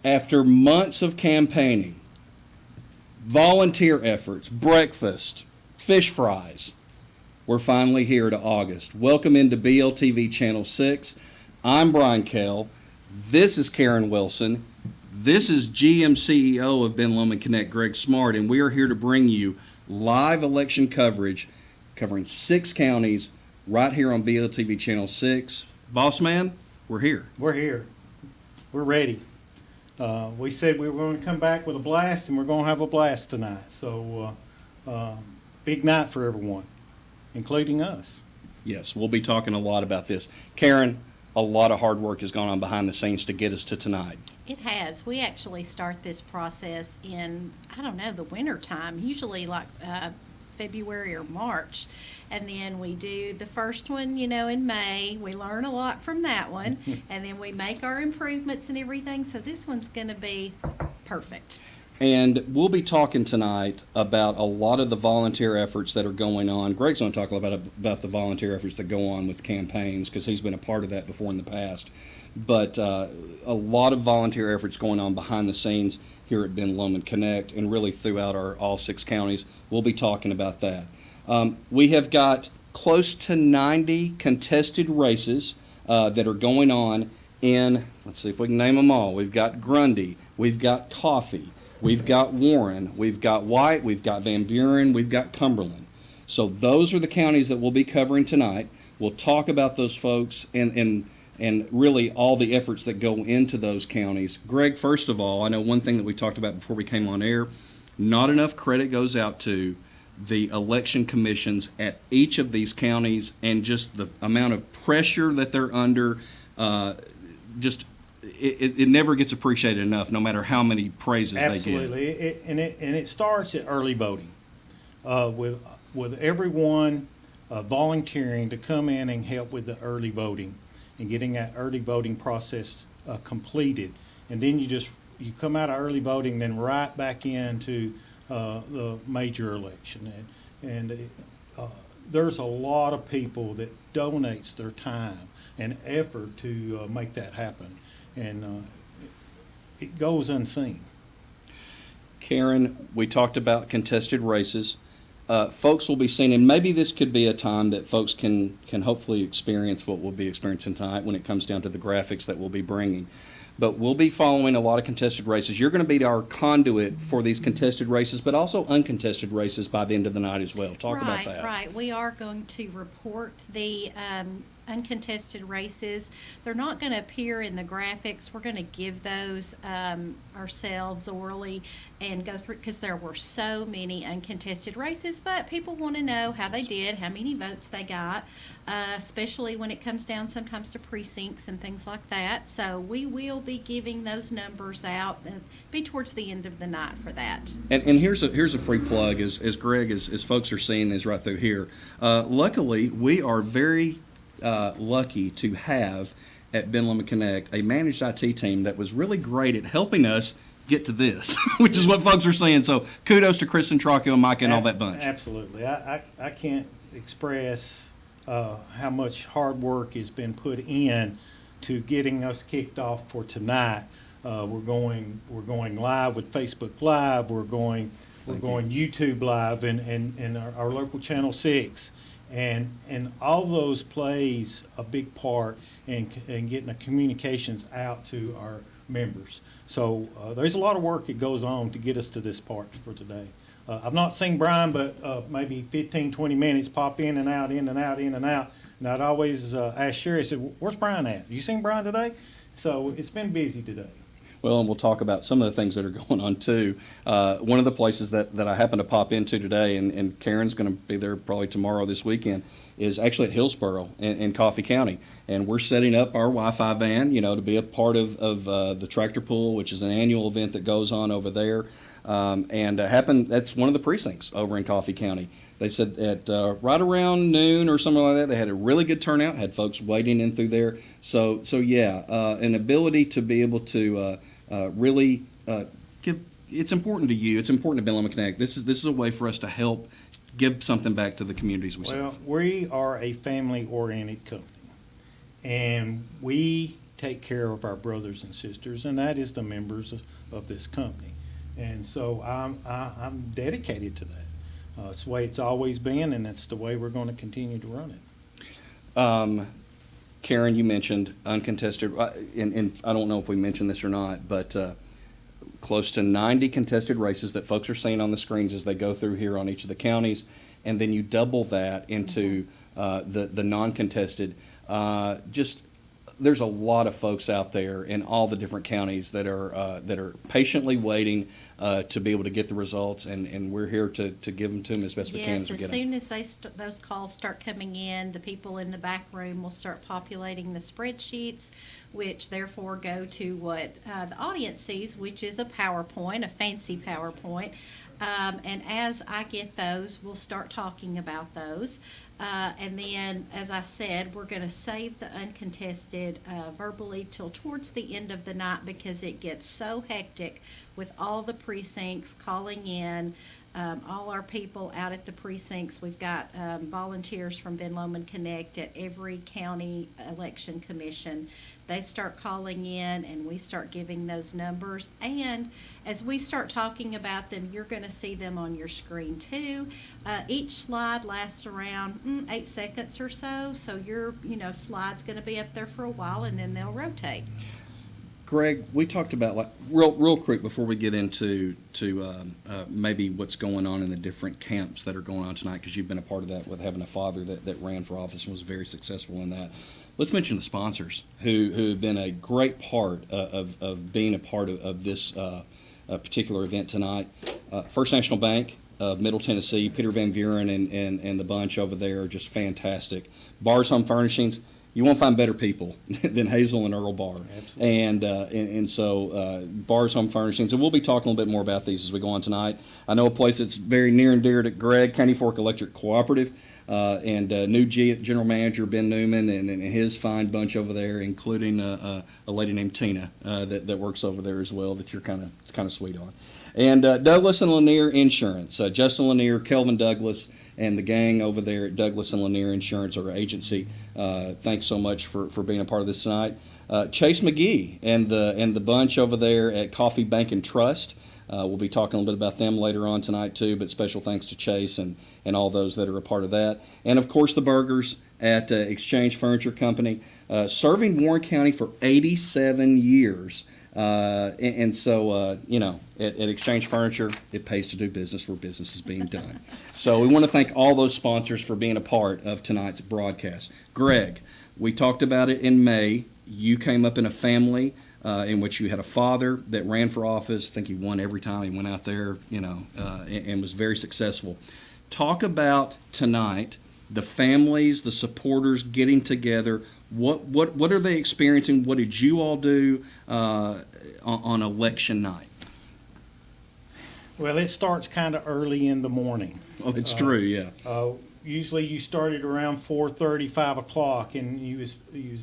After months of campaigning, volunteer efforts, breakfast, fish fries, we're finally here to August. Welcome into BLTV Channel 6. I'm Brian Kell. This is Karen Wilson. This is GM CEO of Ben Lomand Connect, Greg Smart, and we are here to bring you live election coverage covering 6 counties right here on BLTV Channel 6. Boss man, we're here. We're here. We're ready. We said we were going to come back with a blast, and we're going to have a blast tonight. So, big night for everyone, including us. Yes, we'll be talking a lot about this. Karen, a lot of hard work has gone on behind the scenes to get us to tonight. It has. We actually start this process in, the winter time, usually like February or March. And then we do the first one, in May. We learn a lot from that one. And then we make our improvements and everything. So this one's going to be perfect. And we'll be talking tonight about a lot of the volunteer efforts that are going on. Greg's going to talk about the volunteer efforts that go on with campaigns because he's been a part of that before in the past. But a lot of volunteer efforts going on behind the scenes here at Ben Lomand Connect and really throughout all 6 counties. We'll be talking about that. We have got close to 90 contested races that are going on in, let's see if we can name them all. We've got Grundy, we've got Coffee, we've got Warren, we've got White, we've got Van Buren, we've got Cumberland. So those are the counties that we'll be covering tonight. We'll talk about those folks and really all the efforts that go into those counties. Greg, first of all, I know one thing that we talked about before we came on air, not enough credit goes out to the election commissions at each of these counties and just the amount of pressure that they're under. It never gets appreciated enough, no matter how many praises they get. Absolutely, it starts at early voting, with everyone volunteering to come in and help with the early voting and getting that early voting process completed, and then you come out of early voting, then right back into the major election, and there's a lot of people that donates their time and effort to make that happen, and it goes unseen. Karen, we talked about contested races. Folks will be seeing, and maybe this could be a time that folks can hopefully experience what we'll be experiencing tonight when it comes down to the graphics that we'll be bringing. But we'll be following a lot of contested races. You're going to be our conduit for these contested races, but also uncontested races by the end of the night as well. Talk about that. Right. We are going to report the uncontested races. They're not going to appear in the graphics. We're going to give those ourselves orally and go through, because there were so many uncontested races, but people want to know how they did, how many votes they got, especially when it comes down sometimes to precincts and things like that. So we will be giving those numbers out, be towards the end of the night for that. And here's a free plug, as Greg, as folks are seeing this right through here. Luckily, we are very lucky to have at Ben Lomand Connect a managed IT team that was really great at helping us get to this, which is what folks are saying. So kudos to Chris and Trocco and Mike and all that bunch. Absolutely. I can't express how much hard work has been put in to getting us kicked off for tonight. We're going live with Facebook Live. We're going YouTube Live and our local Channel 6. And all those plays a big part in getting the communications out to our members. So there's a lot of work that goes on to get us to this part for today. I've not seen Brian, but maybe 15, 20 minutes, pop in and out, in and out, in and out. And I'd always ask Sherry, I said, where's Brian at? You seen Brian today? So it's been busy today. Well, and we'll talk about some of the things that are going on, too. One of the places that I happen to pop into today, and Karen's going to be there probably tomorrow this weekend, is actually at Hillsboro in Coffee County. And we're setting up our Wi-Fi van, to be a part of the tractor pull, which is an annual event that goes on over there. That's one of the precincts over in Coffee County. They said at right around noon or something like that, they had a really good turnout, had folks waiting in through there. So yeah, an ability to be able to really give. It's important to you. It's important to Ben Lomand Connect. This is a way for us to help give something back to the communities we serve. Well, we are a family-oriented company, and we take care of our brothers and sisters, and that is the members of this company. And so I'm dedicated to that. It's the way it's always been, and it's the way we're going to continue to run it. Karen, you mentioned uncontested, and I don't know if we mentioned this or not, but close to 90 contested races that folks are seeing on the screens as they go through here on each of the counties, and then you double that into the non-contested. Just there's a lot of folks out there in all the different counties that are patiently waiting to be able to get the results, and we're here to give them to them as best we can as we Yes, get them. as soon as those calls start coming in, the people in the back room will start populating the spreadsheets, which therefore go to what the audience sees, which is a PowerPoint, a fancy PowerPoint. And as I get those, we'll start talking about those. And then, as I said, we're going to save the uncontested verbally till towards the end of the night because it gets so hectic with all the precincts calling in, all our people out at the precincts. We've got volunteers from Ben Lomand Connect at every county election commission. They start calling in and we start giving those numbers. And as we start talking about them, you're going to see them on your screen too. Each slide lasts around 8 seconds or so. So your slide's going to be up there for a while and then they'll rotate. Greg, we talked about, like, real quick before we get into maybe what's going on in the different camps that are going on tonight, because you've been a part of that with having a father that ran for office and was very successful in that. Let's mention the sponsors who have been a great part of being a part of this particular event tonight. First National Bank of Middle Tennessee, Peter Van Buren and the bunch over there are just fantastic. Bars Home Furnishings. You won't find better people than Hazel and Earl Barr. Absolutely. And so Barr's Home Furnishings, and we'll be talking a little bit more about these as we go on tonight. I know a place that's very near and dear to Greg, County Fork Electric Cooperative, and new General Manager Ben Newman and his fine bunch over there, including a lady named Tina that works over there as well that you're kind of sweet on. And Douglas and Lanier Insurance, Justin Lanier, Kelvin Douglas, and the gang over there at Douglas and Lanier Insurance, our agency. Thanks so much for being a part of this tonight. Chase McGee and the bunch over there at Coffee Bank and Trust. We'll be talking a little bit about them later on tonight too, but special thanks to Chase and all those that are a part of that. And of course the burgers at Exchange Furniture Company, serving Warren County for 87 years. And so, at Exchange Furniture, it pays to do business where business is being done. So we want to thank all those sponsors for being a part of tonight's broadcast. Greg, we talked about it in May. You came up in a family in which you had a father that ran for office. I think he won every time he went out there, and was very successful. Talk about tonight, the families, the supporters getting together. What are they experiencing? What did you all do on election night? Well, it starts kind of early in the morning. Oh, it's true, yeah. Usually you started around 4:30, 5 o'clock, and you was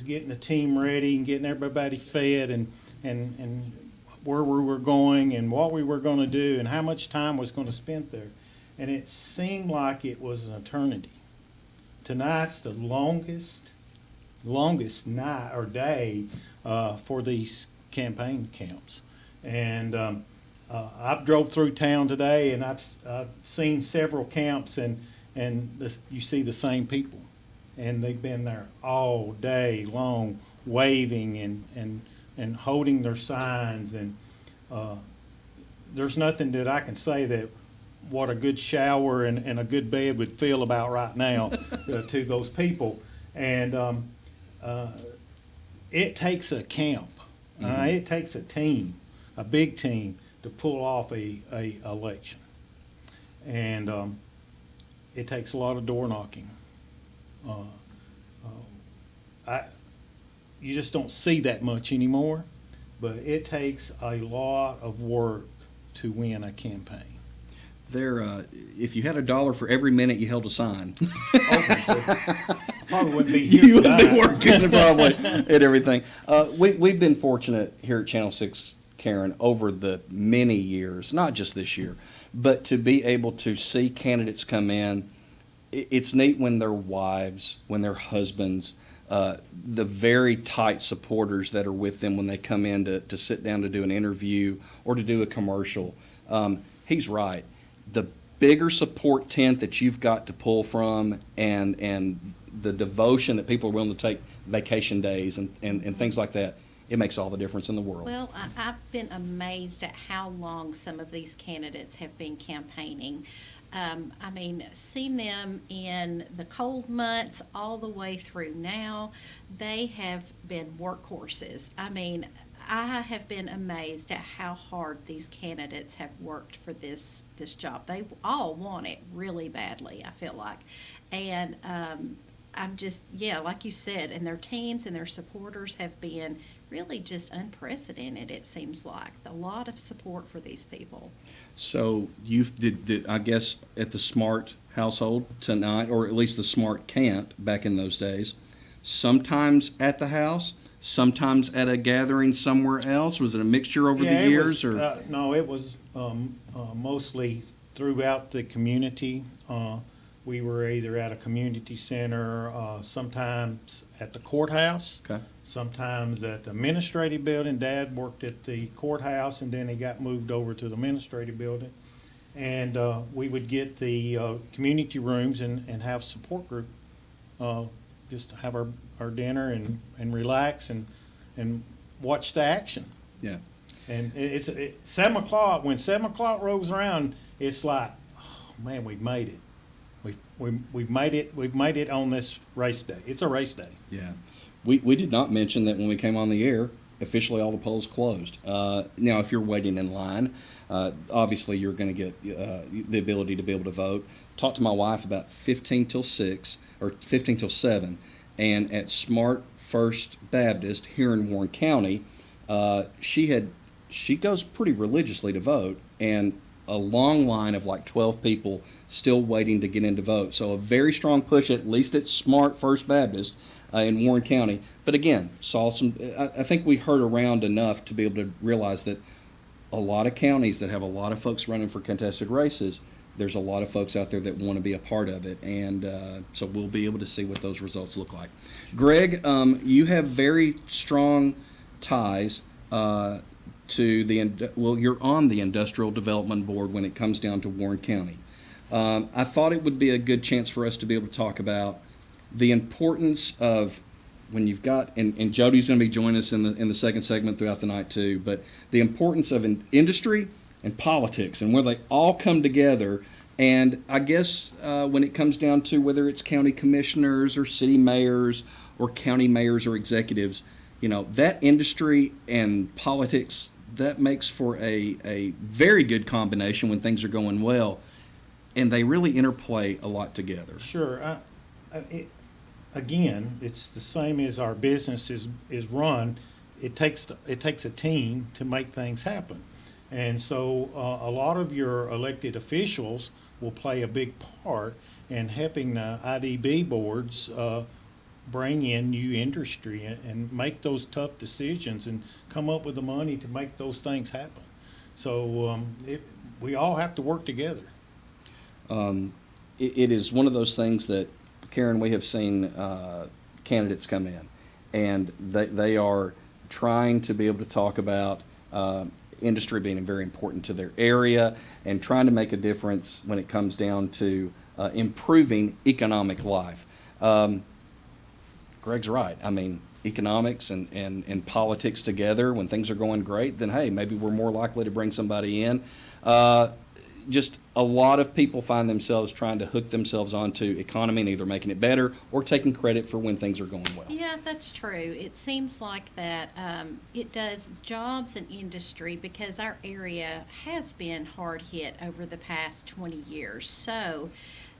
getting the team ready and getting everybody fed and where we were going and what we were going to do and how much time was going to spend there. And it seemed like it was an eternity. Tonight's the longest night or day for these campaign camps. And I've drove through town today and I've seen several camps and you see the same people. And they've been there all day long waving and holding their signs. And there's nothing that I can say that what a good shower and a good bed would feel about right now to those people. And it takes a camp. It takes a team, a big team, to pull off a election. And it takes a lot of door knocking. You just don't see that much anymore, but it takes a lot of work to win a campaign. If you had $1 for every minute you held a sign, Probably wouldn't be here you would be tonight. working probably at everything. We've been fortunate here at Channel 6, Karen, over the many years, not just this year, but to be able to see candidates come in. It's neat when their wives, when their husbands the very tight supporters that are with them when they come in to sit down to do an interview or to do a commercial. He's right. The bigger support tent that you've got to pull from, and the devotion that people are willing to take vacation days and things like that, it makes all the difference in the world. Well, I've been amazed at how long some of these candidates have been campaigning. I mean, seen them in the cold months all the way through now. They have been workhorses. I mean, I have been amazed at how hard these candidates have worked for this job. They all want it really badly, I feel like. And I'm just, yeah, like you said, and their teams and their supporters have been really just unprecedented, it seems like. A lot of support for these people. So did I guess at the Smart household tonight, or at least the Smart camp back in those days, sometimes at the house, sometimes at a gathering somewhere else? Was it a mixture over the years? No, it was mostly throughout the community. We were either at a community center, sometimes at the courthouse. Okay. Sometimes at the administrative building. Dad worked at the courthouse, and then he got moved over to the administrative building. And we would get the community rooms and have support group, just to have our dinner and relax and watch the action. Yeah. And it's 7 o'clock. When 7 o'clock rolls around, it's like, oh, man, we've made it. We've made it. We've made it on this race day. It's a race day. Yeah. We did not mention that when we came on the air, officially all the polls closed. Now, if you're waiting in line, obviously you're going to get the ability to be able to vote. Talked to my wife about 15 till 6 or 15 till 7, and at Smart First Baptist here in Warren County, she goes pretty religiously to vote, and a long line of like 12 people still waiting to get in to vote. So a very strong push, at least at Smart First Baptist in Warren County. But again, saw some. I think we heard around enough to be able to realize that a lot of counties that have a lot of folks running for contested races, there's a lot of folks out there that want to be a part of it, and so we'll be able to see what those results look like. Greg, you have very strong ties to you're on the Industrial Development Board when it comes down to Warren County. I thought it would be a good chance for us to be able to talk about the importance of when you've got, and Jody's going to be joining us in the second segment throughout the night too, but the importance of industry and politics and where they all come together. And I guess when it comes down to whether it's county commissioners or city mayors or county mayors or executives, that industry and politics, that makes for a very good combination when things are going well, and they really interplay a lot together. Sure. Again, it's the same as our business is run. It takes a team to make things happen. And so a lot of your elected officials will play a big part in helping the IDB boards bring in new industry and make those tough decisions and come up with the money to make those things happen. So we all have to work together. It is one of those things that, Karen, we have seen candidates come in, and they are trying to be able to talk about industry being very important to their area and trying to make a difference when it comes down to improving economic life. Greg's right. I mean, economics and politics together, when things are going great, then hey, maybe we're more likely to bring somebody in. Just a lot of people find themselves trying to hook themselves onto economy and either making it better or taking credit for when things are going well. Yeah, that's true. It seems like that it does jobs and industry because our area has been hard hit over the past 20 years. So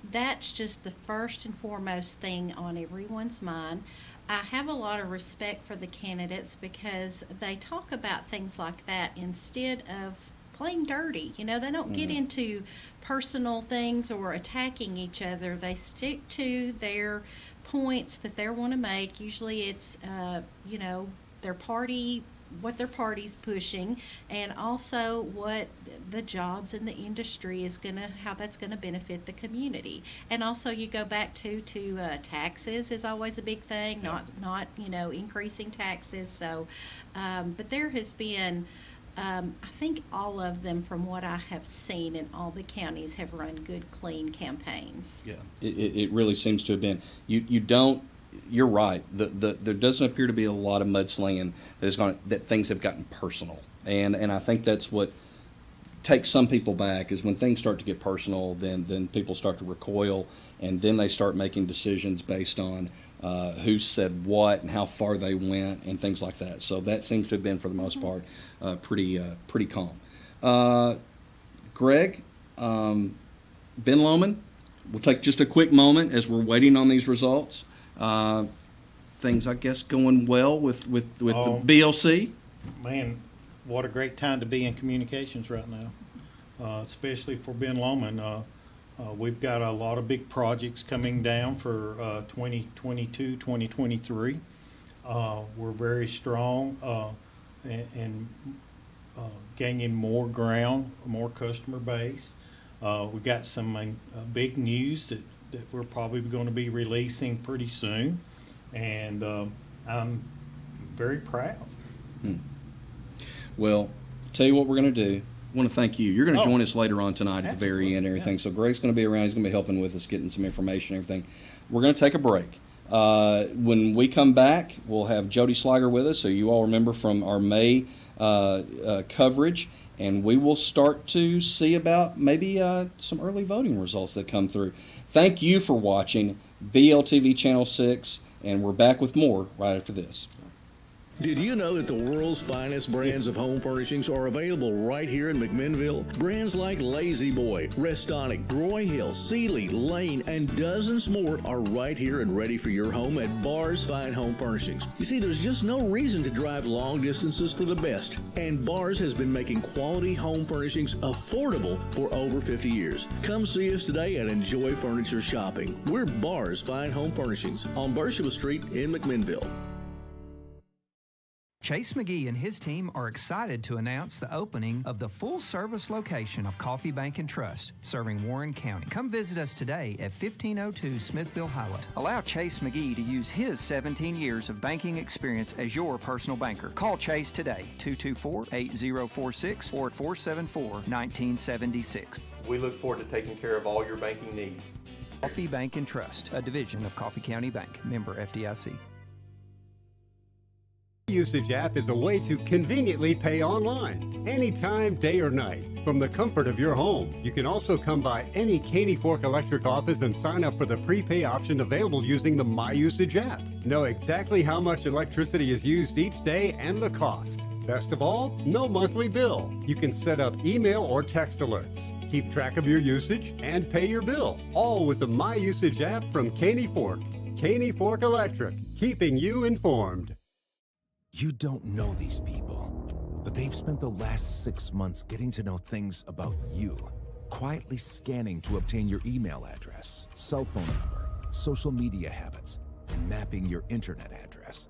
that's just the first and foremost thing on everyone's mind. I have a lot of respect for the candidates because they talk about things like that instead of playing dirty. They don't get into personal things or attacking each other. They stick to their points that they want to make. Usually it's, their party what their party's pushing, and also what the jobs in the industry is how that's gonna benefit the community. And also you go back to taxes is always a big thing, not, increasing taxes, so, but there has been, I think all of them, from what I have seen in all the counties, have run good, clean campaigns. Yeah, it really seems to have been. You're right. There doesn't appear to be a lot of mudslinging that things have gotten personal, and I think that's what takes some people back is when things start to get personal. Then people start to recoil, and then they start making decisions based on who said what and how far they went and things like that. So that seems to have been, for the most part, pretty calm. Greg, Ben Lomand, we'll take just a quick moment as we're waiting on these results. Things, I guess, going well with the BLC. Man, what a great time to be in communications right now, especially for Ben Lomand. We've got a lot of big projects coming down for 2022, 2023. We're very strong and gaining more ground, more customer base. We got some big news that we're probably going to be releasing pretty soon, and I'm very proud. Well, tell you what we're going to do. I want to thank you. You're going to join us later on tonight at the very end and everything. Yeah. So Greg's going to be around. He's going to be helping with us, getting some information and everything. We're going to take a break. When we come back, we'll have Jody Sliger with us, who you all remember from our May coverage. And we will start to see about maybe some early voting results that come through. Thank you for watching BLTV Channel 6, and we're back with more right after this. Did you know that the world's finest brands of home furnishings are available right here in McMinnville? Brands like Lazy Boy, Restonic, Roy Hill, Sealy, Lane, and dozens more are right here and ready for your home at Barr's Fine Home Furnishings. You see, there's just no reason to drive long distances for the best. And Barr's has been making quality home furnishings affordable for over 50 years. Come see us today and enjoy furniture shopping. We're Barr's Fine Home Furnishings on Bershua Street in McMinnville. Chase McGee and his team are excited to announce the opening of the full-service location of Coffee Bank and Trust, serving Warren County. Come visit us today at 1502 Smithville Highway. Allow Chase McGee to use his 17 years of banking experience as your personal banker. Call Chase today, 224-8046 or 474-1976. We look forward to taking care of all your banking needs. Coffee Bank and Trust, a division of Coffee County Bank, member FDIC. Usage app is a way to conveniently pay online, anytime, day or night, from the comfort of your home. You can also come by any Caney Fork Electric office and sign up for the prepay option available using the My Usage app. Know exactly how much electricity is used each day and the cost. Best of all, no monthly bill. You can set up email or text alerts, keep track of your usage, and pay your bill, all with the My Usage app from Caney Fork. Caney Fork Electric, keeping you informed. You don't know these people, but they've spent the last 6 months getting to know things about you, quietly scanning to obtain your email address, cell phone number, social media habits, and mapping your internet address.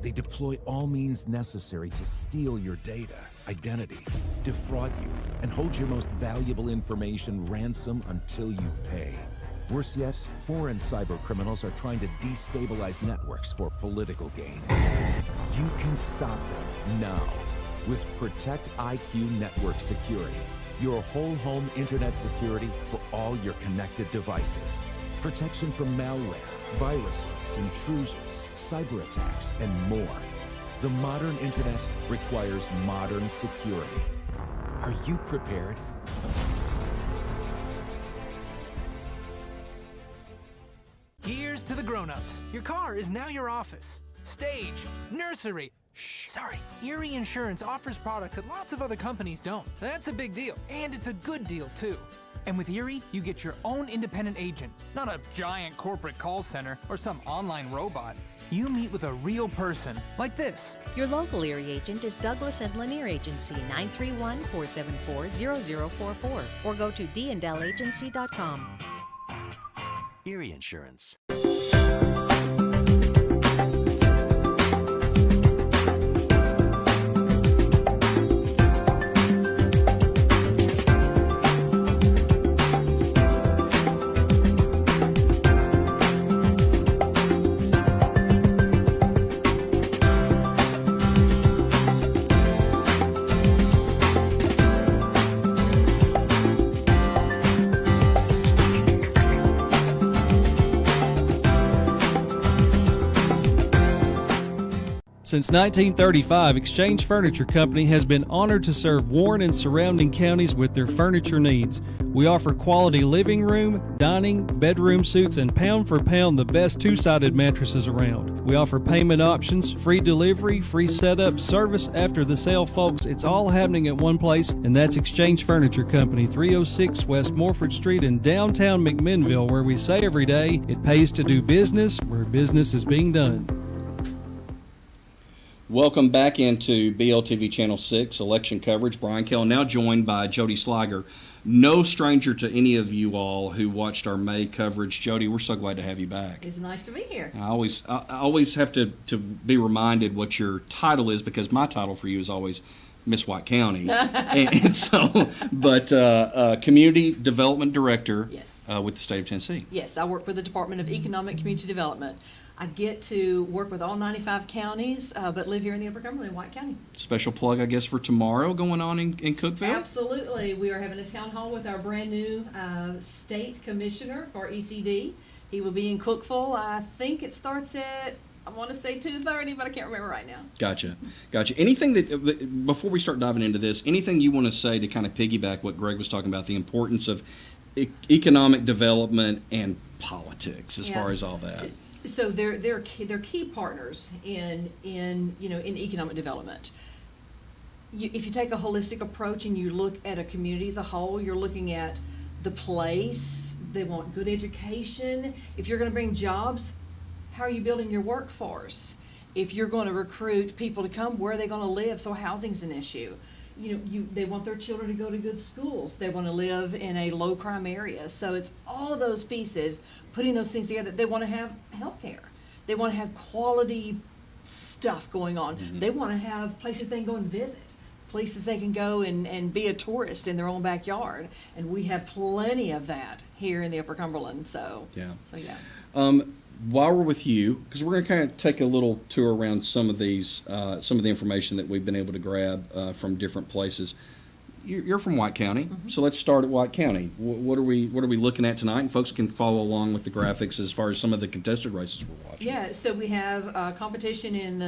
They deploy all means necessary to steal your data, identity, defraud you, and hold your most valuable information ransom until you pay. Worse yet, foreign cyber criminals are trying to destabilize networks for political gain. You can stop them now with Protect IQ Network Security, your whole home internet security for all your connected devices. Protection from malware, viruses, intrusions, cyber attacks, and more. The modern internet requires modern security. Are you prepared? Here's to the grown-ups. Your car is now your office, stage, nursery. Shh, sorry. Erie Insurance offers products that lots of other companies don't. That's a big deal, and it's a good deal, too. And with Erie, you get your own independent agent, not a giant corporate call center or some online robot. You meet with a real person, like this. Your local Erie agent is Douglas and Lanier Agency, 931-474-0044, or go to dndallagency.com. Erie Insurance. Since 1935, Exchange Furniture Company has been honored to serve Warren and surrounding counties with their furniture needs. We offer quality living room, dining, bedroom suites, and pound for pound the best two-sided mattresses around. We offer payment options, free delivery, free setup, service after the sale, folks. It's all happening at one place, and that's Exchange Furniture Company, 306 West Morford Street in downtown McMinnville, where we say every day, it pays to do business where business is being done. Welcome back into BLTV Channel 6 election coverage. Brian Kell now joined by Jody Sliger. No stranger to any of you all who watched our May coverage. Jody, we're so glad to have you back. It's nice to be here. I always have to be reminded what your title is, because my title for you is always Miss White County. and so, but Community Development Director Yes. With the state of Tennessee. Yes, I work for the Department of Economic Community Development. I get to work with all 95 counties, but live here in the Upper Cumberland in White County. Special plug, I guess, for tomorrow going on in Cookeville? Absolutely. We are having a town hall with our brand new state commissioner for ECD. He will be in Cookeville. I think it starts at, I want to say 2:30, but I can't remember right now. Gotcha. Anything that, before we start diving into this, anything you want to say to kind of piggyback what Greg was talking about, the importance of economic development and politics as far as all that? So they're key partners in economic development. If you take a holistic approach and you look at a community as a whole, you're looking at the place. They want good education. If you're going to bring jobs, how are you building your workforce? If you're going to recruit people to come, where are they going to live? So housing's an issue. They want their children to go to good schools. They want to live in a low crime area. So it's all of those pieces, putting those things together. They want to have health care. They want to have quality stuff going on. Mm-hmm. They want to have places they can go and visit, places they can go and be a tourist in their own backyard. And we have plenty of that here in the Upper Cumberland. So yeah. While we're with you, because we're going to kind of take a little tour around some of these, some of the information that we've been able to grab from different places. You're from White County, mm-hmm. So let's start at White County. What are we looking at tonight? And folks can follow along with the graphics as far as some of the contested races we're watching. Yeah, so we have competition in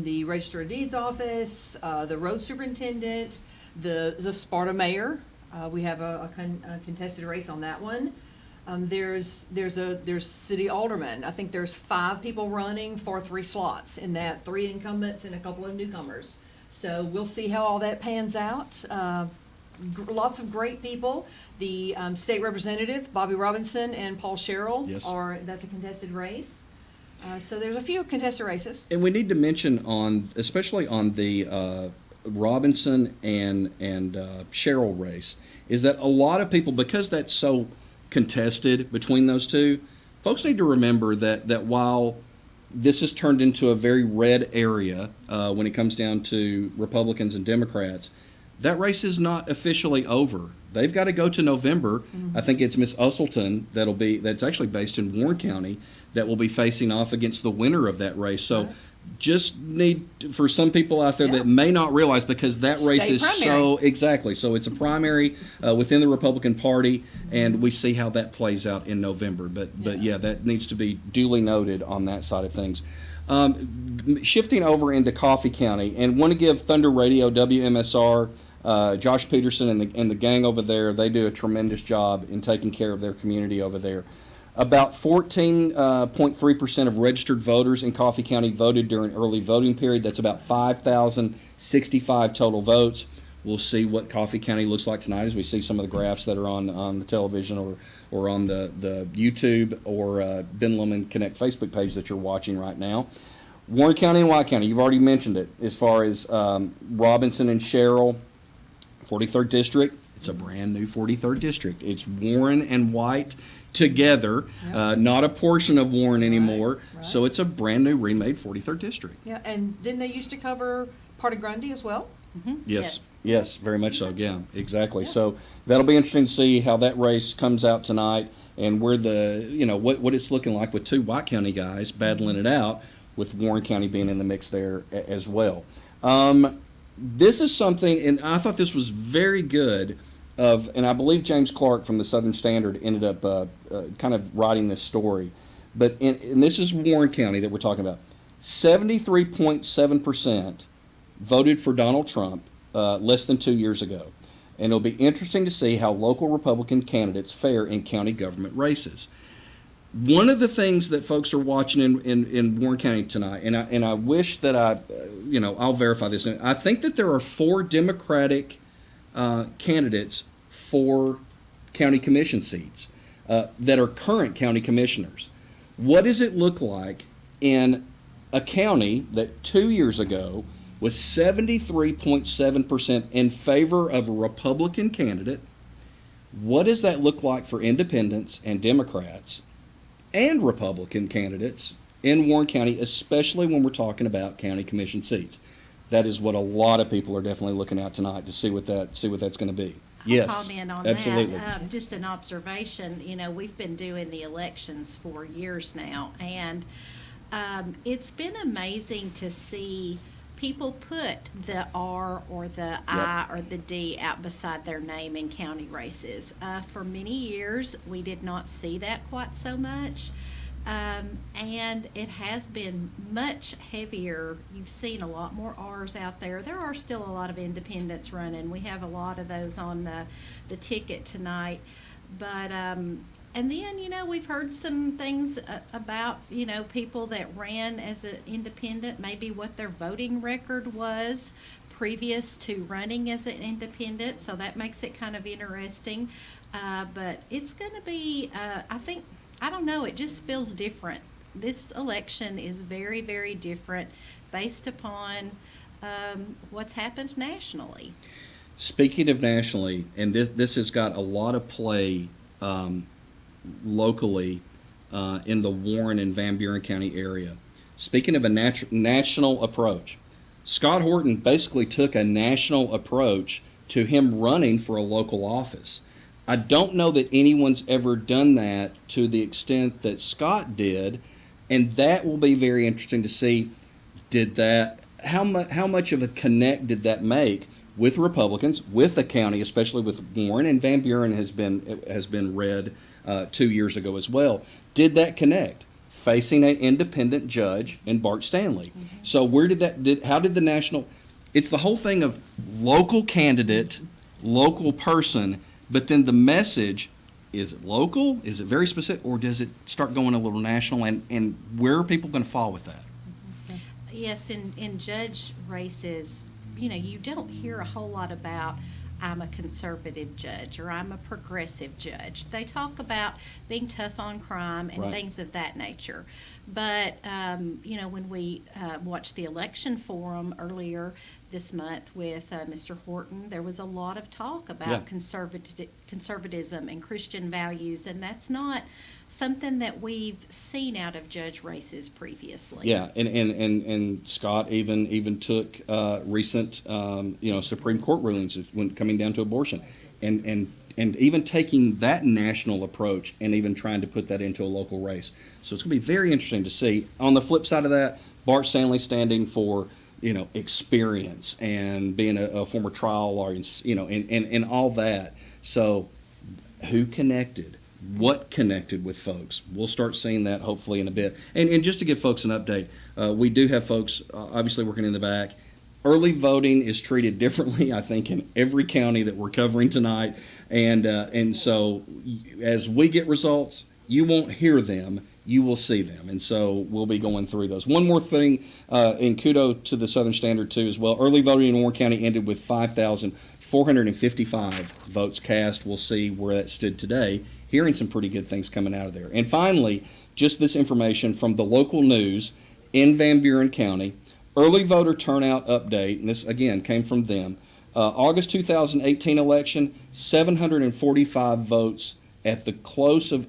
the Register of Deeds office, the road superintendent, the Sparta mayor. We have a contested race on that one. There's city alderman. I think there's 5 people running for 3 slots in that, 3 incumbents and a couple of newcomers. So we'll see how all that pans out. Lots of great people. The state representative, Bobby Robinson and Paul Sherrill, that's a contested race. So there's a few contested races. And we need to mention especially on the Robinson and Sherrill race, is that a lot of people, because that's so contested between those two, folks need to remember that while this has turned into a very red area when it comes down to Republicans and Democrats, that race is not officially over. They've got to go to November. Mm-hmm. I think it's Miss Usselton that's actually based in Warren County that will be facing off against the winner of that race. So just need, for some people out there that may not realize, because that race is primary. So it's a primary within the Republican Party, and we see how that plays out in November. But that needs to be duly noted on that side of things. Shifting over into Coffee County, and want to give Thunder Radio, WMSR, Josh Peterson and the gang over there, they do a tremendous job in taking care of their community over there. About 14.3% of registered voters in Coffee County voted during early voting period. That's about 5,065 total votes. We'll see what Coffee County looks like tonight as we see some of the graphs that are on the television or on the YouTube or Ben Lomand Connect Facebook page that you're watching right now. Warren County and White County, you've already mentioned it. As far as Robinson and Sherrill, 43rd District, it's a brand new 43rd District. It's Warren and White together, not a portion of Warren anymore. Right. So it's a brand new remade 43rd District. Yeah, and didn't they used to cover part of Grundy as well? Mm-hmm. Yes, very much so. Yeah, exactly. Yeah. So that'll be interesting to see how that race comes out tonight, and where what it's looking like with 2 White County guys battling it out, with Warren County being in the mix there as well. This is something, and I thought this was very good. And I believe James Clark from the Southern Standard ended up kind of writing this story. And this is Warren County that we're talking about. 73.7% voted for Donald Trump less than 2 years ago. And it'll be interesting to see how local Republican candidates fare in county government races. One of the things that folks are watching in Warren County tonight, and I wish that I'll verify this. I think that there are 4 Democratic candidates for county commission seats that are current county commissioners. What does it look like in a county that 2 years ago was 73.7% in favor of a Republican candidate? What does that look like for independents and Democrats and Republican candidates in Warren County, especially when we're talking about county commission seats? That is what a lot of people are definitely looking at tonight to see what that's going to be. Yes, comment on absolutely. that. Just an observation. We've been doing the elections for years now, and it's been amazing to see people put the R or the I or the D out beside their name in county races. For many years, we did not see that quite so much. And it has been much heavier. You've seen a lot more R's out there. There are still a lot of independents running. We have a lot of those on the ticket tonight. But, and then, we've heard some things about, people that ran as an independent, maybe what their voting record was previous to running as an independent. So that makes it kind of interesting. But it's going to be, I don't know, it just feels different. This election is very, very different based upon what's happened nationally. Speaking of nationally, and this has got a lot of play locally in the Warren and Van Buren County area. Speaking of a national approach, Scott Horton basically took a national approach to him running for a local office. I don't know that anyone's ever done that to the extent that Scott did, and that will be very interesting to see. How much of a connect did that make with Republicans, with the county, especially with Warren, and Van Buren has been red 2 years ago as well. Did that connect? Facing an independent judge in Bart Stanley. Mm-hmm. So how did the national? It's the whole thing of local candidate, local person. But then the message, is it local? Is it very specific? Or does it start going a little national? And where are people going to fall with that? Yes, in judge races, you don't hear a whole lot about I'm a conservative judge or I'm a progressive judge. They talk about being tough on crime and Right. things of that nature. But, when we watched the election forum earlier this month with Mr. Horton, there was a lot of talk about conservatism and Christian values, and that's not something that we've seen out of judge races previously. Yeah, and Scott even took recent Supreme Court rulings when coming down to abortion, and even taking that national approach and even trying to put that into a local race. So it's going to be very interesting to see. On the flip side of that, Bart Stanley standing for experience and being a former trial lawyer, and all that. So who connected? What connected with folks? We'll start seeing that hopefully in a bit. And just to give folks an update, we do have folks obviously working in the back. Early voting is treated differently, I think, in every county that we're covering tonight. And so as we get results, you won't hear them. You will see them, and so we'll be going through those. One more thing, and kudos to the Southern Standard, too, as well. Early voting in Warren County ended with 5,455 votes cast. We'll see where that stood today. Hearing some pretty good things coming out of there. And finally, just this information from the local news in Van Buren County. Early voter turnout update, and this, again, came from them. August 2018 election, 745 votes at the close of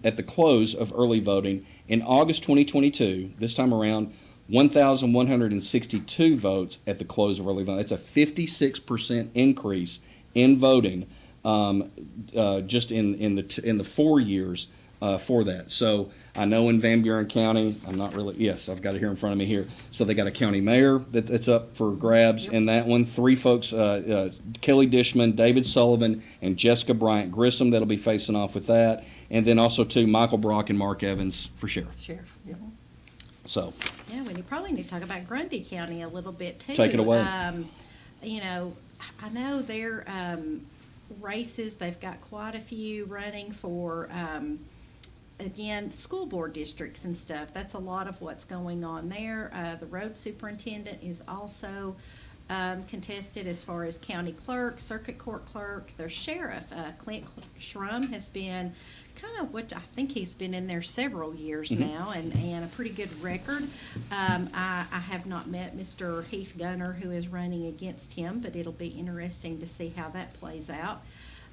early voting. In August 2022, this time around, 1,162 votes at the close of early voting. That's a 56% increase in voting just in the 4 years for that. So I know in Van Buren County, I've got it here in front of me here. So they got a county mayor that's up for grabs in that one. 3 folks, Kelly Dishman, David Sullivan, and Jessica Bryant Grissom that'll be facing off with that. And then also 2, Michael Brock and Mark Evans for sheriff. Sheriff, yeah. So Yeah, we probably need to talk about Grundy County a little bit too. Take it away. You know, I know their races, they've got quite a few running for, again, school board districts and stuff. That's a lot of what's going on there. The road superintendent is also contested as far as county clerk, circuit court clerk. Their sheriff, Clint Schrum, has been kind of what I think he's been in there several years now, and a pretty good record. I have not met Mr. Heath Gunner, who is running against him, but it'll be interesting to see how that plays out.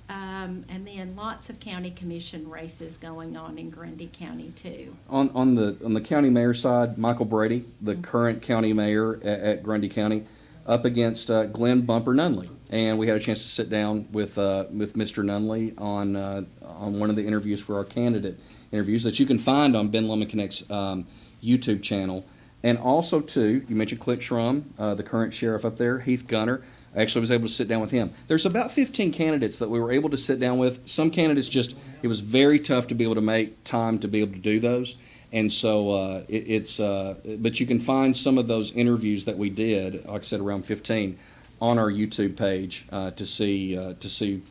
And then lots of county commission races going on in Grundy County too. On the county mayor side, Michael Brady, the current county mayor at Grundy County, up against Glenn Bumper Nunley, and we had a chance to sit down with Mr. Nunley on one of the interviews for our candidate interviews that you can find on Ben Lomand Connect's YouTube channel. And also too, you mentioned Clint Schrum, the current sheriff up there, Heath Gunner. I actually was able to sit down with him. There's about 15 candidates that we were able to sit down with. Some candidates it was very tough to be able to make time to be able to do those. And so but you can find some of those interviews that we did, like I said, around 15, on our YouTube page to see,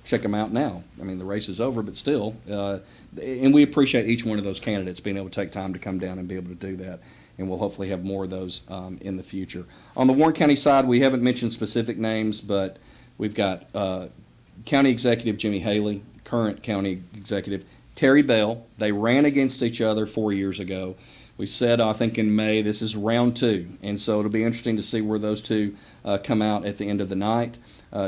check them out now. I mean, the race is over, but still, and we appreciate each one of those candidates being able to take time to come down and be able to do that. And we'll hopefully have more of those in the future. On the Warren County side, we haven't mentioned specific names, but we've got County Executive Jimmy Haley, current County Executive, Terry Bell. They ran against each other 4 years ago. We said, I think in May, this is round 2, and so it'll be interesting to see where those two come out at the end of the night.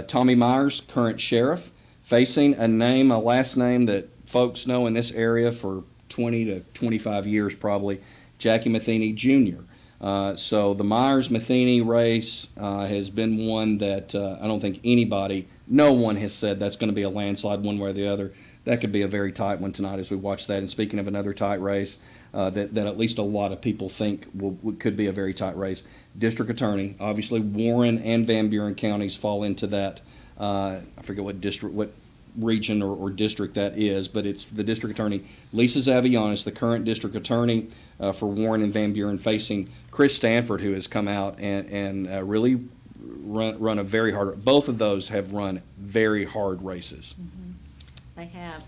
Tommy Myers, current sheriff, facing a last name that folks know in this area for 20 to 25 years probably, Jackie Matheny Jr. So the Myers-Matheny race has been one that I don't think no one has said that's going to be a landslide one way or the other. That could be a very tight one tonight as we watch that. And speaking of another tight race, that at least a lot of people think could be a very tight race. District Attorney, obviously Warren and Van Buren counties fall into that. I forget what region or district that is, but it's the District Attorney. Lisa Zavianis, the current District Attorney for Warren and Van Buren, facing Chris Stanford, who has come out and really run a very hard. Both of those have run very hard races. Mm-hmm. They have.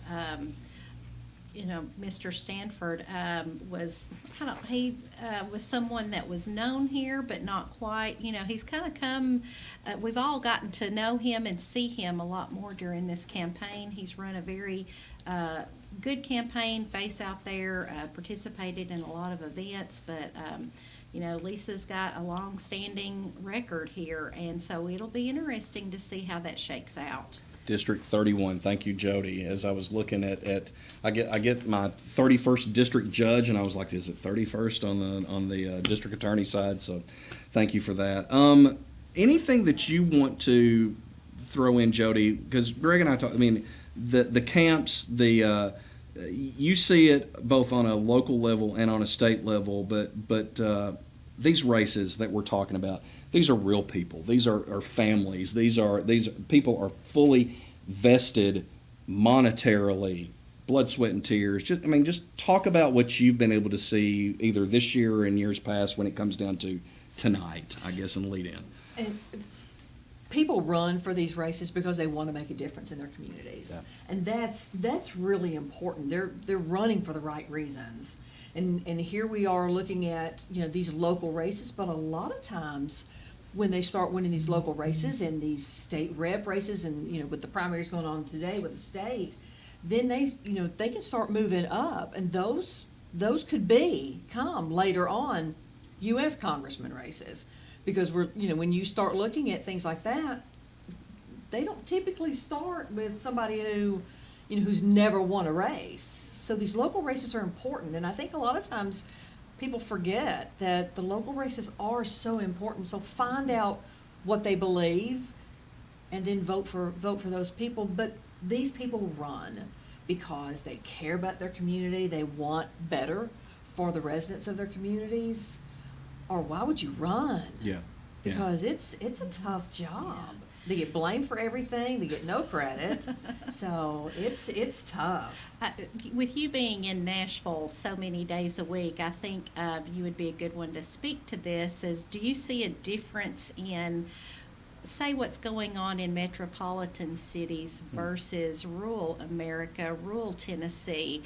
Mr. Stanford was was someone that was known here, but not quite. He's kind of come. We've all gotten to know him and see him a lot more during this campaign. He's run a very good campaign, face out there, participated in a lot of events, but. Lisa's got a long-standing record here, and so it'll be interesting to see how that shakes out. District 31. Thank you, Jody. As I was looking I get my 31st district judge, and I was like, is it 31st on the district attorney side? So, thank you for that. Anything that you want to throw in, Jody? Because Greg and I talked. I mean, the camps. You see it both on a local level and on a state level, but these races that we're talking about, these are real people. These are families. These people are fully vested monetarily, blood, sweat, and tears. Just talk about what you've been able to see either this year or in years past when it comes down to tonight, I guess, and lead in. And people run for these races because they want to make a difference in their communities. Yeah. And that's really important. They're running for the right reasons. And here we are looking at, these local races, but a lot of times when they start winning these local races and these state rep races and, with the primaries going on today with the state, then they can start moving up, and those could come later on U.S. congressman races. Because when you start looking at things like that, they don't typically start with somebody who's never won a race. So these local races are important, and I think a lot of times people forget that the local races are so important. So find out what they believe, and then vote for those people. But these people run because they care about their community. They want better for the residents of their communities. Or why would you run? Yeah. Because it's a tough job. They get blamed for everything. They get no credit. So it's tough. With you being in Nashville so many days a week, I think you would be a good one to speak to this. Do you see a difference in, say, what's going on in metropolitan cities versus rural America, rural Tennessee?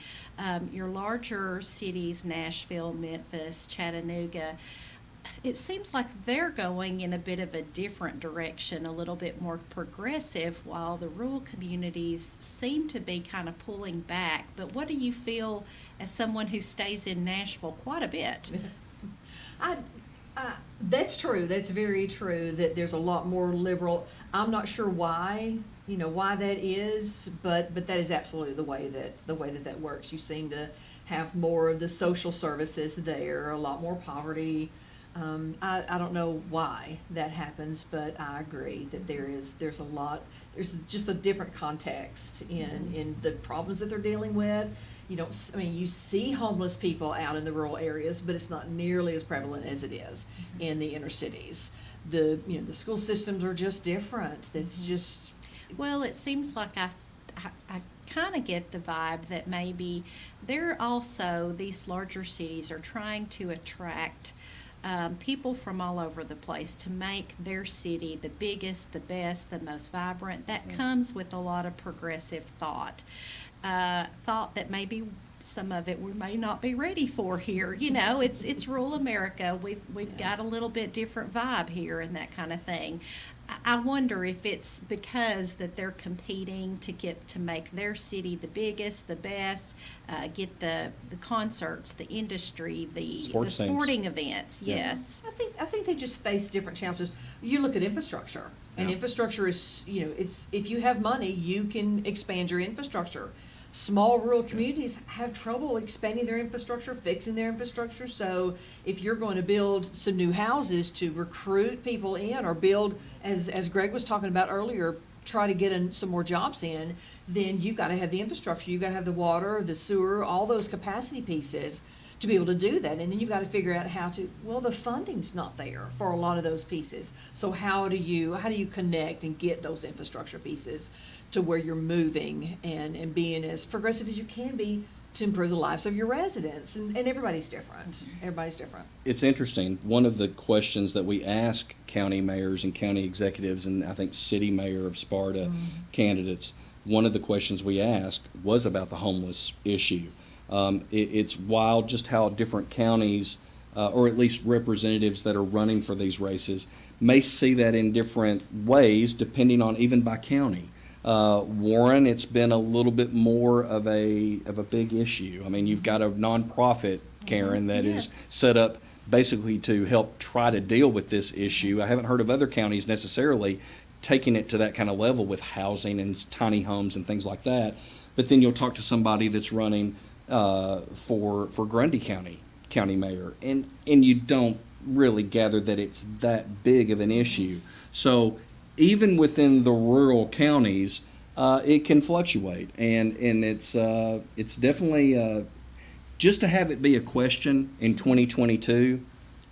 Your larger cities, Nashville, Memphis, Chattanooga, it seems like they're going in a bit of a different direction, a little bit more progressive, while the rural communities seem to be kind of pulling back. But what do you feel as someone who stays in Nashville quite a bit? That's true. That's very true, that there's a lot more liberal. I'm not sure why, why that is, but that is absolutely the way that works. You seem to have more of the social services there, a lot more poverty. I don't know why that happens, but I agree that there's just a different context in the problems that they're dealing with. You see homeless people out in the rural areas, but it's not nearly as prevalent as it is in the inner cities. The school systems are just different. It's just. Well, it seems like I kind of get the vibe that maybe these larger cities are trying to attract people from all over the place to make their city the biggest, the best, the most vibrant. That comes with a lot of progressive thought that maybe some of it we may not be ready for here. It's rural America. We've got a little bit different vibe here and that kind of thing. I wonder if it's because that they're competing to make their city the biggest, the best, get the concerts, the industry, the sporting events. Yes, I think they just face different challenges. You look at infrastructure, and infrastructure is if you have money, you can expand your infrastructure. Small rural communities have trouble expanding their infrastructure, fixing their infrastructure. So if you're going to build some new houses to recruit people in, or build, as Greg was talking about earlier, try to get some more jobs in, then you've got to have the infrastructure. You've got to have the water, the sewer, all those capacity pieces to be able to do that. And then you've got to figure out the funding's not there for a lot of those pieces. So how do you connect and get those infrastructure pieces to where you're moving and being as progressive as you can be to improve the lives of your residents? And everybody's different. It's interesting. One of the questions that we ask county mayors and county executives, and I think city mayor of Sparta candidates, one of the questions we asked was about the homeless issue. It's wild just how different counties, or at least representatives that are running for these races, may see that in different ways depending on even by county. Warren, it's been a little bit more of a big issue. I mean, you've got a nonprofit, Karen, that is set up basically to help try to deal with this issue. I haven't heard of other counties necessarily taking it to that kind of level with housing and tiny homes and things like that. But then you'll talk to somebody that's running for Grundy County mayor, and you don't really gather that it's that big of an issue. So even within the rural counties, it can fluctuate, and it's definitely just to have it be a question in 2022.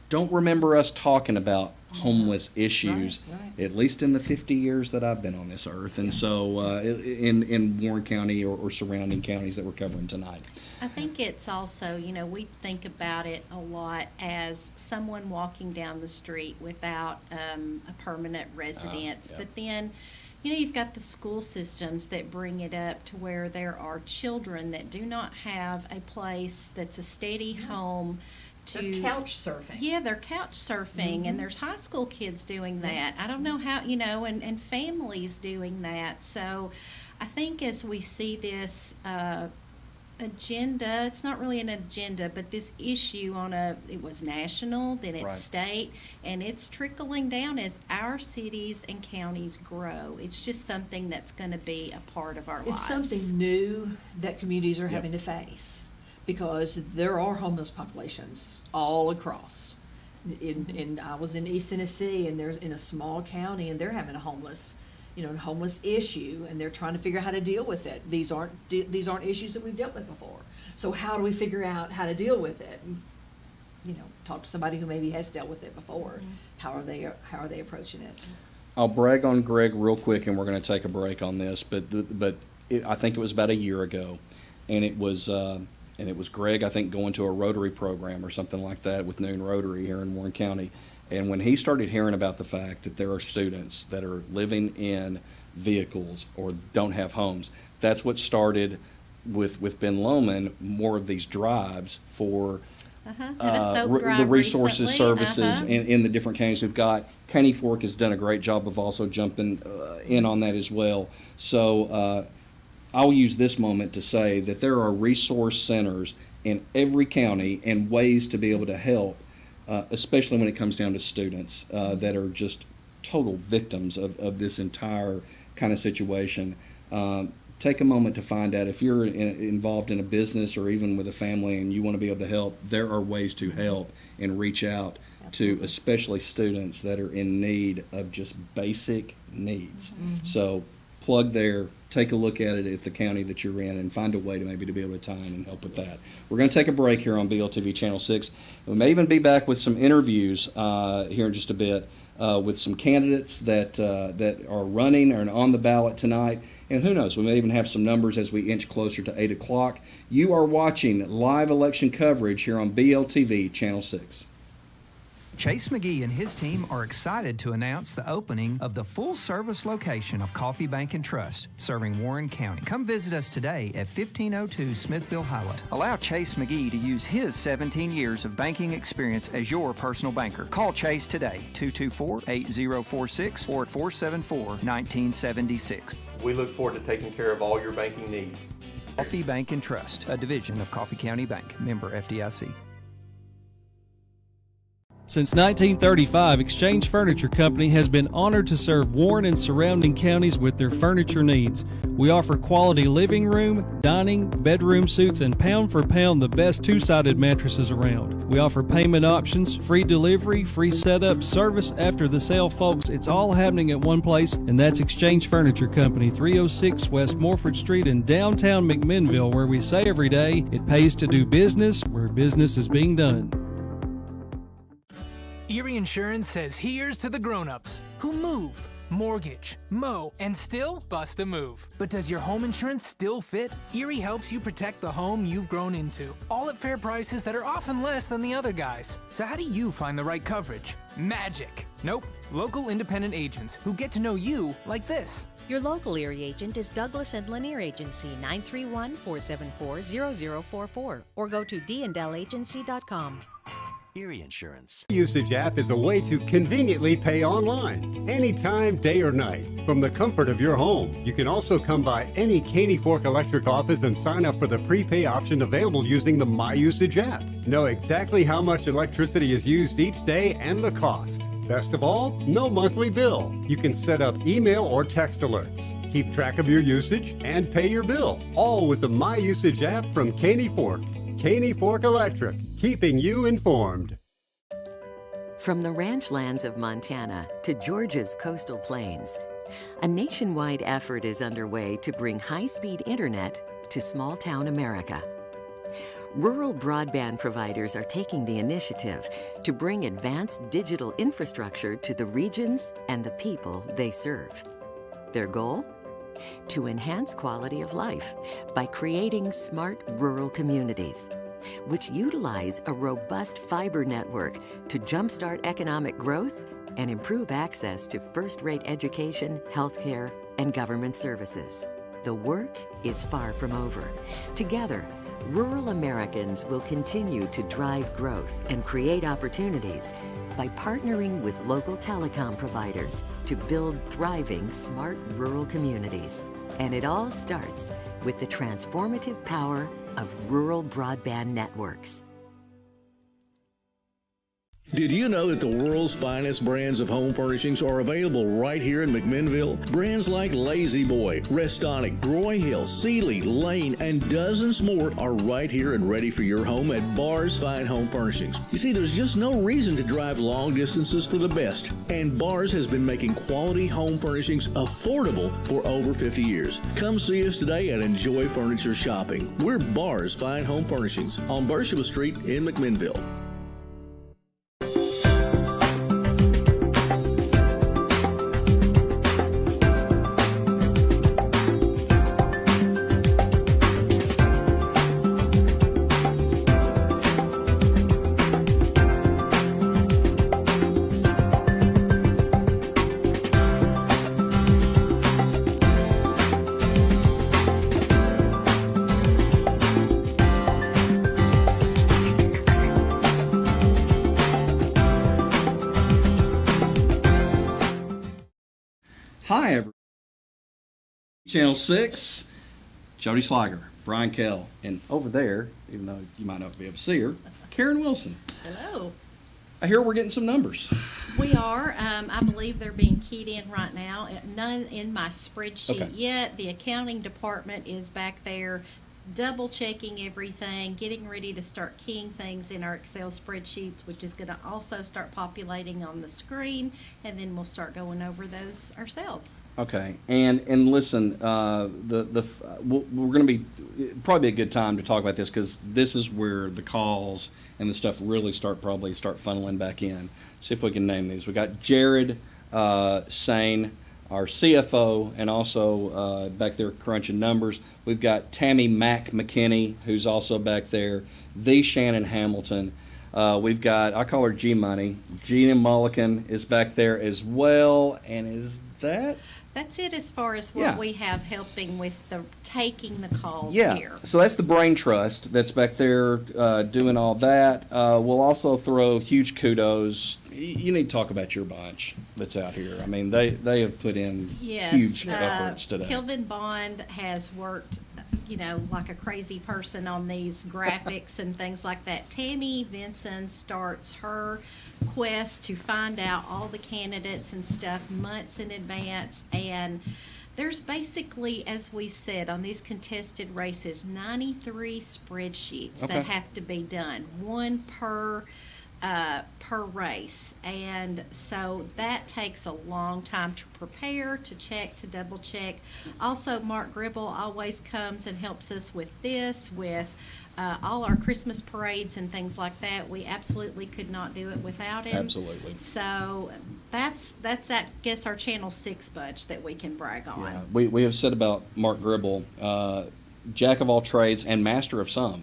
Don't remember us talking about homeless issues, at least in the 50 years that I've been on this earth, and so in Warren County or surrounding counties that we're covering tonight. I think it's also, we think about it a lot as someone walking down the street without a permanent residence, but then you've got the school systems that bring it up to where there are children that do not have a place that's a steady home. They're couch surfing. Yeah, they're couch surfing, and there's high school kids doing that. I don't know how, and families doing that. So I think as we see this agenda, it's not really an agenda, but this issue it was national, then it's state, and it's trickling down as our cities and counties grow. It's just something that's going to be a part of our lives. It's something new that communities are having to face, because there are homeless populations all across. I was in East Tennessee, and there's in a small county, and they're having a homeless issue, and they're trying to figure out how to deal with it. These aren't issues that we've dealt with before. So how do we figure out how to deal with it? Talk to somebody who maybe has dealt with it before. How are they approaching it? I'll brag on Greg real quick, and we're going to take a break on this. But I think it was about a year ago, and it was Greg, I think, going to a Rotary program or something like that with Noon Rotary here in Warren County. And when he started hearing about the fact that there are students that are living in vehicles or don't have homes, that's what started with Ben Lomand, more of these drives for Had a soap the drive resources, recently. services in the different counties we've got. County Fork has done a great job of also jumping in on that as well. So I'll use this moment to say that there are resource centers in every county and ways to be able to help, especially when it comes down to students that are just total victims of this entire kind of situation. Take a moment to find out if you're involved in a business or even with a family and you want to be able to help. There are ways to help and reach out to especially students that are in need of just basic needs. Mm-hmm. So plug there, take a look at it at the county that you're in, and find a way to maybe to be able to tie in and help with that. We're going to take a break here on BLTV Channel 6. We may even be back with some interviews here in just a bit with some candidates that are running or on the ballot tonight. And who knows, we may even have some numbers as we inch closer to 8 o'clock. You are watching live election coverage here on BLTV Channel 6. Chase McGee and his team are excited to announce the opening of the full-service location of Coffee Bank and Trust, serving Warren County. Come visit us today at 1502 Smithville Highway. Allow Chase McGee to use his 17 years of banking experience as your personal banker. Call Chase today, 224-8046 or 474-1976. We look forward to taking care of all your banking needs. Coffee Bank and Trust, a division of Coffee County Bank, member FDIC. Since 1935, Exchange Furniture Company has been honored to serve Warren and surrounding counties with their furniture needs. We offer quality living room, dining, bedroom suites, and pound for pound the best two-sided mattresses around. We offer payment options, free delivery, free setup, service after the sale, folks. It's all happening at one place, and that's Exchange Furniture Company, 306 West Morford Street in downtown McMinnville, where we say every day, it pays to do business where business is being done. Erie Insurance says here's to the grown-ups who move, mortgage, mow, and still bust a move. But does your home insurance still fit? Erie helps you protect the home you've grown into, all at fair prices that are often less than the other guys. So how do you find the right coverage? Magic. Nope. Local independent agents who get to know you like this. Your local Erie agent is Douglas and Lanier Agency, 931-474-0044, or go to dndallagency.com. Erie Insurance. Usage app is a way to conveniently pay online, anytime, day or night, from the comfort of your home. You can also come by any Caney Fork Electric office and sign up for the prepay option available using the My Usage app. Know exactly how much electricity is used each day and the cost. Best of all, no monthly bill. You can set up email or text alerts, keep track of your usage, and pay your bill, all with the My Usage app from Caney Fork. Caney Fork Electric, keeping you informed. From the ranch lands of Montana to Georgia's coastal plains, a nationwide effort is underway to bring high-speed internet to small-town America. Rural broadband providers are taking the initiative to bring advanced digital infrastructure to the regions and the people they serve. Their goal? To enhance quality of life by creating smart rural communities, which utilize a robust fiber network to jumpstart economic growth and improve access to first-rate education, healthcare, and government services. The work is far from over. Together, rural Americans will continue to drive growth and create opportunities by partnering with local telecom providers to build thriving, smart rural communities. And it all starts with the transformative power of rural broadband networks. Did you know that the world's finest brands of home furnishings are available right here in McMinnville? Brands like Lazy Boy, Restonic, Groy Hill, Sealy, Lane, and dozens more are right here and ready for your home at Barr's Fine Home Furnishings. You see, there's just no reason to drive long distances for the best. And Barr's has been making quality home furnishings affordable for over 50 years. Come see us today and enjoy furniture shopping. We're Barr's Fine Home Furnishings on Bershua Street in McMinnville. Hi, everyone. Channel 6, Jody Slager, Brian Kell, and over there, even though you might not be able to see her, Karen Wilson. Hello. I hear we're getting some numbers. We are. I believe they're being keyed in right now. None in my spreadsheet Okay. yet. The accounting department is back there double checking everything, getting ready to start keying things in our Excel spreadsheets, which is going to also start populating on the screen, and then we'll start going over those ourselves. Okay, and listen, we're going to be probably a good time to talk about this because this is where the calls and the stuff really start funneling back in. See if we can name these. We got Jared Sane, our CFO, and also back there crunching numbers. We've got Tammy Mack McKinney, who's also back there. The Shannon Hamilton. We've got, I call her G Money. Gina Mulligan is back there as well. And is that? That's it as far as what we have helping with taking the calls here. So that's the Brain Trust that's back there doing all that. We'll also throw huge kudos. You need to talk about your bunch that's out here. I mean, they have put in huge efforts today. Kelvin Bond has worked, like a crazy person on these graphics and things like that. Tammy Vinson starts her quest to find out all the candidates and stuff months in advance, and there's basically, as we said, on these contested races, 93 spreadsheets that have to be done, one per race, and so that takes a long time to prepare, to check, to double check. Also, Mark Gribble always comes and helps us with this, with all our Christmas parades and things like that. We absolutely could not do it without him. Absolutely. So that's I guess our Channel 6 bunch that we can brag on. Yeah, we have said about Mark Gribble, jack of all trades and master of some.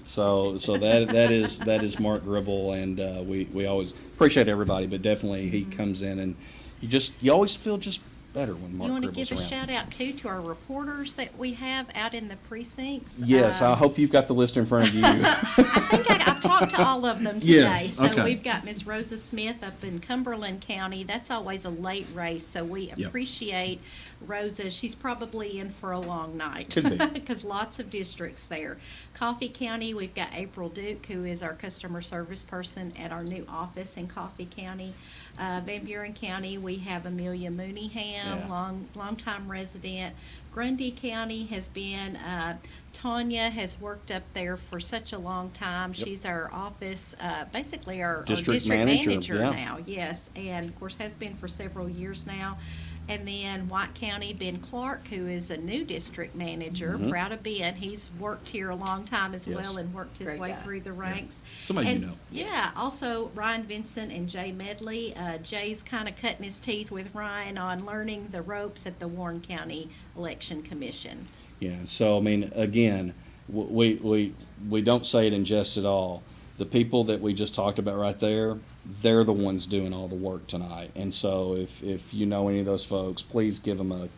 So that is Mark Gribble, and we always appreciate everybody, but definitely he comes in and you always feel just better when Mark Gribble's around. You want to give a shout out too to our reporters that we have out in the precincts? Yes, I hope you've got the list in front of you. I think I've talked to all of them today. Yes, So okay. we've got Ms. Rosa Smith up in Cumberland County. That's always a late race, so we appreciate Rosa. She's probably in for a long night. Could be. Because lots of districts there. Coffee County, we've got April Duke, who is our customer service person at our new office in Coffee County. Van Buren County, we have Amelia Mooneyham, long-time resident. Grundy County has been, Tanya has worked up there for such a long time. She's our office, basically our district manager now, yes, and of course has been for several years now. And then White County, Ben Clark, who is a new district manager, proud of Ben. He's worked here a long time as well and worked his way through the ranks. Somebody and, you know. Yeah, also Ryan Vincent and Jay Medley. Jay's kind of cutting his teeth with Ryan on learning the ropes at the Warren County Election Commission. Yeah, so I mean, again, we don't say it in jest at all. The people that we just talked about right there, they're the ones doing all the work tonight. And so if you know any of those folks, please give them a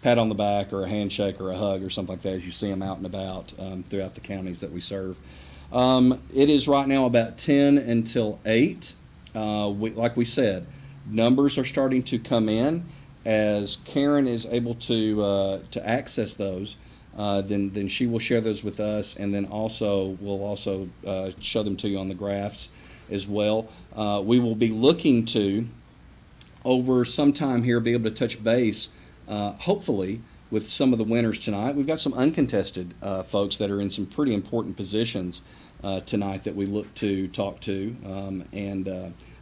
pat on the back or a handshake or a hug or something like that as you see them out and about throughout the counties that we serve. It is right now about 10 until 8. Like we said, numbers are starting to come in. As Karen is able to access those, then she will share those with us, and then we'll also show them to you on the graphs as well. We will be looking to, over some time here, be able to touch base, hopefully, with some of the winners tonight. We've got some uncontested folks that are in some pretty important positions tonight that we look to talk to. And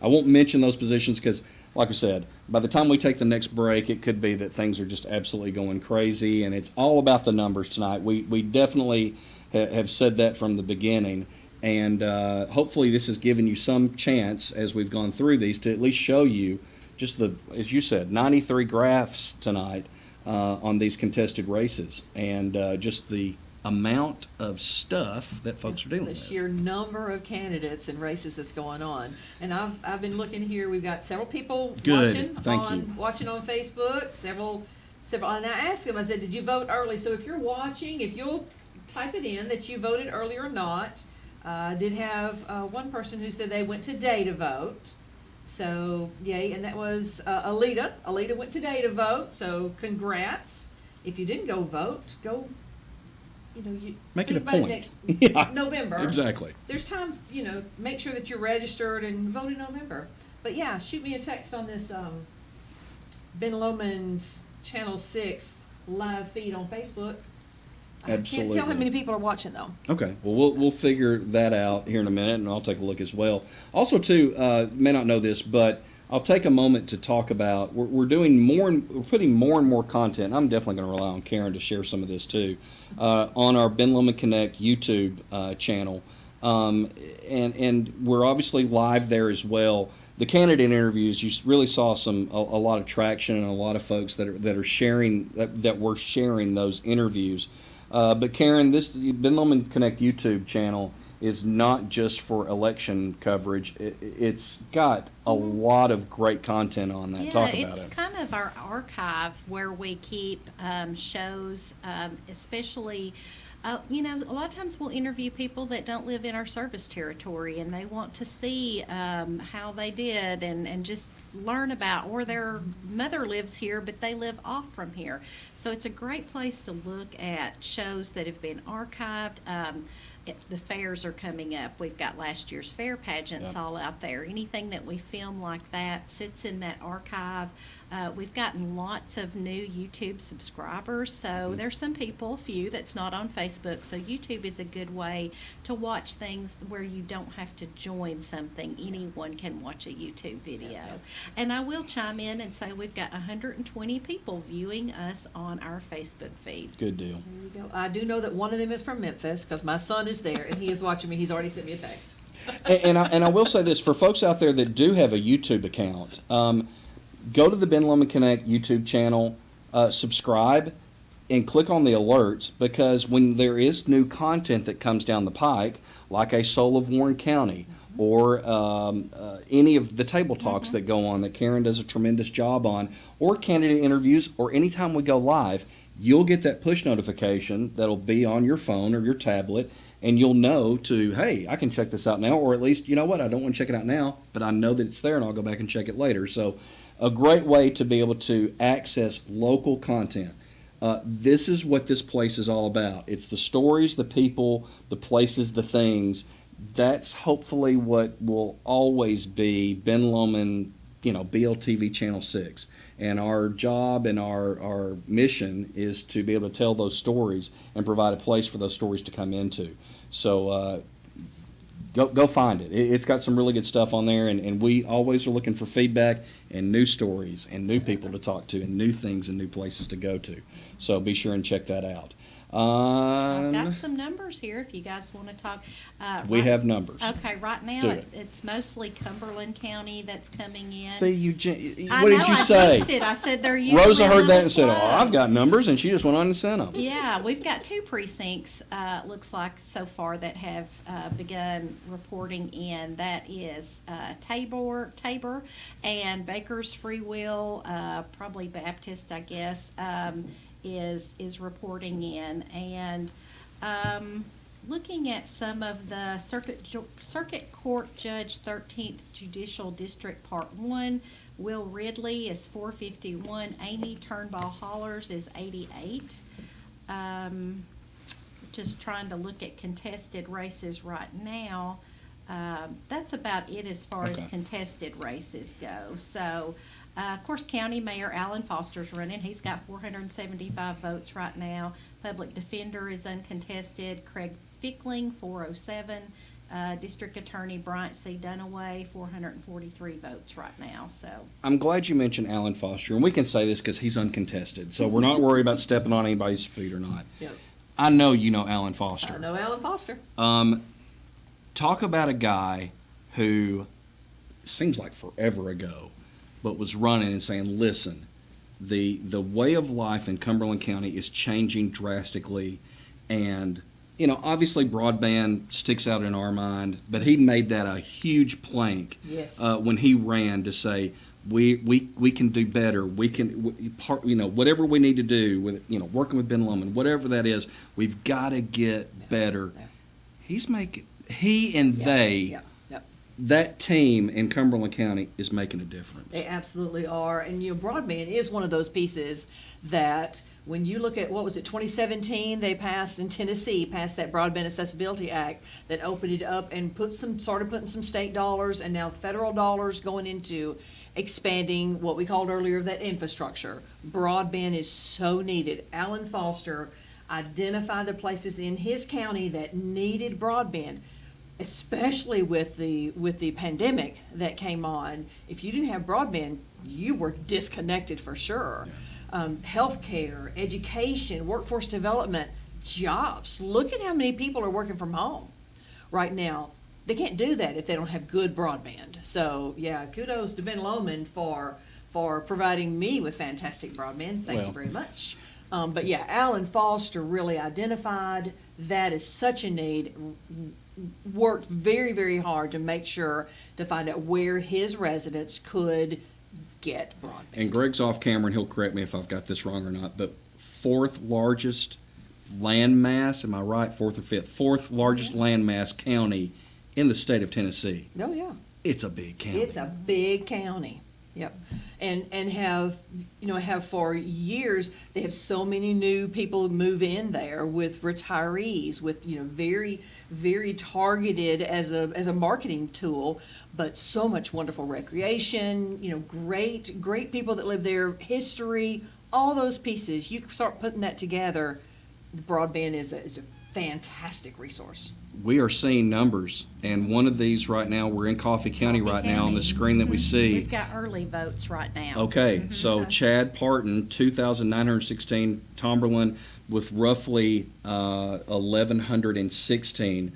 I won't mention those positions because, like I said, by the time we take the next break, it could be that things are just absolutely going crazy, and it's all about the numbers tonight. We definitely have said that from the beginning, and hopefully this has given you some chance as we've gone through these to at least show you just as you said, 93 graphs tonight on these contested races, and just the amount of stuff that folks are dealing with. The sheer number of candidates and races that's going on. And I've been looking here, we've got several people watching on Facebook, several, and I asked them, I said, did you vote early? So if you're watching, if you'll type it in that you voted early or not. Did have one person who said they went today to vote. So, yay, and that was Alita. Alita went today to vote, so congrats. If you didn't go vote, go, you. Make it a think about point. Next Yeah, November. exactly. There's time, make sure that you're registered and vote in November. But yeah, shoot me a text on this, Ben Lomand Channel 6 live feed on Facebook. I can't tell how Absolutely. many people are watching though. Okay, well, we'll figure that out here in a minute, and I'll take a look as well. Also, too, may not know this, but I'll take a moment to talk about we're doing we're putting more and more content. I'm definitely going to rely on Karen to share some of this too on our Ben Lomand Connect YouTube channel, and we're obviously live there as well. The candidate interviews, you really saw a lot of traction and a lot of folks that are sharing that were sharing those interviews. But Karen, this Ben Lomand Connect YouTube channel is not just for election coverage. It's got a lot of great content on that. Yeah, Talk about it's it. kind of our archive where we keep shows, especially. A lot of times we'll interview people that don't live in our service territory, and they want to see how they did and just learn about, or their mother lives here, but they live off from here. So it's a great place to look at shows that have been archived. The fairs are coming up. We've got last year's fair pageants all out there. Anything that we film like that sits in that archive. We've gotten lots of new YouTube subscribers, so there's some people, a few, that's not on Facebook. So YouTube is a good way to watch things where you don't have to join something. Anyone can watch a YouTube video. And I will chime in and say we've got 120 people viewing us on our Facebook feed. Good deal. There you go. I do know that one of them is from Memphis because my son is there and he is watching me. He's already sent me a text. And I will say this, for folks out there that do have a YouTube account, go to the Ben Lomand Connect YouTube channel, subscribe, and click on the alerts, because when there is new content that comes down the pike, like a Soul of Warren County or any of the table talks that go on that Karen does a tremendous job on, or candidate interviews, or anytime we go live, you'll get that push notification that'll be on your phone or your tablet, and you'll know hey, I can check this out now, or at least, you know what, I don't want to check it out now, but I know that it's there and I'll go back and check it later. So a great way to be able to access local content. This is what this place is all about. It's the stories, the people, the places, the things. That's hopefully what will always be Ben Lomand, BLTV Channel 6. And our job and our mission is to be able to tell those stories and provide a place for those stories to come into. So go find it. It's got some really good stuff on there, and we always are looking for feedback and new stories and new people to talk to and new things and new places to go to. So be sure and check that out. I've got some numbers here if you guys want to talk. We have numbers. Okay, right now Do it. it's mostly Cumberland County that's coming in. See, I what know, did you I say? jinxed it. I said they're usually Rosa a heard that little and said, slow. "Oh, I've got numbers," and she just went on and sent them. Yeah, we've got 2 precincts, looks like so far, that have begun reporting in. That is Tabor, and Baker's Free Will, probably Baptist, I guess, is reporting in. And looking at some of the Circuit Court Judge 13th Judicial District Part 1, Will Ridley is 451. Amy Turnbull Hollers is 88. Just trying to look at contested races right now. That's about it as far as contested races go. So, of course, County Mayor Alan Foster's running. He's got 475 votes right now. Public Defender is uncontested. Craig Fickling, 407. District Attorney Bryant C. Dunaway, 443 votes right now. So I'm glad you mentioned Alan Foster, and we can say this because he's uncontested, so we're not worried about stepping on anybody's feet or not. Yep. I know you know Alan Foster. I know Alan Foster. Talk about a guy who seems like forever ago, but was running and saying, listen, the way of life in Cumberland County is changing drastically, and obviously broadband sticks out in our mind, but he made that a huge plank when he ran to say we can do better. We can whatever we need to do with working with Ben Lomand, whatever that is, we've got to get better. He's making they that team in Cumberland County is making a difference. They absolutely are. And, broadband is one of those pieces that when you look at, 2017, they passed, in Tennessee, passed that Broadband Accessibility Act that opened it up and started putting some state dollars and now federal dollars going into expanding what we called earlier that infrastructure. Broadband is so needed. Alan Foster identified the places in his county that needed broadband, especially with the pandemic that came on. If you didn't have broadband, you were disconnected for sure. Healthcare, education, workforce development, jobs. Look at how many people are working from home right now. They can't do that if they don't have good broadband. So yeah, kudos to Ben Lomand for providing me with fantastic broadband. Thank you very much. But yeah, Alan Foster really identified that as such a need, worked very, very hard to make sure to find out where his residents could get broadband. And Greg's off camera, and he'll correct me if I've got this wrong or not, but fourth largest landmass, am I right? Fourth or fifth? Fourth largest landmass county in the state of Tennessee. Oh, yeah. It's a big county. It's a big county. Yep. And have for years, they have so many new people move in there with retirees, with, very, very targeted as a marketing tool, but so much wonderful recreation, great people that live there, history, all those pieces. You start putting that together, the broadband is a fantastic resource. We are seeing numbers, and one of these right now, we're in Coffee County right now on the screen that we see. We've got early votes right now. Okay, so Chad Parton, 2,916, Cumberland with roughly 1,116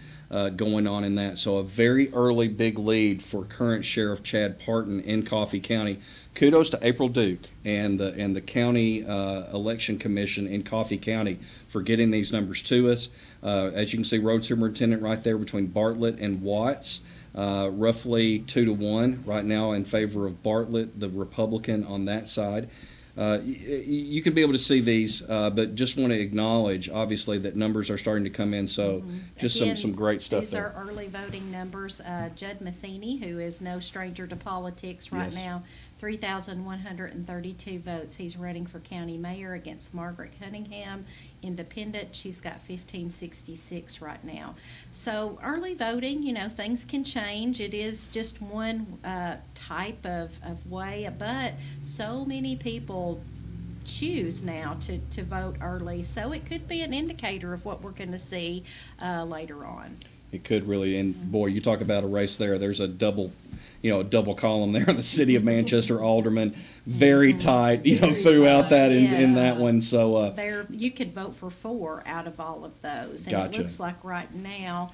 going on in that. So a very early big lead for current Sheriff Chad Parton in Coffee County. Kudos to April Duke and the county election commission in Coffee County for getting these numbers to us. As you can see, road superintendent right there between Bartlett and Watts, roughly 2-1 right now in favor of Bartlett, the Republican on that side. You can be able to see these, but just want to acknowledge, obviously, that numbers are starting to come in. So just Again, some great stuff these there. These are early voting numbers. Judd Matheny, who is no stranger to politics right Yes. now, 3,132 votes. He's running for county mayor against Margaret Cunningham, independent. She's got 1,566 right now. So early voting, things can change. It is just one type of way, but so many people choose now to vote early. So it could be an indicator of what we're going to see later on. It could really, and boy, you talk about a race there. There's a double column there in the city of Manchester alderman, very tight, throughout that in that one. So there, you could vote for 4 out of all of those, and Gotcha. It looks like right now,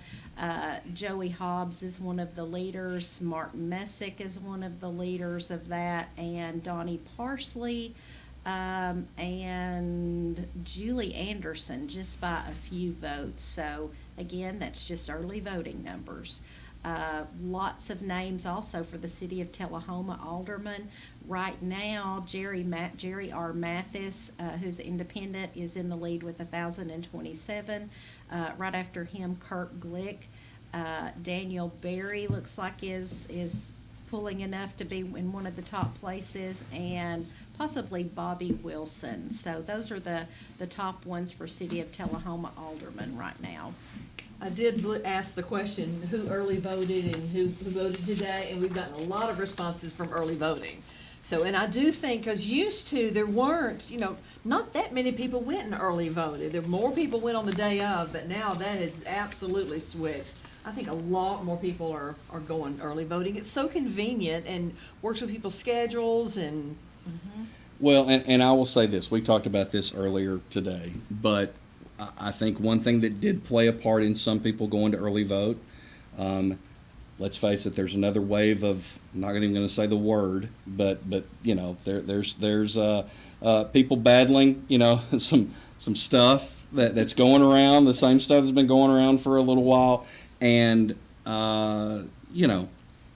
Joey Hobbs is one of the leaders, Mark Messick is one of the leaders of that, and Donnie Parsley. And Julie Anderson just by a few votes. So again, that's just early voting numbers. Lots of names also for the city of Tullahoma alderman. Right now, Jerry R. Mathis, who's independent, is in the lead with 1,027. Right after him, Kirk Glick. Daniel Berry looks like is pulling enough to be in one of the top places, and possibly Bobby Wilson. So those are the top ones for City of Tullahoma alderman right now. I did ask the question, who early voted and who voted today, and we've gotten a lot of responses from early voting. So, and I do think, because used to, there weren't, not that many people went and early voted. There more people went on the day of, but now that has absolutely switched. I think a lot more people are going early voting. It's so convenient and works with people's schedules and. Well, and I will say this. We talked about this earlier today, but I think one thing that did play a part in some people going to early vote, let's face it, there's another wave of, I'm not even going to say the word, but there's people battling, some stuff that's going around, the same stuff that's been going around for a little while, and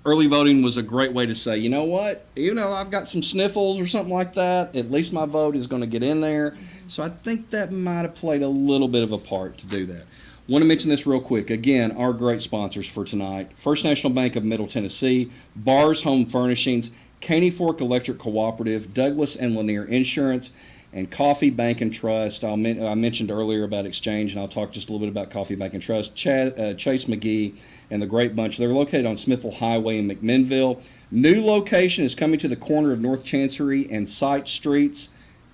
early voting was a great way to say, you know what, I've got some sniffles or something like that, at least my vote is going to get in there. So I think that might have played a little bit of a part to do that. Want to mention this real quick. Again, our great sponsors for tonight: First National Bank of Middle Tennessee, Bars Home Furnishings, Caney Fork Electric Cooperative, Douglas and Lanier Insurance, and Coffee Bank and Trust. I mentioned earlier about Exchange, and I'll talk just a little bit about Coffee Bank and Trust. Chase McGee and the great bunch. They're located on Smithville Highway in McMinnville. New location is coming to the corner of North Chancery and Site Streets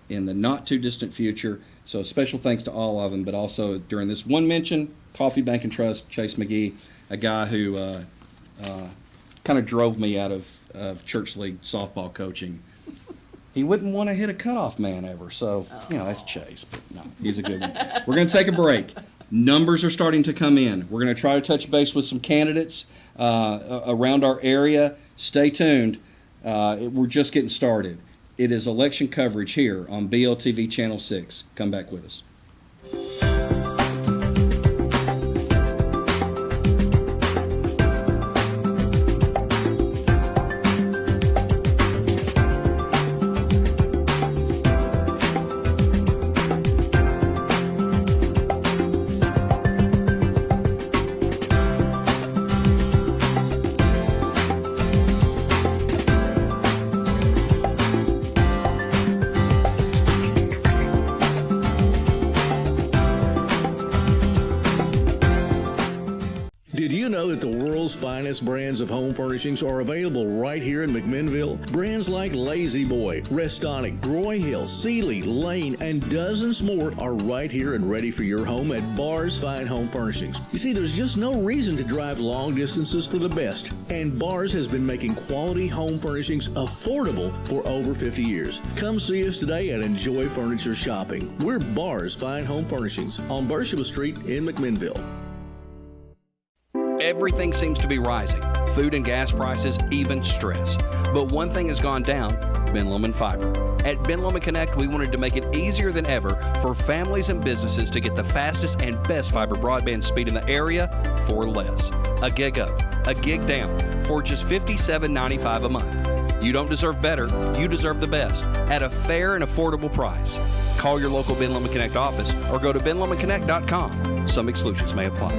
in the not-too-distant future. So special thanks to all of them, but also during this one mention, Coffee Bank and Trust, Chase McGee, a guy who kind of drove me out of church league softball coaching. He wouldn't want to hit a cutoff man ever, so, that's Chase, but no, he's a good one. We're going to take a break. Numbers are starting to come in. We're going to try to touch base with some candidates around our area. Stay tuned. We're just getting started. It is election coverage here on BLTV Channel 6. Come back with us. Did you know that the world's finest brands of home furnishings are available right here in McMinnville? Brands like Lazy Boy, Restonic, Groy Hill, Sealy, Lane, and dozens more are right here and ready for your home at Barr's Fine Home Furnishings. You see, there's just no reason to drive long distances for the best. And Barr's has been making quality home furnishings affordable for over 50 years. Come see us today and enjoy furniture shopping. We're Barr's Fine Home Furnishings on Bersheba Street in McMinnville. Everything seems to be rising. Food and gas prices, even stress. But one thing has gone down: Ben Lomand Fiber. At Ben Lomand Connect, we wanted to make it easier than ever for families and businesses to get the fastest and best fiber broadband speed in the area for less. A gig up, a gig down for just $57.95 a month. You don't deserve better, you deserve the best at a fair and affordable price. Call your local Ben Lomand Connect office or go to benlomandconnect.com. Some exclusions may apply.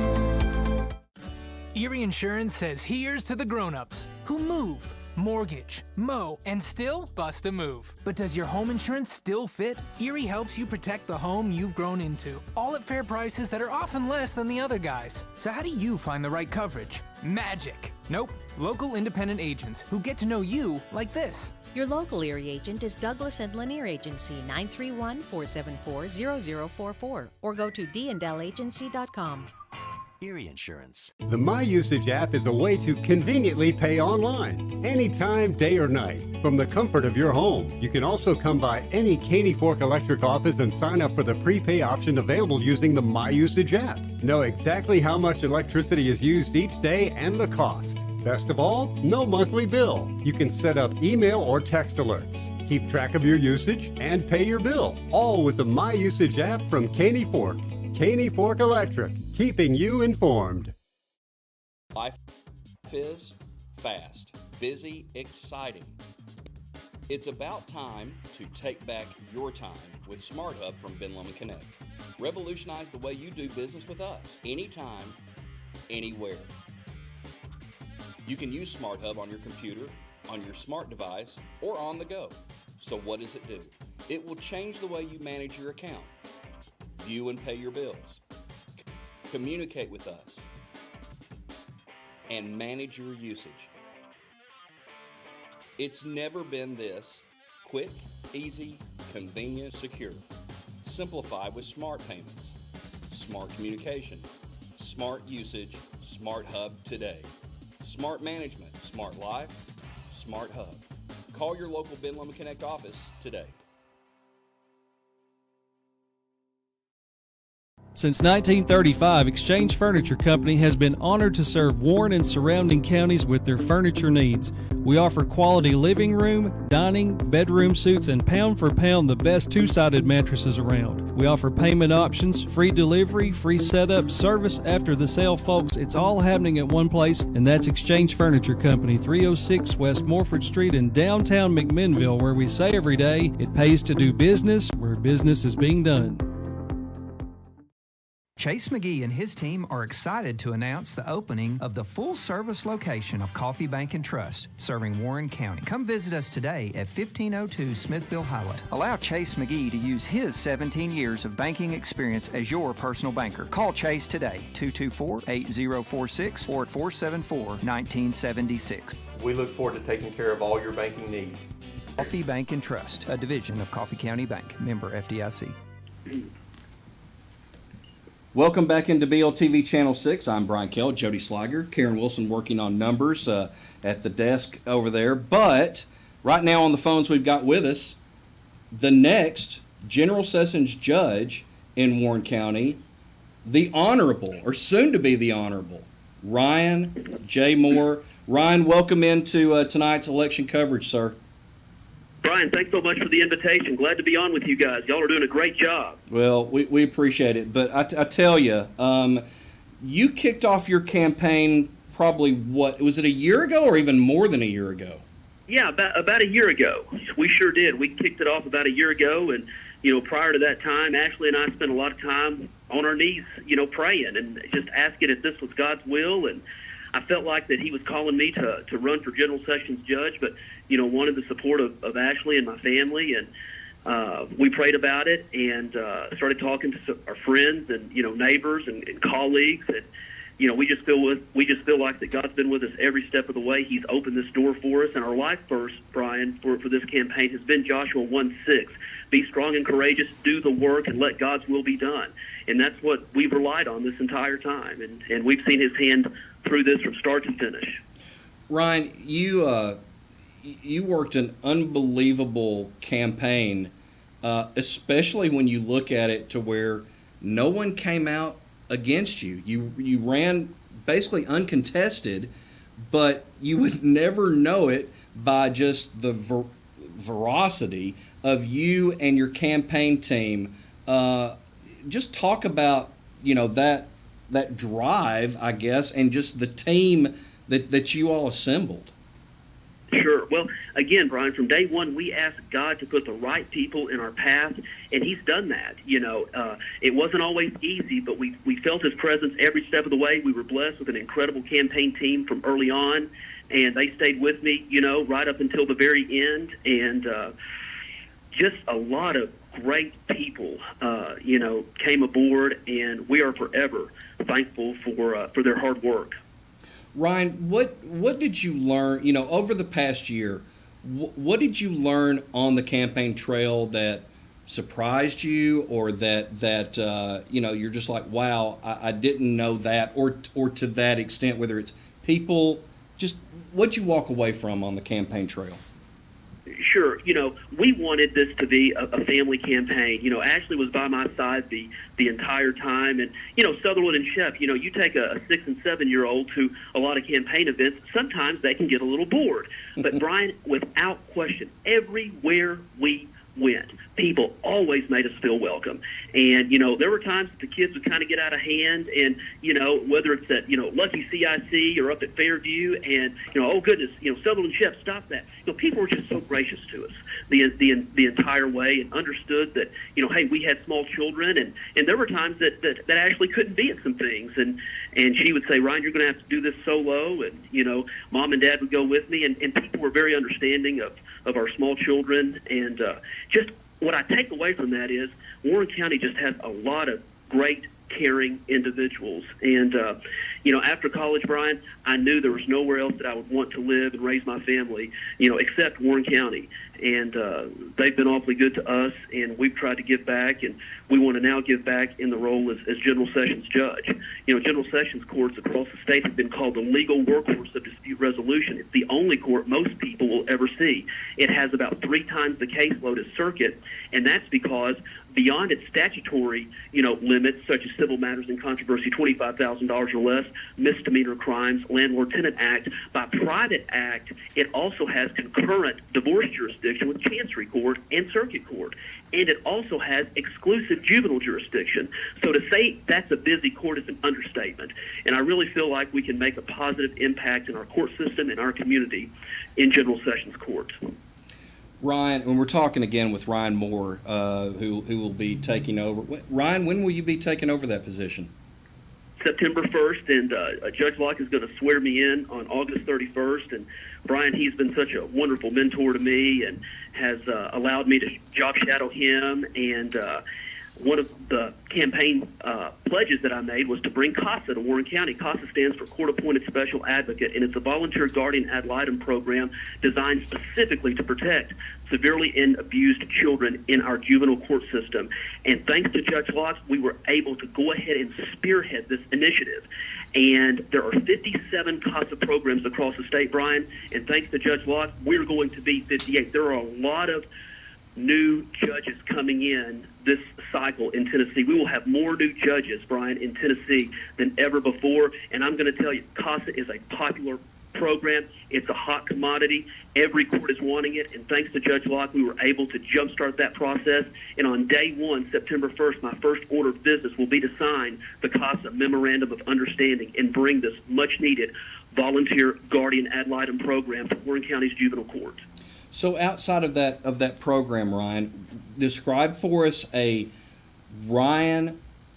Erie Insurance says here's to the grown-ups who move, mortgage, mow, and still bust a move. But does your home insurance still fit? Erie helps you protect the home you've grown into, all at fair prices that are often less than the other guys. So how do you find the right coverage? Magic. Nope. Local independent agents who get to know you like this. Your local Erie agent is Douglas and Lanier Agency, 931-474-0044, or go to dndallagency.com. Erie Insurance. The My Usage app is a way to conveniently pay online, anytime, day or night, from the comfort of your home. You can also come by any Caney Fork Electric office and sign up for the prepay option available using the My Usage app. Know exactly how much electricity is used each day and the cost. Best of all, no monthly bill. You can set up email or text alerts, keep track of your usage, and pay your bill, all with the My Usage app from Caney Fork. Caney Fork Electric, keeping you informed. Life is fast, busy, exciting. It's about time to take back your time with Smart Hub from Ben Lomand Connect. Revolutionize the way you do business with us, anytime, anywhere. You can use Smart Hub on your computer, on your smart device, or on the go. So what does it do? It will change the way you manage your account, view and pay your bills, communicate with us, and manage your usage. It's never been this quick, easy, convenient, secure. Simplify with smart payments, smart communication, smart usage, Smart Hub today. Smart management, smart life, Smart Hub. Call your local Ben Lomand Connect office today. Since 1935, Exchange Furniture Company has been honored to serve Warren and surrounding counties with their furniture needs. We offer quality living room, dining, bedroom suites, and pound for pound the best two-sided mattresses around. We offer payment options, free delivery, free setup, service after the sale, folks. It's all happening at one place, and that's Exchange Furniture Company, 306 West Morford Street in downtown McMinnville, where we say every day, it pays to do business where business is being done. Chase McGee and his team are excited to announce the opening of the full-service location of Coffee Bank and Trust, serving Warren County. Come visit us today at 1502 Smithville Highway. Allow Chase McGee to use his 17 years of banking experience as your personal banker. Call Chase today, 224-8046 or 474-1976. We look forward to taking care of all your banking needs. Coffee Bank and Trust, a division of Coffee County Bank, member FDIC. Welcome back into BLTV Channel 6. I'm Brian Kell, Jody Sliger, Karen Wilson working on numbers at the desk over there. But right now on the phones we've got with us the next General Sessions Judge in Warren County, the Honorable, or soon to be the Honorable, Ryan J. Moore. Ryan, welcome into tonight's election coverage, sir. Brian, thanks so much for the invitation. Glad to be on with you guys. Y'all are doing a great job. Well, we appreciate it. But I tell you, you kicked off your campaign probably, was it a year ago or even more than a year ago? Yeah, about a year ago. We sure did. We kicked it off about a year ago. And, prior to that time, Ashley and I spent a lot of time on our knees, praying and just asking if this was God's will. And I felt like that he was calling me to run for General Sessions Judge, but, wanted the support of Ashley and my family. And we prayed about it and started talking to our friends and, neighbors and colleagues. And, we just feel like that God's been with us every step of the way. He's opened this door for us. And our life verse, Brian, for this campaign has been Joshua 1:6. Be strong and courageous, do the work, and let God's will be done. And that's what we've relied on this entire time. And we've seen his hand through this from start to finish. Ryan, you worked an unbelievable campaign, especially when you look at it to where no one came out against you. You ran basically uncontested, but you would never know it by just the veracity of you and your campaign team. Just talk about that drive, I guess, and just the team that you all assembled. Sure. Well, again, Brian, from day one, we asked God to put the right people in our path, and he's done that. It wasn't always easy, but we felt his presence every step of the way. We were blessed with an incredible campaign team from early on, and they stayed with me, right up until the very end. And just a lot of great people, came aboard, and we are forever thankful for their hard work. Ryan, what did you learn, over the past year, what did you learn on the campaign trail that surprised you, or that you're just like, wow, I didn't know that, or to that extent, whether it's people, just what'd you walk away from on the campaign trail? Sure. We wanted this to be a family campaign. Ashley was by my side the entire time. And, Sutherland and Shep, you take a 6 and 7 year old to a lot of campaign events, sometimes they can get a little bored. But, Brian, without question, everywhere we went, people always made us feel welcome. And, there were times that the kids would kind of get out of hand, and, whether it's at, Lucky CIC or up at Fairview, and, oh goodness, Sutherland Shep, stop that. People were just so gracious to us the entire way, and understood that, hey, we had small children, and there were times that Ashley couldn't be at some things, and she would say, Ryan, you're going to have to do this solo, and, Mom and Dad would go with me, and people were very understanding of our small children. And just what I take away from that is Warren County just has a lot of great, caring individuals. And, after college, Brian, I knew there was nowhere else that I would want to live and raise my family, except Warren County. And they've been awfully good to us, and we've tried to give back, and we want to now give back in the role as General Sessions Judge. General Sessions courts across the state have been called the legal workhorse of dispute resolution. It's the only court most people will ever see. It has about 3 times the caseload as circuit, and that's because beyond its statutory, limits, such as civil matters in controversy, $25,000 or less, misdemeanor crimes, Landlord-Tenant Act, by private act, it also has concurrent divorce jurisdiction with Chancery Court and Circuit Court. And it also has exclusive juvenile jurisdiction. So to say that's a busy court is an understatement. And I really feel like we can make a positive impact in our court system and our community in General Sessions Court. Ryan, when we're talking again with Ryan Moore, who will be taking over. Ryan, when will you be taking over that position? September 1st, and Judge Locke is going to swear me in on August 31st. And Brian, he's been such a wonderful mentor to me and has allowed me to job shadow him. And one of the campaign pledges that I made was to bring CASA to Warren County. CASA stands for Court Appointed Special Advocate, and it's a volunteer guardian ad litem program designed specifically to protect severely and abused children in our juvenile court system. And thanks to Judge Locke, we were able to go ahead and spearhead this initiative. And there are 57 CASA programs across the state, Brian, and thanks to Judge Locke, we're going to be 58. There are a lot of new judges coming in this cycle in Tennessee. We will have more new judges, Brian, in Tennessee than ever before. And I'm going to tell you, CASA is a popular program. It's a hot commodity. Every court is wanting it. And thanks to Judge Locke, we were able to jumpstart that process. And on day one, September 1st, my first order of business will be to sign the CASA Memorandum of Understanding and bring this much-needed volunteer guardian ad litem program to Warren County's juvenile court. So outside of that program, Ryan, describe for us a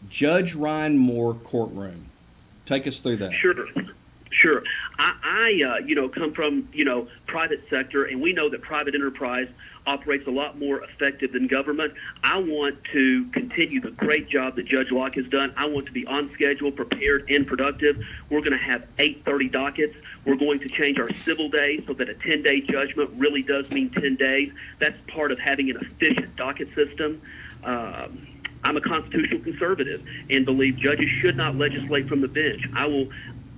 Judge Ryan Moore courtroom. Take us through that. Sure. I come from, private sector, and we know that private enterprise operates a lot more effective than government. I want to continue the great job that Judge Locke has done. I want to be on schedule, prepared, and productive. We're going to have 8:30 dockets. We're going to change our civil days so that a 10-day judgment really does mean 10 days. That's part of having an efficient docket system. I'm a constitutional conservative and believe judges should not legislate from the bench. I will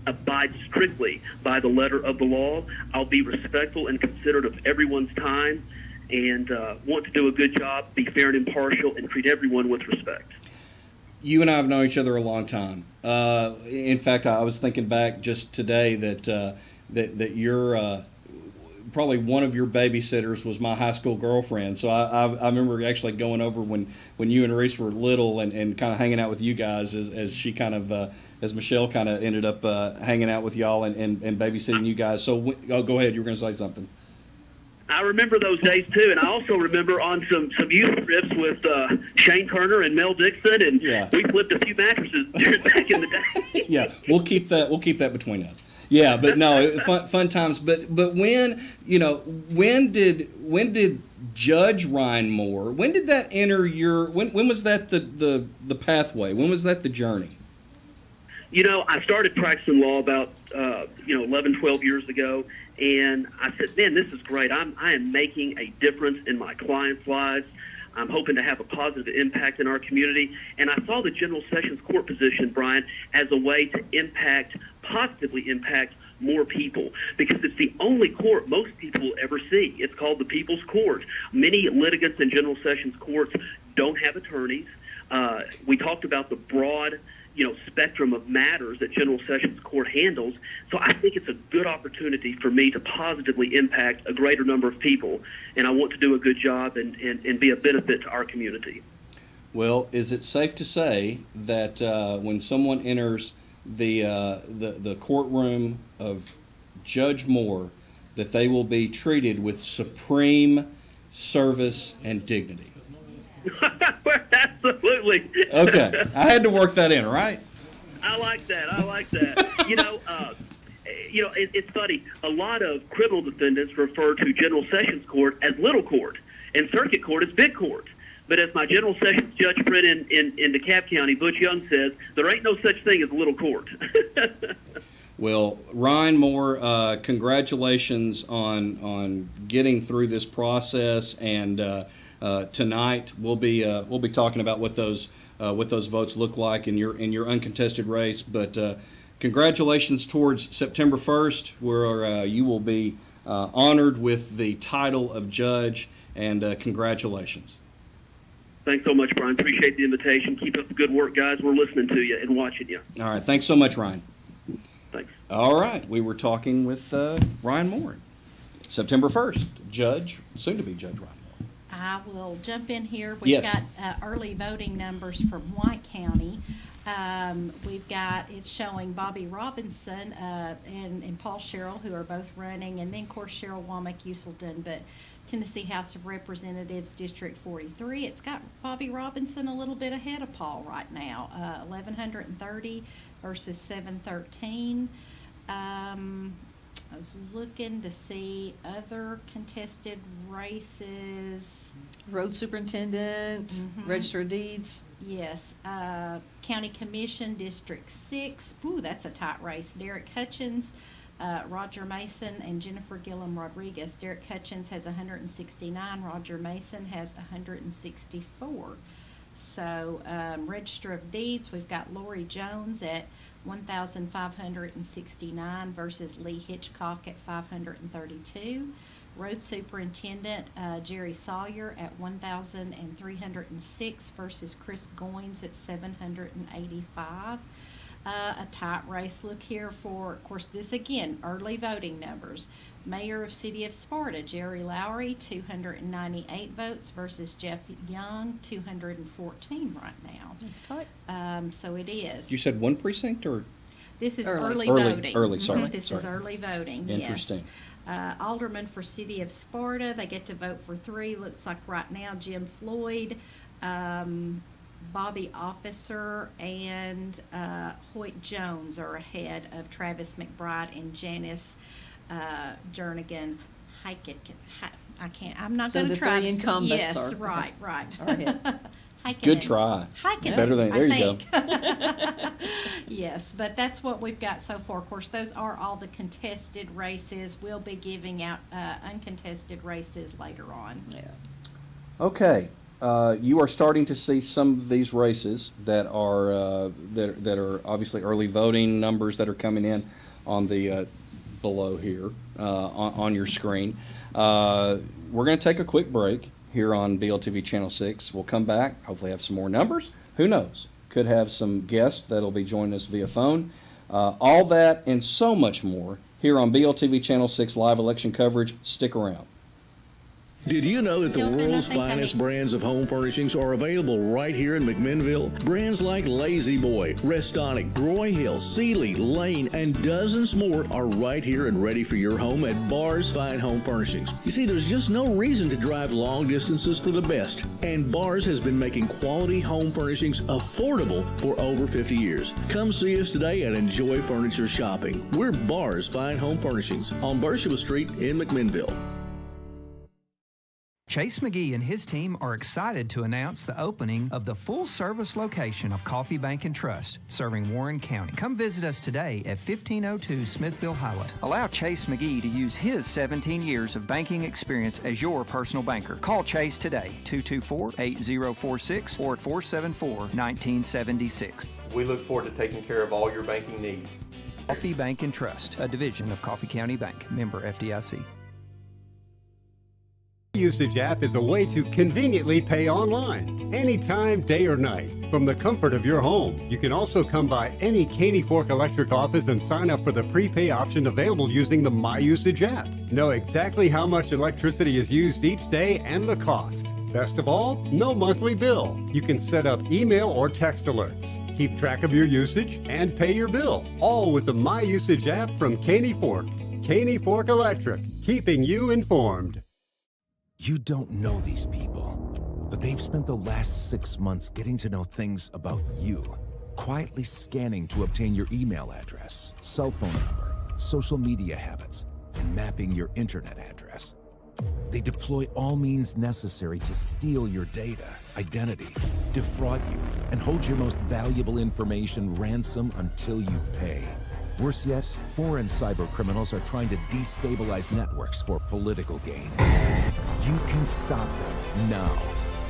abide strictly by the letter of the law. I'll be respectful and considerate of everyone's time and want to do a good job, be fair and impartial, and treat everyone with respect. You and I have known each other a long time. In fact, I was thinking back just today that you're probably one of your babysitters was my high school girlfriend. So I remember actually going over when you and Reese were little and kind of hanging out with you guys as she kind of as Michelle kind of ended up hanging out with y'all and babysitting you guys. So go ahead. You were going to say something. I remember those days too, and I also remember on some youth trips with Shane Turner and Mel Dixon, and we flipped a few mattresses back in the day. Yeah, we'll keep that between us. Yeah, but no, fun times. But when did Judge Ryan Moore? When did that enter your? When was that the pathway? When was that the journey? I started practicing law about 11, 12 years ago. And I said, man, this is great. I am making a difference in my clients' lives. I'm hoping to have a positive impact in our community. And I saw the General Sessions Court position, Brian, as a way to positively impact more people, because it's the only court most people will ever see. It's called the People's Court. Many litigants in General Sessions courts don't have attorneys. We talked about the broad spectrum of matters that General Sessions Court handles. So I think it's a good opportunity for me to positively impact a greater number of people, and I want to do a good job and be a benefit to our community. Well, is it safe to say that when someone enters the courtroom of Judge Moore, that they will be treated with supreme service and dignity? Absolutely. Okay, I had to work that in, right? I like that. It's funny. A lot of criminal defendants refer to General Sessions Court as little court, and Circuit Court is big court. But as my General Sessions judge friend in DeKalb County, Butch Young, says, there ain't no such thing as a little court. Well, Ryan Moore, congratulations on getting through this process, and tonight we'll be talking about what those votes look like in your uncontested race. But congratulations towards September 1st, where you will be honored with the title of judge, and congratulations. Thanks so much, Brian. Appreciate the invitation. Keep up the good work, guys. We're listening to you and watching you. All right. Thanks so much, Ryan. Thanks. All right. We were talking with Ryan Moore. September 1st, soon to be Judge Ryan Moore. I will jump in here. We've got early voting numbers from White County. We've got, it's showing Bobby Robinson and Paul Sherrill, who are both running, and then, of course, Cheryl Womack Uselden, but Tennessee House of Representatives, District 43. It's got Bobby Robinson a little bit ahead of Paul right now, 1,130 versus 713. I was looking to see other contested races. Road superintendent, register of deeds. Yes, County Commission, District 6. Ooh, that's a tight race. Derek Hutchins, Roger Mason, and Jennifer Gillum Rodriguez. Derek Hutchins has 169. Roger Mason has 164. So, Register of Deeds, we've got Lori Jones at 1,569 versus Lee Hitchcock at 532. Road Superintendent Jerry Sawyer at 1,306 versus Chris Goins at 785. A tight race look here for, of course, this again, early voting numbers. Mayor of City of Sparta, Jerry Lowry, 298 votes versus Jeff Young, 214 right now. That's tight. So it is. You said one precinct or? This is Early. early voting. Early, sorry. This sorry. is early voting, Interesting. yes. Alderman for City of Sparta, they get to vote for 3. Looks like right now Jim Floyd, Bobby Officer, and Hoyt Jones are ahead of Travis McBride and Janice Jernigan. I'm not So going to the try. three incumbents yes, are- right. Are ahead. Good try. Better than, there you go. Yes, but that's what we've got so far. Of course, those are all the contested races. We'll be giving out uncontested races later on. Yeah. Okay, you are starting to see some of these races that are that are obviously early voting numbers that are coming in on the below here on your screen. We're going to take a quick break here on BLTV Channel 6. We'll come back, hopefully have some more numbers. Who knows? Could have some guests that'll be joining us via phone. All that and so much more here on BLTV Channel 6 live election coverage. Stick around. Did you know that the Don't do world's nothing, finest honey. brands of home furnishings are available right here in McMinnville? Brands like Lazy Boy, Restonic, Groy Hill, Sealy, Lane, and dozens more are right here and ready for your home at Barr's Fine Home Furnishings. You see, there's just no reason to drive long distances for the best. And Barr's has been making quality home furnishings affordable for over 50 years. Come see us today and enjoy furniture shopping. We're Barr's Fine Home Furnishings on Bershua Street in McMinnville. Chase McGee and his team are excited to announce the opening of the full-service location of Coffee Bank and Trust, serving Warren County. Come visit us today at 1502 Smithville Highway. Allow Chase McGee to use his 17 years of banking experience as your personal banker. Call Chase today, 224-8046 or 474-1976. We look forward to taking care of all your banking needs. Coffee Bank and Trust, a division of Coffee County Bank, member FDIC. Usage app is a way to conveniently pay online, anytime, day or night, from the comfort of your home. You can also come by any Caney Fork Electric office and sign up for the prepay option available using the My Usage app. Know exactly how much electricity is used each day and the cost. Best of all, no monthly bill. You can set up email or text alerts, keep track of your usage, and pay your bill, all with the My Usage app from Caney Fork. Caney Fork Electric, keeping you informed. You don't know these people, but they've spent the last 6 months getting to know things about you, quietly scanning to obtain your email address, cell phone number, social media habits, and mapping your internet address. They deploy all means necessary to steal your data, identity, defraud you, and hold your most valuable information ransom until you pay. Worse yet, foreign cyber criminals are trying to destabilize networks for political gain. You can stop them now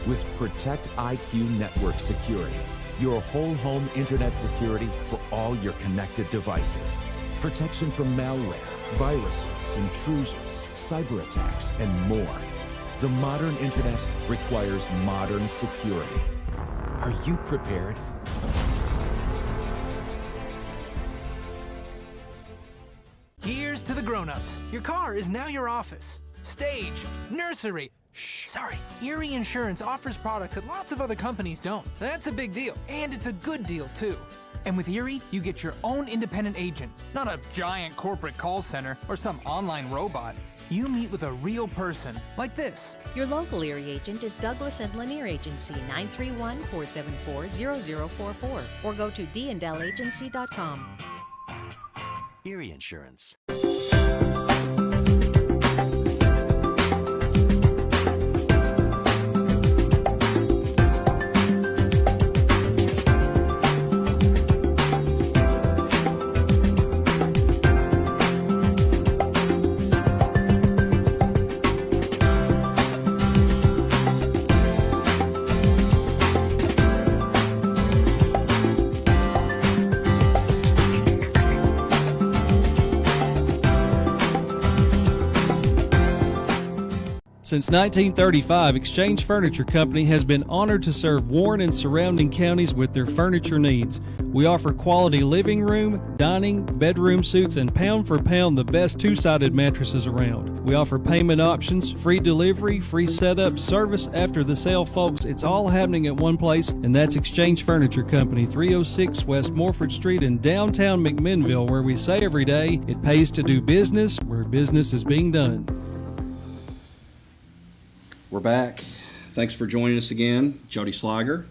with Protect IQ Network Security, your whole home internet security for all your connected devices. Protection from malware, viruses, intrusions, cyber attacks, and more. The modern internet requires modern security. Are you prepared? Here's to the grown-ups. Your car is now your office. Stage, nursery, Sorry, Erie Insurance offers products that lots of other companies don't. That's a big deal, and it's a good deal, too. And with Erie, you get your own independent agent, not a giant corporate call center or some online robot. You meet with a real person, like this. Your local Erie agent is Douglas and Lanier Agency, 931-474-0044, or go to dandellagency.com. Erie Insurance. Since 1935, Exchange Furniture Company has been honored to serve Warren and surrounding counties with their furniture needs. We offer quality living room, dining, bedroom suites, and pound for pound the best two-sided mattresses around. We offer payment options, free delivery, free setup, service after the sale, folks. It's all happening at one place, and that's Exchange Furniture Company, 306 West Morford Street in downtown McMinnville, where we say every day, it pays to do business where business is being done. We're back. Thanks for joining us again. Jody Sliger,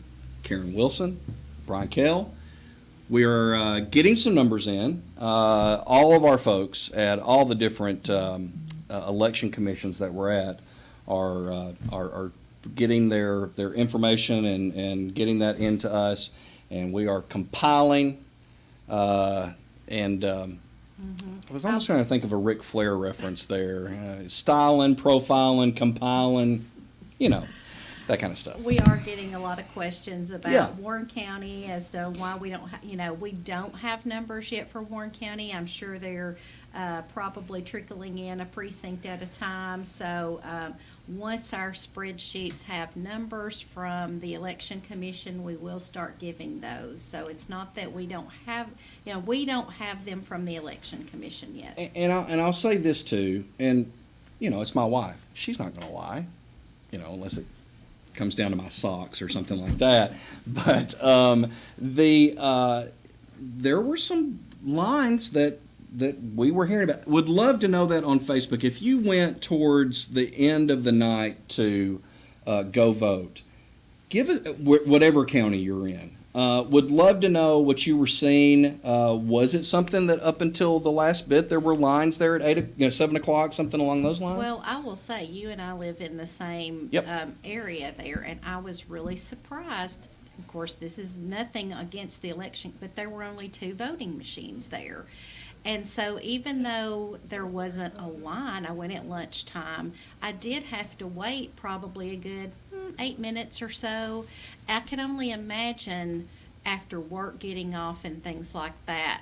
Karen Wilson, Brian Kell. We are getting some numbers in. All of our folks at all the different election commissions that we're at are getting their information and getting that into us, and we are compiling I was almost trying to think of a Ric Flair reference there. Styling, profiling, compiling, that kind of stuff. We are getting a lot of questions about Yeah. Warren County as to why we don't, we don't have numbers yet for Warren County. I'm sure they're probably trickling in a precinct at a time. So once our spreadsheets have numbers from the election commission, we will start giving those. So it's not that we don't have, we don't have them from the election commission yet. And I'll say this too, and it's my wife. She's not going to lie, unless it comes down to my socks or something like that. But there were some lines that we were hearing about. Would love to know that on Facebook. If you went towards the end of the night to go vote, give it whatever county you're in. Would love to know what you were seeing. Was it something that up until the last bit there were lines there at 7 o'clock, something along those lines? Well, I will say, you and I live in the same area there, and I was really surprised. Of course, this is nothing against the election, but there were only 2 voting machines there. And so even though there wasn't a line, I went at lunchtime, I did have to wait probably a good 8 minutes or so. I can only imagine after work getting off and things like that.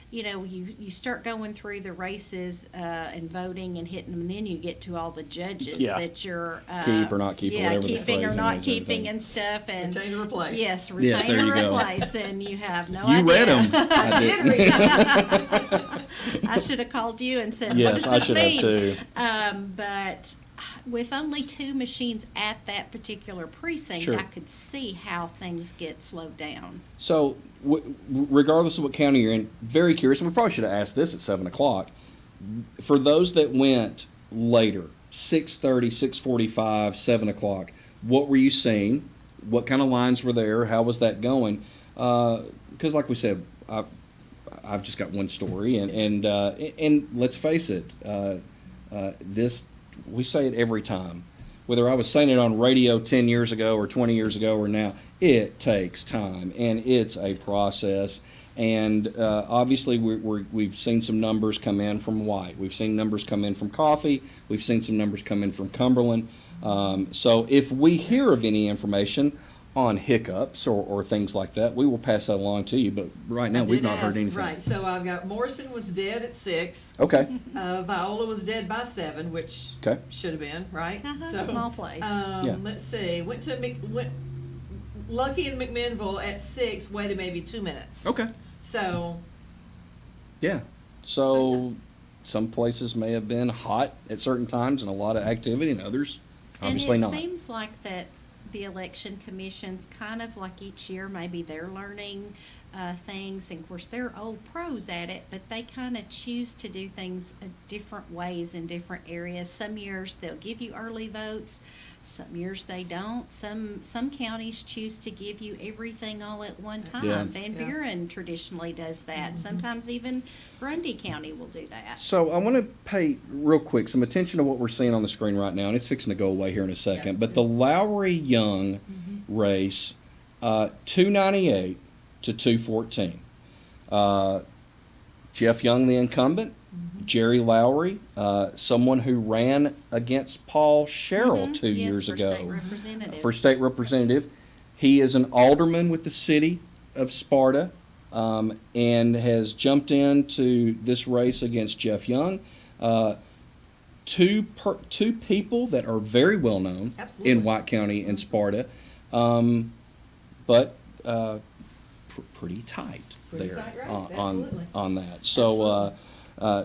You start going through the races and voting and hitting them, and then you get to all the judges that you're keep or not keep, or whatever keeping the or not phrasing is, keeping and stuff, and retain or replace. Yes, Yes, retain there or you go. replace, and you have no You idea. read them. I did read it. I should have called you and said, Yes, what I does should this have mean? too. But with only 2 machines at that particular precinct, Sure. I could see how things get slowed down. So, regardless of what county you're in, very curious, and we probably should have asked this at 7 o'clock. For those that went later, 6:30, 6:45, 7 o'clock, what were you seeing? What kind of lines were there? How was that going? Because like we said, I've just got one story, and let's face it, we say it every time. Whether I was saying it on radio 10 years ago or 20 years ago or now, it takes time, and it's a process. And obviously, we've seen some numbers come in from White. We've seen numbers come in from Coffee. We've seen some numbers come in from Cumberland. So if we hear of any information on hiccups or things like that, we will pass that along to you. But right now, we've not heard anything. Right, so I've got Morrison was dead at 6. Okay. Viola was dead by 7, which Okay. should have been, right? Small place. Let's see, went Lucky and McMinnville at 6, waited maybe 2 minutes. Okay. So. Yeah. So some places may have been hot at certain times and a lot of activity, and others Obviously and not. it seems like that the election commission's kind of like each year, maybe they're learning things, and of course they're old pros at it, but they kind of choose to do things different ways in different areas. Some years they'll give you early votes, some years they don't. Some counties choose to give you everything all at one time. Yeah. Van Buren traditionally does that. Sometimes even Grundy County will do that. So I want to pay real quick some attention to what we're seeing on the screen right now, and it's fixing to go away here in a second. But the Lowry Young race, 298 to 214. Jeff Young, the incumbent. Jerry Lowry, someone who ran against Paul Sherrill 2 years ago for state representative. He is an alderman with the city of Sparta, and has jumped into this race against Jeff Young. Two people that are very well known in White County and Sparta, but pretty tight on that. So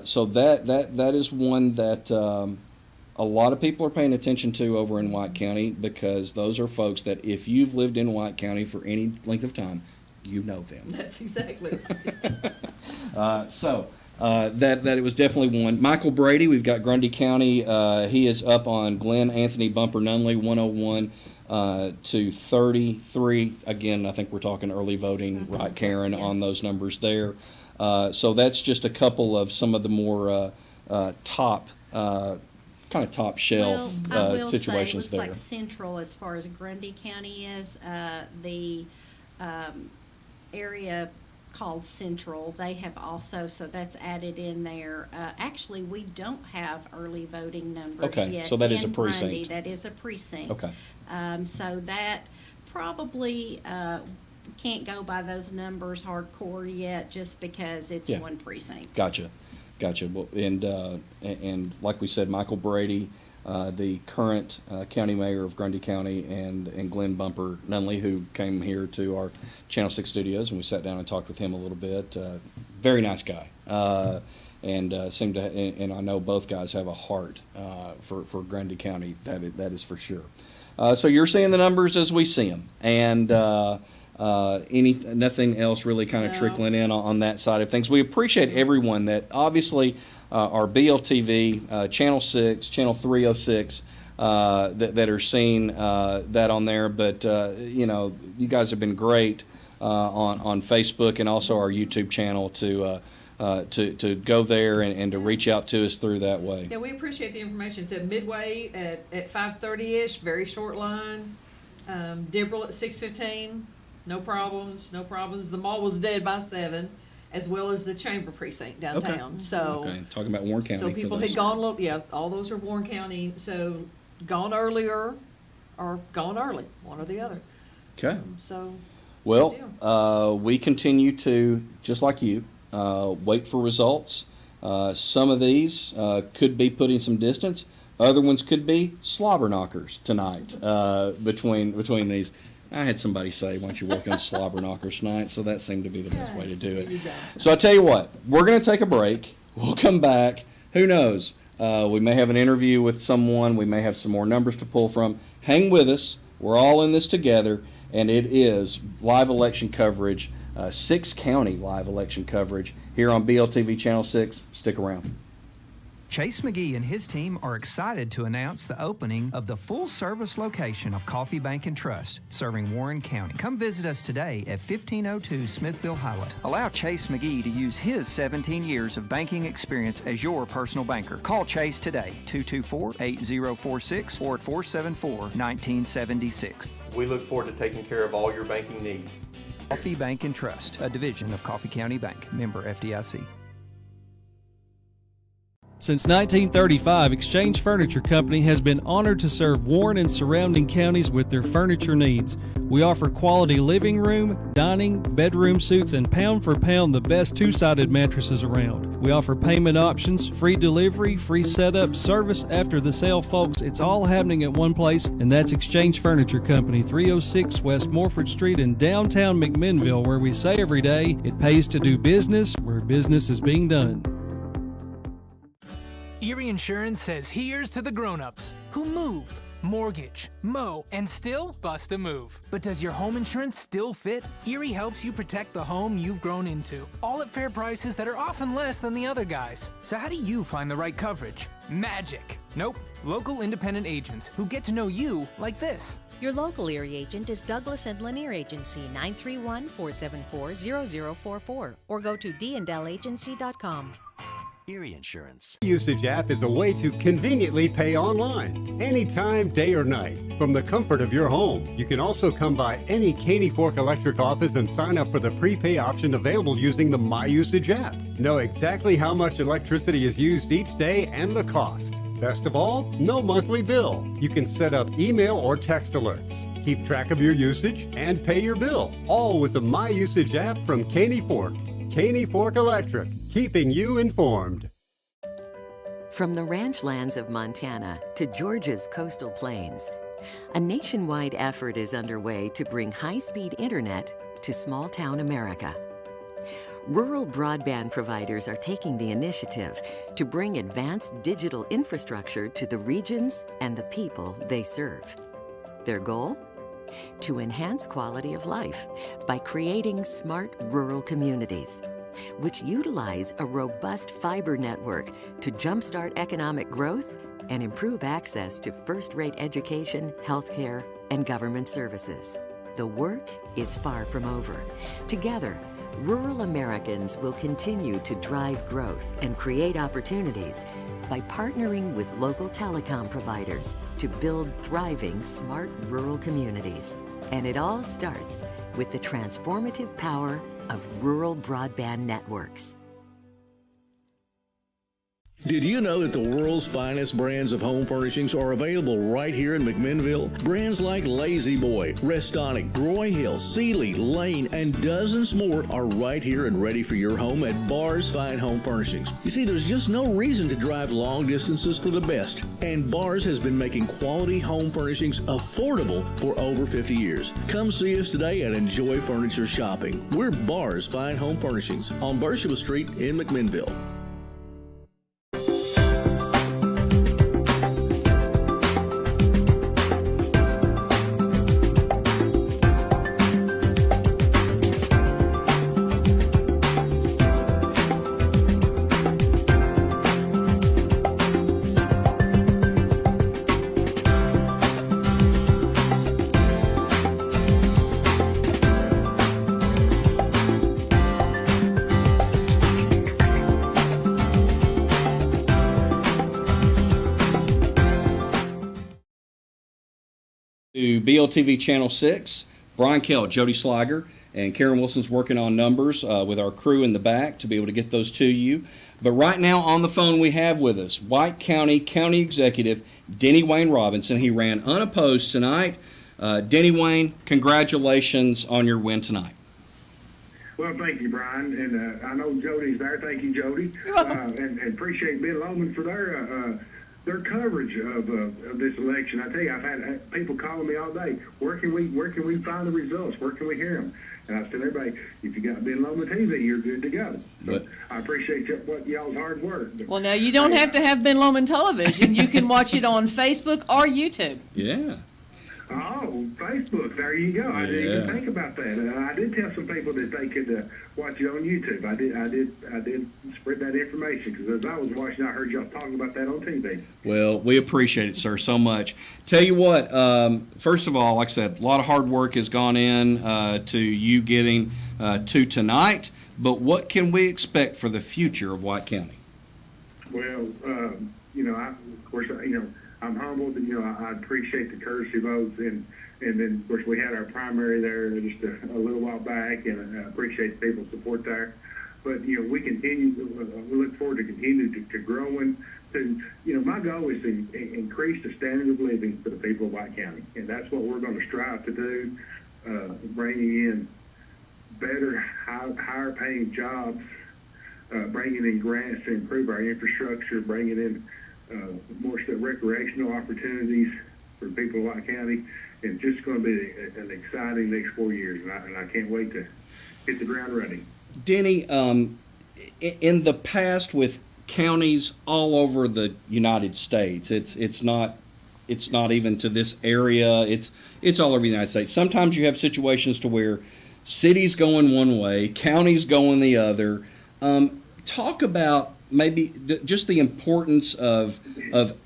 so that is one that a lot of people are paying attention to over in White County, because those are folks that if you've lived in White County for any length of time, you know them. That's exactly right. That it was definitely one. Michael Brady, we've got Grundy County. He is up on Glenn Anthony Bumper Nunley, 101 to 33. Again, I think we're talking early voting, right, Karen, on those numbers there. So that's just a couple of some of the more top, kind of top shelf situations say, it looks there. like Central, as far as Grundy County is, the area called Central, they have also, so that's added in there. Actually, we don't have early voting numbers yet. So that is a in precinct. Grundy. That is a precinct. Okay. So that probably can't go by those numbers hardcore yet, just because it's one precinct. Gotcha. Well, and like we said, Michael Brady, the current county mayor of Grundy County, and Glenn Bumper Nunley, who came here to our Channel 6 studios, and we sat down and talked with him a little bit. Very nice guy, and seemed to. And I know both guys have a heart for Grundy County. That is for sure. So you're seeing the numbers as we see them, and nothing else really kind of trickling in on that side of things. We appreciate everyone that obviously our BLTV, Channel 6, Channel 306, that are seeing that on there. But, you guys have been great on Facebook and also our YouTube channel to go there and to reach out to us through that way. Yeah, we appreciate the information. So Midway at 5:30-ish, very short line. Dibble at 6:15. No problems. The mall was dead by 7, as well as the Chamber Precinct downtown. Okay, talking about Warren County. So people had gone, all those are Warren County. So gone earlier or gone early, one or the other. Okay. Well, we continue to, just like you, wait for results. Some of these could be putting some distance. Other ones could be slobber knockers tonight between these. I had somebody say, why don't you work on slobber knockers tonight? So that seemed to be the best way to do it. So I tell you what, we're going to take a break. We'll come back. Who knows? We may have an interview with someone. We may have some more numbers to pull from. Hang with us. We're all in this together, and it is live election coverage, 6-county live election coverage here on BLTV Channel 6. Stick around. Chase McGee and his team are excited to announce the opening of the full-service location of Coffee Bank and Trust, serving Warren County. Come visit us today at 1502 Smithville Highway. Allow Chase McGee to use his 17 years of banking experience as your personal banker. Call Chase today, 224-8046 or 474-1976. We look forward to taking care of all your banking needs. Coffee Bank and Trust, a division of Coffee County Bank, member FDIC. Since 1935, Exchange Furniture Company has been honored to serve Warren and surrounding counties with their furniture needs. We offer quality living room, dining, bedroom suites, and pound for pound the best two-sided mattresses around. We offer payment options, free delivery, free setup, service after the sale, folks. It's all happening at one place, and that's Exchange Furniture Company, 306 West Morford Street in downtown McMinnville, where we say every day, it pays to do business where business is being done. Erie Insurance says here's to the grown-ups who move, mortgage, mow, and still bust a move. But does your home insurance still fit? Erie helps you protect the home you've grown into, all at fair prices that are often less than the other guys. So how do you find the right coverage? Magic. Nope. Local independent agents who get to know you like this. Your local Erie agent is Douglas and Lanier Agency, 931-474-0044, or go to dndallagency.com. Erie Insurance. Usage app is a way to conveniently pay online, anytime, day or night, from the comfort of your home. You can also come by any Caney Fork Electric office and sign up for the prepay option available using the My Usage app. Know exactly how much electricity is used each day and the cost. Best of all, no monthly bill. You can set up email or text alerts, keep track of your usage, and pay your bill, all with the My Usage app from Caney Fork. Caney Fork Electric, keeping you informed. From the ranch lands of Montana to Georgia's coastal plains, a nationwide effort is underway to bring high-speed internet to small-town America. Rural broadband providers are taking the initiative to bring advanced digital infrastructure to the regions and the people they serve. Their goal? To enhance quality of life by creating smart rural communities, which utilize a robust fiber network to jumpstart economic growth and improve access to first-rate education, healthcare, and government services. The work is far from over. Together, rural Americans will continue to drive growth and create opportunities by partnering with local telecom providers to build thriving, smart rural communities. And it all starts with the transformative power of rural broadband networks. Did you know that the world's finest brands of home furnishings are available right here in McMinnville? Brands like Lazy Boy, Restonic, Groy Hill, Sealy, Lane, and dozens more are right here and ready for your home at Barr's Fine Home Furnishings. You see, there's just no reason to drive long distances for the best. And Barr's has been making quality home furnishings affordable for over 50 years. Come see us today and enjoy furniture shopping. We're Barr's Fine Home Furnishings on Bershua Street in McMinnville. To BLTV Channel 6, Brian Kell, Jody Sliger, and Karen Wilson's working on numbers with our crew in the back to be able to get those to you. But right now on the phone we have with us White County County Executive Denny Wayne Robinson. He ran unopposed tonight. Denny Wayne, congratulations on your win tonight. Well, thank you, Brian, and I know Jody's there. Thank you, Jody, and appreciate Ben Lomand for their coverage of this election. I tell you, I've had people calling me all day. Where can we find the results? Where can we hear them? And I tell everybody, if you got Ben Lomand TV, you're good to go. So I appreciate what y'all's hard work. Well, now you don't have to have Ben Lomand television. You can watch it on Facebook or YouTube. Yeah. Oh, Facebook. There you go. I didn't even think about that. I did tell some people that they could watch it on YouTube. I did spread that information because as I was watching, I heard y'all talking about that on TV. Well, we appreciate it, sir, so much. Tell you what, first of all, like I said, a lot of hard work has gone in to you getting to tonight, but what can we expect for the future of White County? Well, I'm humbled, and I appreciate the courtesy votes, and then of course we had our primary there just a little while back, and I appreciate the people's support there. But we look forward to continue to growing. My goal is to increase the standard of living for the people of White County, and that's what we're going to strive to do, bringing in better, higher paying jobs, bringing in grants to improve our infrastructure, bringing in more recreational opportunities for people of White County. It's just going to be an exciting next 4 years, and I can't wait to hit the ground running. Denny, in the past with counties all over the United States. It's not even to this area. It's all over the United States. Sometimes you have situations to where cities going one way, counties going the other. Talk about maybe just the importance of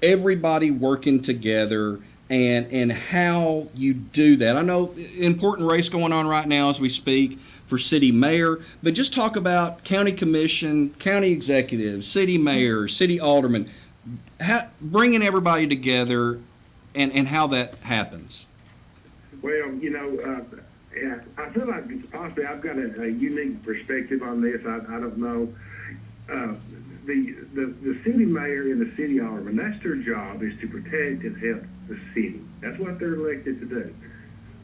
everybody working together and how you do that. I know important race going on right now as we speak for city mayor, but just talk about county commission, county executives, city mayor, city alderman, bringing everybody together and how that happens. Well, yeah, I feel like possibly I've got a unique perspective on this. I don't know. The city mayor and the city alderman, that's their job, is to protect and help the city. That's what they're elected to do.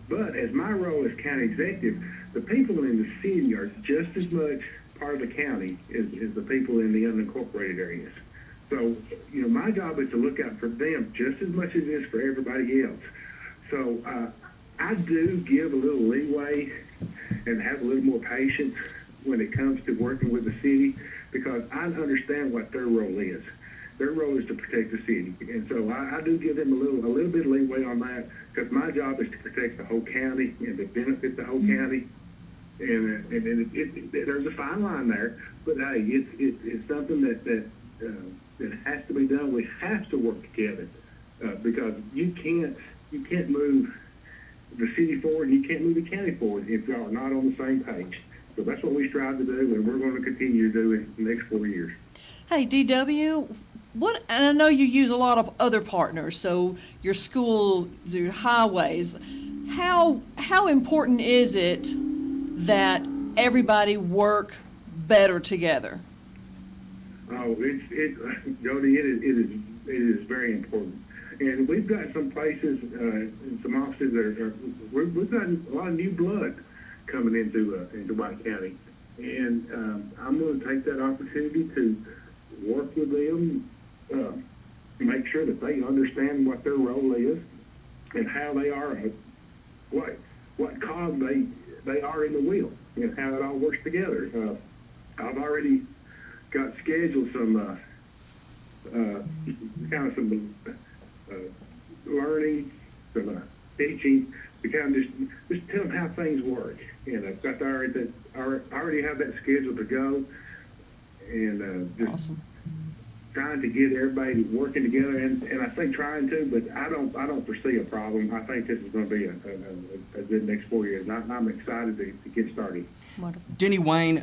But as my role as county executive, the people in the city are just as much part of the county as the people in the unincorporated areas. So, my job is to look out for them just as much as it is for everybody else. So I do give a little leeway and have a little more patience when it comes to working with the city, because I understand what their role is. Their role is to protect the city, and so I do give them a little bit of leeway on that, because my job is to protect the whole county and to benefit the whole county. And there's a fine line there, but hey, it's something that has to be done. We have to work together, because you can't move the city forward, and you can't move the county forward if y'all are not on the same page. So that's what we strive to do, and we're going to continue to do in the next 4 years. Hey, DW, and I know you use a lot of other partners, so your schools, your highways. How important is it that everybody work better together? Oh, Jody, it is very important. And we've got some places, some offices that we've got a lot of new blood coming into White County, and I'm going to take that opportunity to work with them, make sure that they understand what their role is and how they are, what cog they are in the wheel, and how it all works together. I've already got scheduled some learning, some teaching, to kind of just tell them how things work. And I've got already have that scheduled to go, and just awesome. Trying to get everybody working together, and I say trying to, but I don't foresee a problem. I think this is going to be a good next 4 years. I'm excited to get started. Wonderful. Denny Wayne,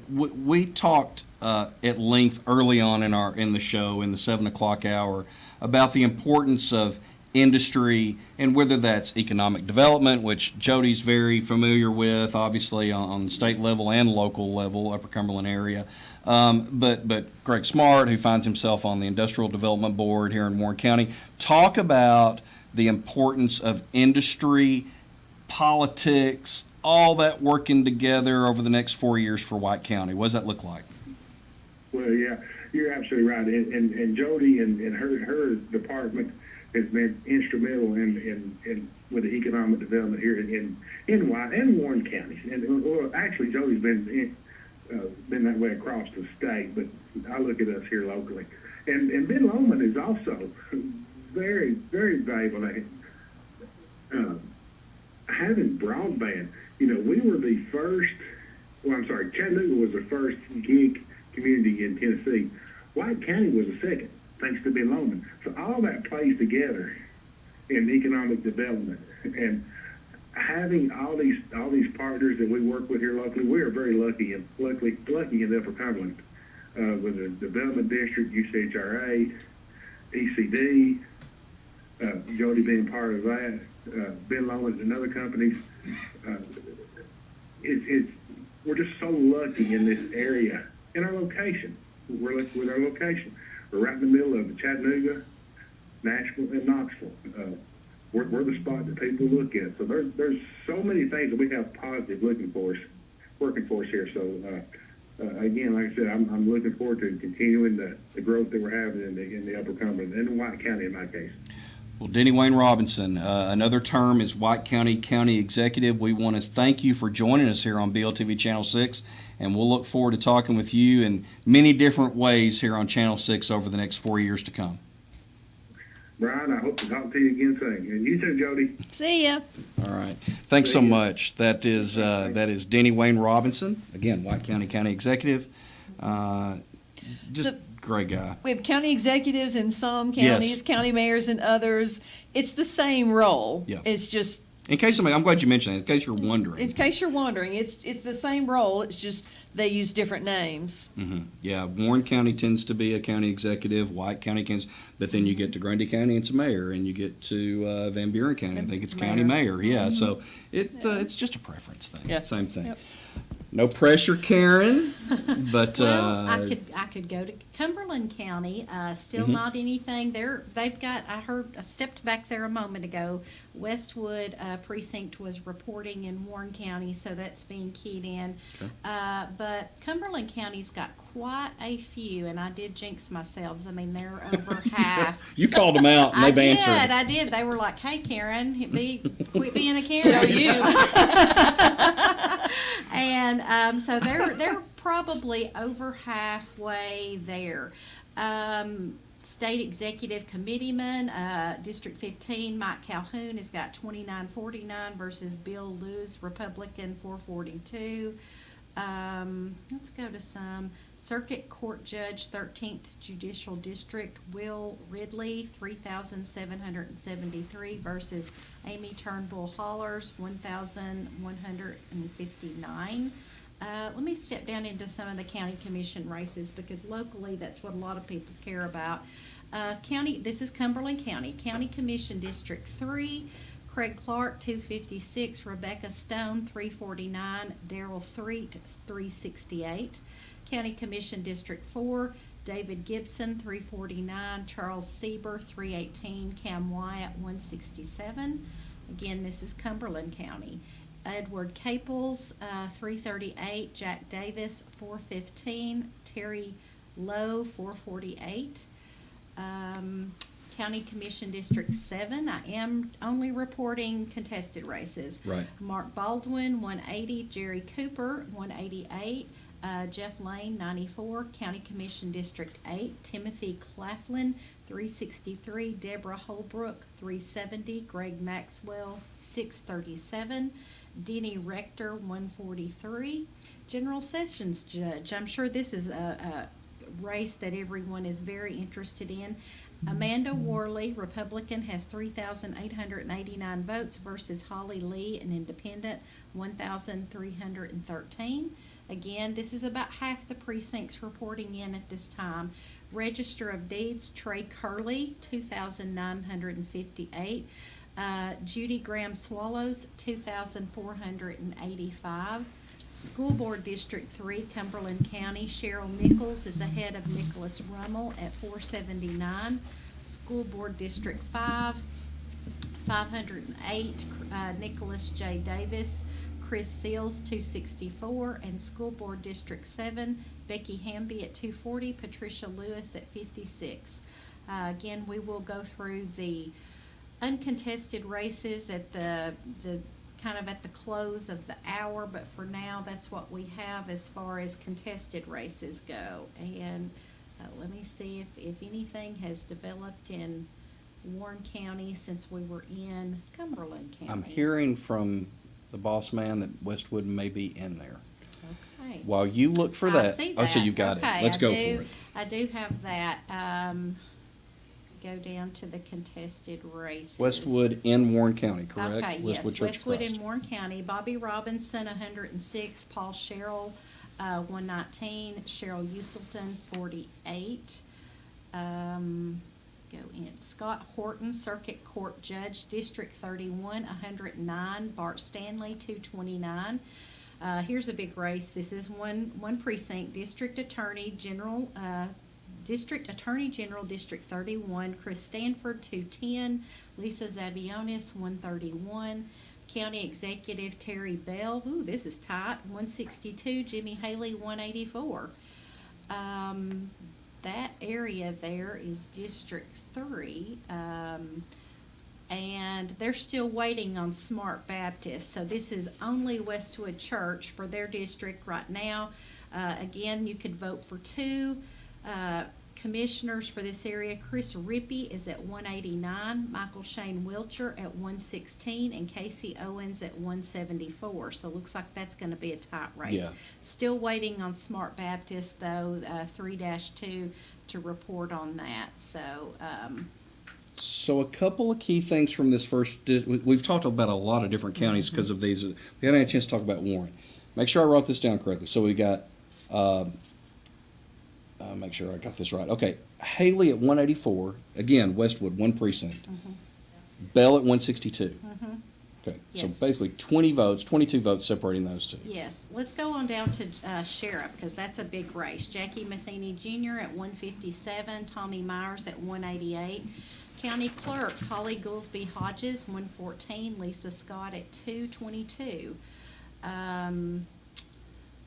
we talked at length early on in the show in the 7 o'clock hour about the importance of industry, and whether that's economic development, which Jody's very familiar with, obviously on the state level and local level, Upper Cumberland area. But Greg Smart, who finds himself on the Industrial Development Board here in Warren County, talk about the importance of industry, politics, all that working together over the next 4 years for White County. What does that look like? Well, yeah, you're absolutely right. And Jody and her department has been instrumental in with the economic development here in White and Warren counties. And well, actually, Jody's been that way across the state, but I look at us here locally. And Ben Lomand is also very, very valuable at having broadband. We were the first. Well, I'm sorry, Chattanooga was the first gig community in Tennessee. White County was the second, thanks to Ben Lomand. So all that plays together in economic development, and having all these partners that we work with here locally, we are very lucky in the Upper Cumberland with the Development District, UCHRA, ECD, Jody being part of that, Ben Lomand and other companies. We're just so lucky in this area, in our location. We're lucky with our location. We're right in the middle of Chattanooga, Nashville, and Knoxville. We're the spot that people look at. So there's so many things that we have positive working for us here. So again, like I said, I'm looking forward to continuing the growth that we're having in the Upper Cumberland and in White County in my case. Well, Denny Wayne Robinson, another term is White County County Executive. We want to thank you for joining us here on BLTV Channel 6, and we'll look forward to talking with you in many different ways here on Channel 6 over the next 4 years to come. Brian, I hope to talk to you again soon. And you too, Jody. See ya. All right. Thanks so much. That is Denny Wayne Robinson, again, White County County Executive. Just great guy. We have county executives in some counties, Yes. county mayors in others. It's the same role. Yeah. It's just, In case somebody, I'm glad you mentioned that, in case you're wondering. in case you're wondering, it's the same role. It's just they use different names. Mm-hmm. Yeah, Warren County tends to be a county executive, White County, but then you get to Grundy County, it's a mayor, and you get to Van Buren County, I think it's county mayor. Yeah, so it's just a preference thing. Yeah. Same thing. Yep. No pressure, Karen, but Well, I could go to Cumberland County, still Mhm. not anything. They've got, I stepped back there a moment ago. Westwood Precinct was reporting in Warren County, so that's being keyed in. Okay. But Cumberland County's got quite a few, and I did jinx myself. I mean, they're over half. you called them out and they've answered. I did. They were like, "Hey, Karen, quit being a Karen." Show you. And so they're probably over halfway there. State Executive Committeeman, District 15, Mike Calhoun has got 2949 versus Bill Lewis, Republican, 442. Let's go to some. Circuit Court Judge, 13th Judicial District, Will Ridley, 3,773 versus Amy Turnbull Hollers, 1,159. Let me step down into some of the county commission races because locally that's what a lot of people care about. This is Cumberland County. County Commission District 3, Craig Clark, 256, Rebecca Stone, 349, Darrell Threet, 368. County Commission District 4, David Gibson, 349, Charles Sieber, 318, Cam Wyatt, 167. Again, this is Cumberland County. Edward Caples, 338, Jack Davis, 415, Terry Lowe, 448. County Commission District 7, I am only reporting contested races. Right. Mark Baldwin, 180, Jerry Cooper, 188, Jeff Lane, 94, County Commission District 8, Timothy Claflin, 363, Deborah Holbrook, 370, Greg Maxwell, 637, Denny Rector, 143. General Sessions Judge, I'm sure this is a race that everyone is very interested in. Amanda Worley, Republican, has 3,889 votes versus Holly Lee, an independent, 1,313. Again, this is about half the precincts reporting in at this time. Register of Deeds, Trey Curley, 2,958. Judy Graham Swallows, 2,485. School Board District 3, Cumberland County, Cheryl Nichols is ahead of Nicholas Rummel at 479. School Board District 5, 508, Nicholas J. Davis, Chris Seals, 264, and School Board District 7, Becky Hamby at 240, Patricia Lewis at 56. Again, we will go through the uncontested races at the kind of at the close of the hour, but for now, that's what we have as far as contested races go. And let me see if anything has developed in Warren County since we were in Cumberland County. I'm hearing from the boss man that Westwood may be in there. Okay. While you look for I that. see Oh, so that. you've got Okay, it. Let's go for it. I do have that. Go down to the contested races. Westwood in Warren County, correct? Okay, yes, Church Westwood Christ. in Warren County. Bobby Robinson, 106. Paul Sherrill, 119. Cheryl Uselton, 48. Go in. Scott Horton, Circuit Court Judge, District 31, 109. Bart Stanley, 229. Here's a big race. This is one precinct. District Attorney General, District 31, Chris Stanford, 210, Lisa Zabionis, 131, County Executive Terry Bell, ooh, this is tight, 162, Jimmy Haley, 184. That area there is District 3. and they're still waiting on Smart Baptist. So this is only Westwood Church for their district right now. Again, you could vote for two commissioners for this area. Chris Rippey is at 189, Michael Shane Wilcher at 116, and Casey Owens at 174. So it looks like that's going to be a tight race. Yeah. Still waiting on Smart Baptist, though, 3-2 to report on that. So a couple of key things from this first, we've talked about a lot of different counties because of these. We haven't had a chance to talk about Warren. Make sure I wrote this down correctly. So we got, make sure I got this right. Okay, Haley at 184, again, Westwood, one precinct. Bell at 162. Okay, Yes. so basically 22 votes separating those two. Yes, let's go on down to sheriff, because that's a big race. Jackie Matheny Jr. at 157, Tommy Myers at 188. County clerk, Holly Goolsby Hodges, 114, Lisa Scott at 222.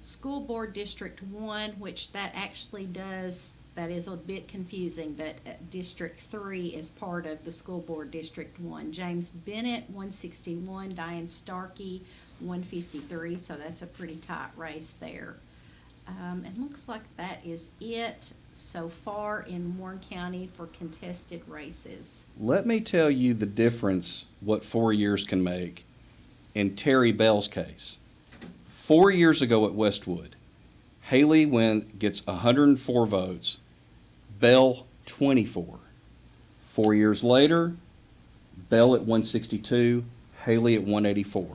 School Board District 1, which that actually does, that is a bit confusing, but District 3 is part of the School Board District 1. James Bennett, 161, Diane Starkey, 153, so that's a pretty tight race there. It looks like that is it so far in Warren County for contested races. Let me tell you the difference what 4 years can make in Terry Bell's case. 4 years ago at Westwood, Haley gets 104 votes, Bell 24. 4 years later, Bell at 162, Haley at 184.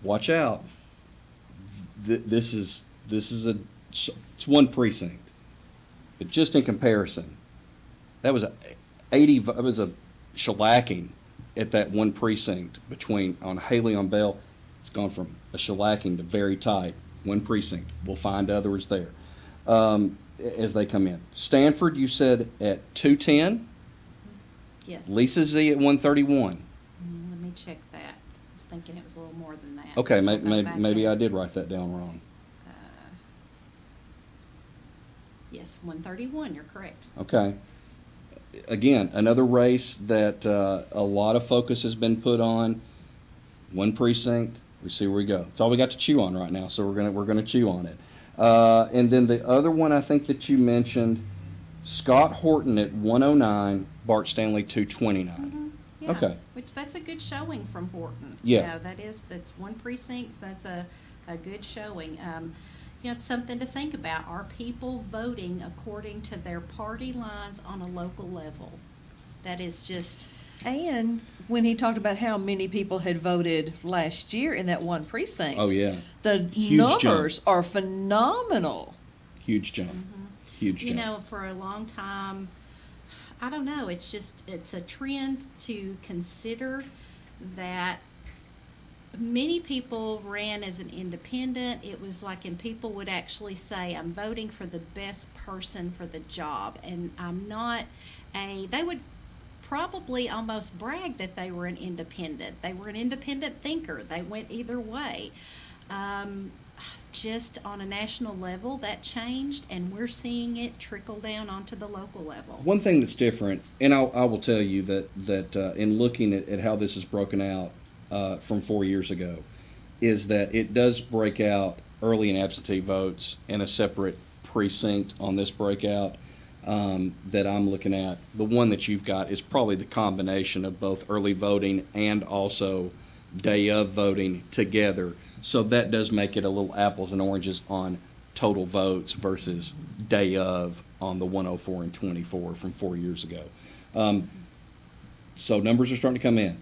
Watch out. This is it's one precinct, but just in comparison, that was it was a shellacking at that one precinct on Haley on Bell. It's gone from a shellacking to very tight, one precinct. We'll find others there as they come in. Stanford, you said at 210. Yes. Lisa Z at 131. Let me check that. I was thinking it was a little more than that. Okay, I'll go back maybe in. I did write that down wrong. Yes, 131, you're correct. Okay. Again, another race that a lot of focus has been put on. One precinct. We see where we go. It's all we got to chew on right now, so we're gonna chew on it. And then the other one I think that you mentioned, Scott Horton at 109, Bart Stanley 229. Yeah, Okay. which that's a good showing from Horton. Yeah. You know, that's one precinct, that's a good showing. You know, it's something to think about. Are people voting according to their party lines on a local level? That is just... And when he talked about how many people had voted last year in that one precinct. Oh, yeah. The Huge numbers are phenomenal. Huge jump. Huge You jump. know, for a long time, I don't know, it's a trend to consider that many people ran as an independent. It was like, and people would actually say, I'm voting for the best person for the job. And they would probably almost brag that they were an independent. They were an independent thinker. They went either way. Just on a national level, that changed, and we're seeing it trickle down onto the local level. One thing that's different, and I will tell you that in looking at how this is broken out from 4 years ago, is that it does break out early and absentee votes in a separate precinct on this breakout that I'm looking at. The one that you've got is probably the combination of both early voting and also day of voting together. So that does make it a little apples and oranges on total votes versus day of on the 104 and 24 from 4 years ago. So numbers are starting to come in.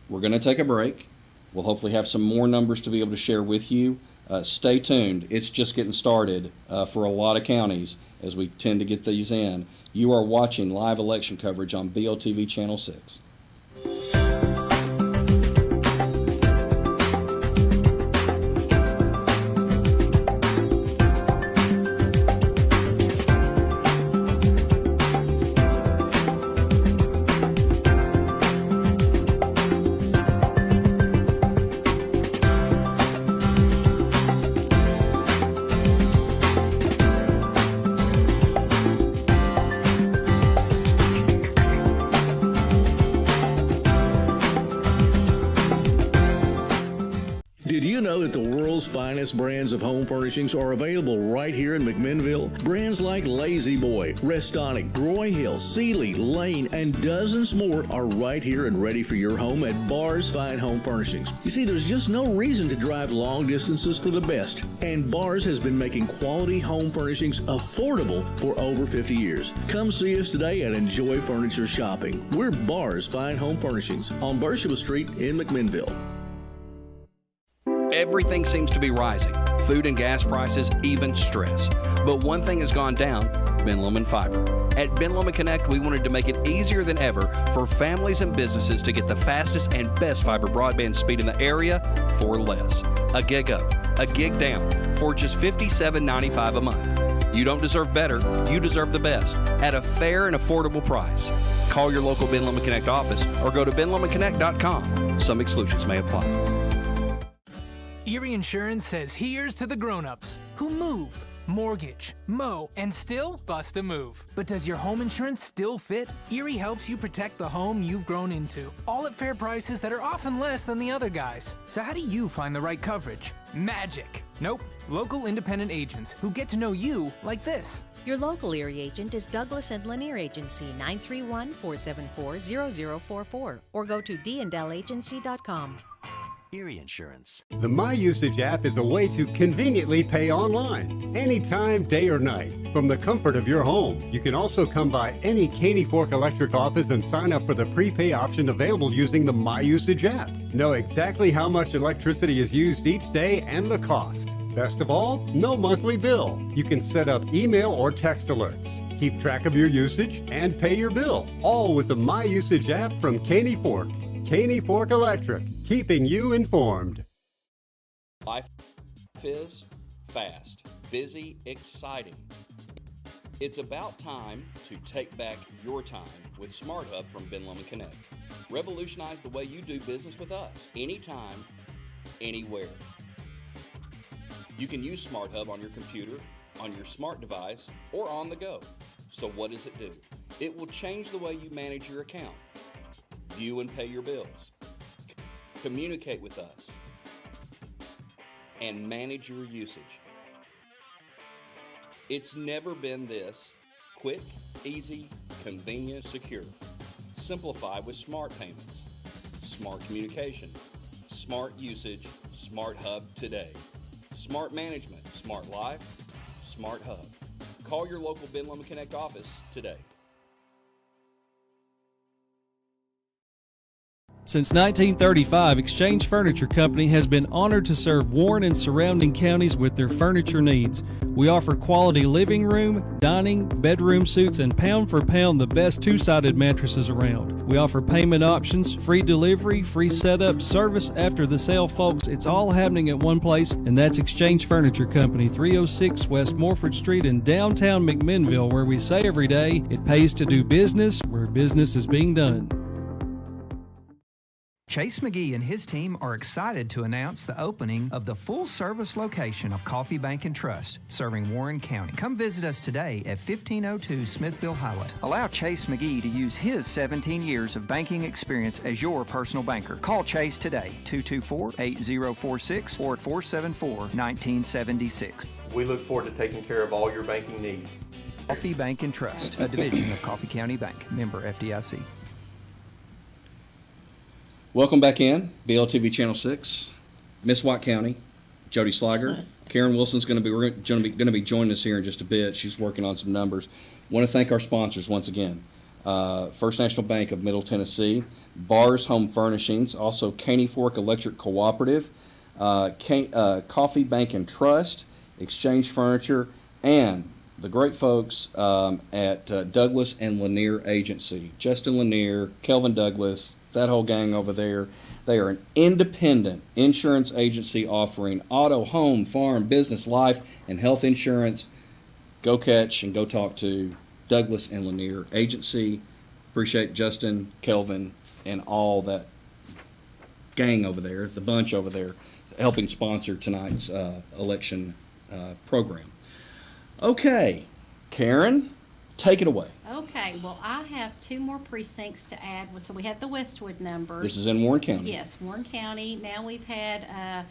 We're going to take a break. We'll hopefully have some more numbers to be able to share with you. Stay tuned. It's just getting started for a lot of counties as we tend to get these in. You are watching live election coverage on BOTV Channel 6. Did you know that the world's finest brands of home furnishings are available right here in McMinnville? Brands like Lazy Boy, Restonic, Groy Hill, Sealy, Lane, and dozens more are right here and ready for your home at Barr's Fine Home Furnishings. You see, there's just no reason to drive long distances for the best. And Barr's has been making quality home furnishings affordable for over 50 years. Come see us today and enjoy furniture shopping. We're Barr's Fine Home Furnishings on Bersheba Street in McMinnville. Everything seems to be rising. Food and gas prices, even stress. But one thing has gone down, Ben Lomand Fiber. At Ben Lomand Connect, we wanted to make it easier than ever for families and businesses to get the fastest and best fiber broadband speed in the area for less. A gig up, a gig down for just $57.95 a month. You don't deserve better, you deserve the best at a fair and affordable price. Call your local Ben Lomand Connect office or go to benlomandconnect.com. Some exclusions may apply. Erie Insurance says here's to the grown-ups who move, mortgage, mow, and still bust a move. But does your home insurance still fit? Erie helps you protect the home you've grown into, all at fair prices that are often less than the other guys. So how do you find the right coverage? Magic. Nope. Local independent agents who get to know you like this. Your local Erie agent is Douglas and Lanier Agency, 931-474-0044, or go to dndallagency.com. Erie Insurance. The My Usage app is a way to conveniently pay online, anytime, day or night, from the comfort of your home. You can also come by any Caney Fork Electric office and sign up for the prepay option available using the My Usage app. Know exactly how much electricity is used each day and the cost. Best of all, no monthly bill. You can set up email or text alerts, keep track of your usage, and pay your bill, all with the My Usage app from Caney Fork. Caney Fork Electric, keeping you informed. Life is fast, busy, exciting. It's about time to take back your time with Smart Hub from Ben Lomand Connect. Revolutionize the way you do business with us, anytime, anywhere. You can use Smart Hub on your computer, on your smart device, or on the go. So what does it do? It will change the way you manage your account, view and pay your bills, communicate with us, and manage your usage. It's never been this quick, easy, convenient, secure. Simplify with smart payments, smart communication, smart usage, Smart Hub today. Smart management, smart life, Smart Hub. Call your local Ben Lomand Connect office today. Since 1935, Exchange Furniture Company has been honored to serve Warren and surrounding counties with their furniture needs. We offer quality living room, dining, bedroom suites, and pound for pound the best two-sided mattresses around. We offer payment options, free delivery, free setup, service after the sale, folks. It's all happening at one place, and that's Exchange Furniture Company, 306 West Morford Street in downtown McMinnville, where we say every day, it pays to do business where business is being done. Chase McGee and his team are excited to announce the opening of the full-service location of Coffee Bank and Trust, serving Warren County. Come visit us today at 1502 Smithville Highway. Allow Chase McGee to use his 17 years of banking experience as your personal banker. Call Chase today, 224-8046 or 474-1976. We look forward to taking care of all your banking needs. Coffee Bank and Trust, a division of Coffee County Bank, member FDIC. Welcome back in, BLTV Channel 6, Miss White County, Jody Slager. Karen Wilson's going to be joining us here in just a bit. She's working on some numbers. Want to thank our sponsors once again. First National Bank of Middle Tennessee, Barr's Home Furnishings, also Caney Fork Electric Cooperative, Coffee Bank and Trust, Exchange Furniture, and the great folks at Douglas and Lanier Agency. Justin Lanier, Kelvin Douglas, that whole gang over there. They are an independent insurance agency offering auto, home, farm, business, life, and health insurance. Go catch and go talk to Douglas and Lanier Agency. Appreciate Justin, Kelvin, and all that gang over there, the bunch over there, helping sponsor tonight's election program. Okay, Karen, take it away. Okay, well, I have two more precincts to add. So we had the Westwood numbers. This is in Warren County. Yes, Warren County. Now we've had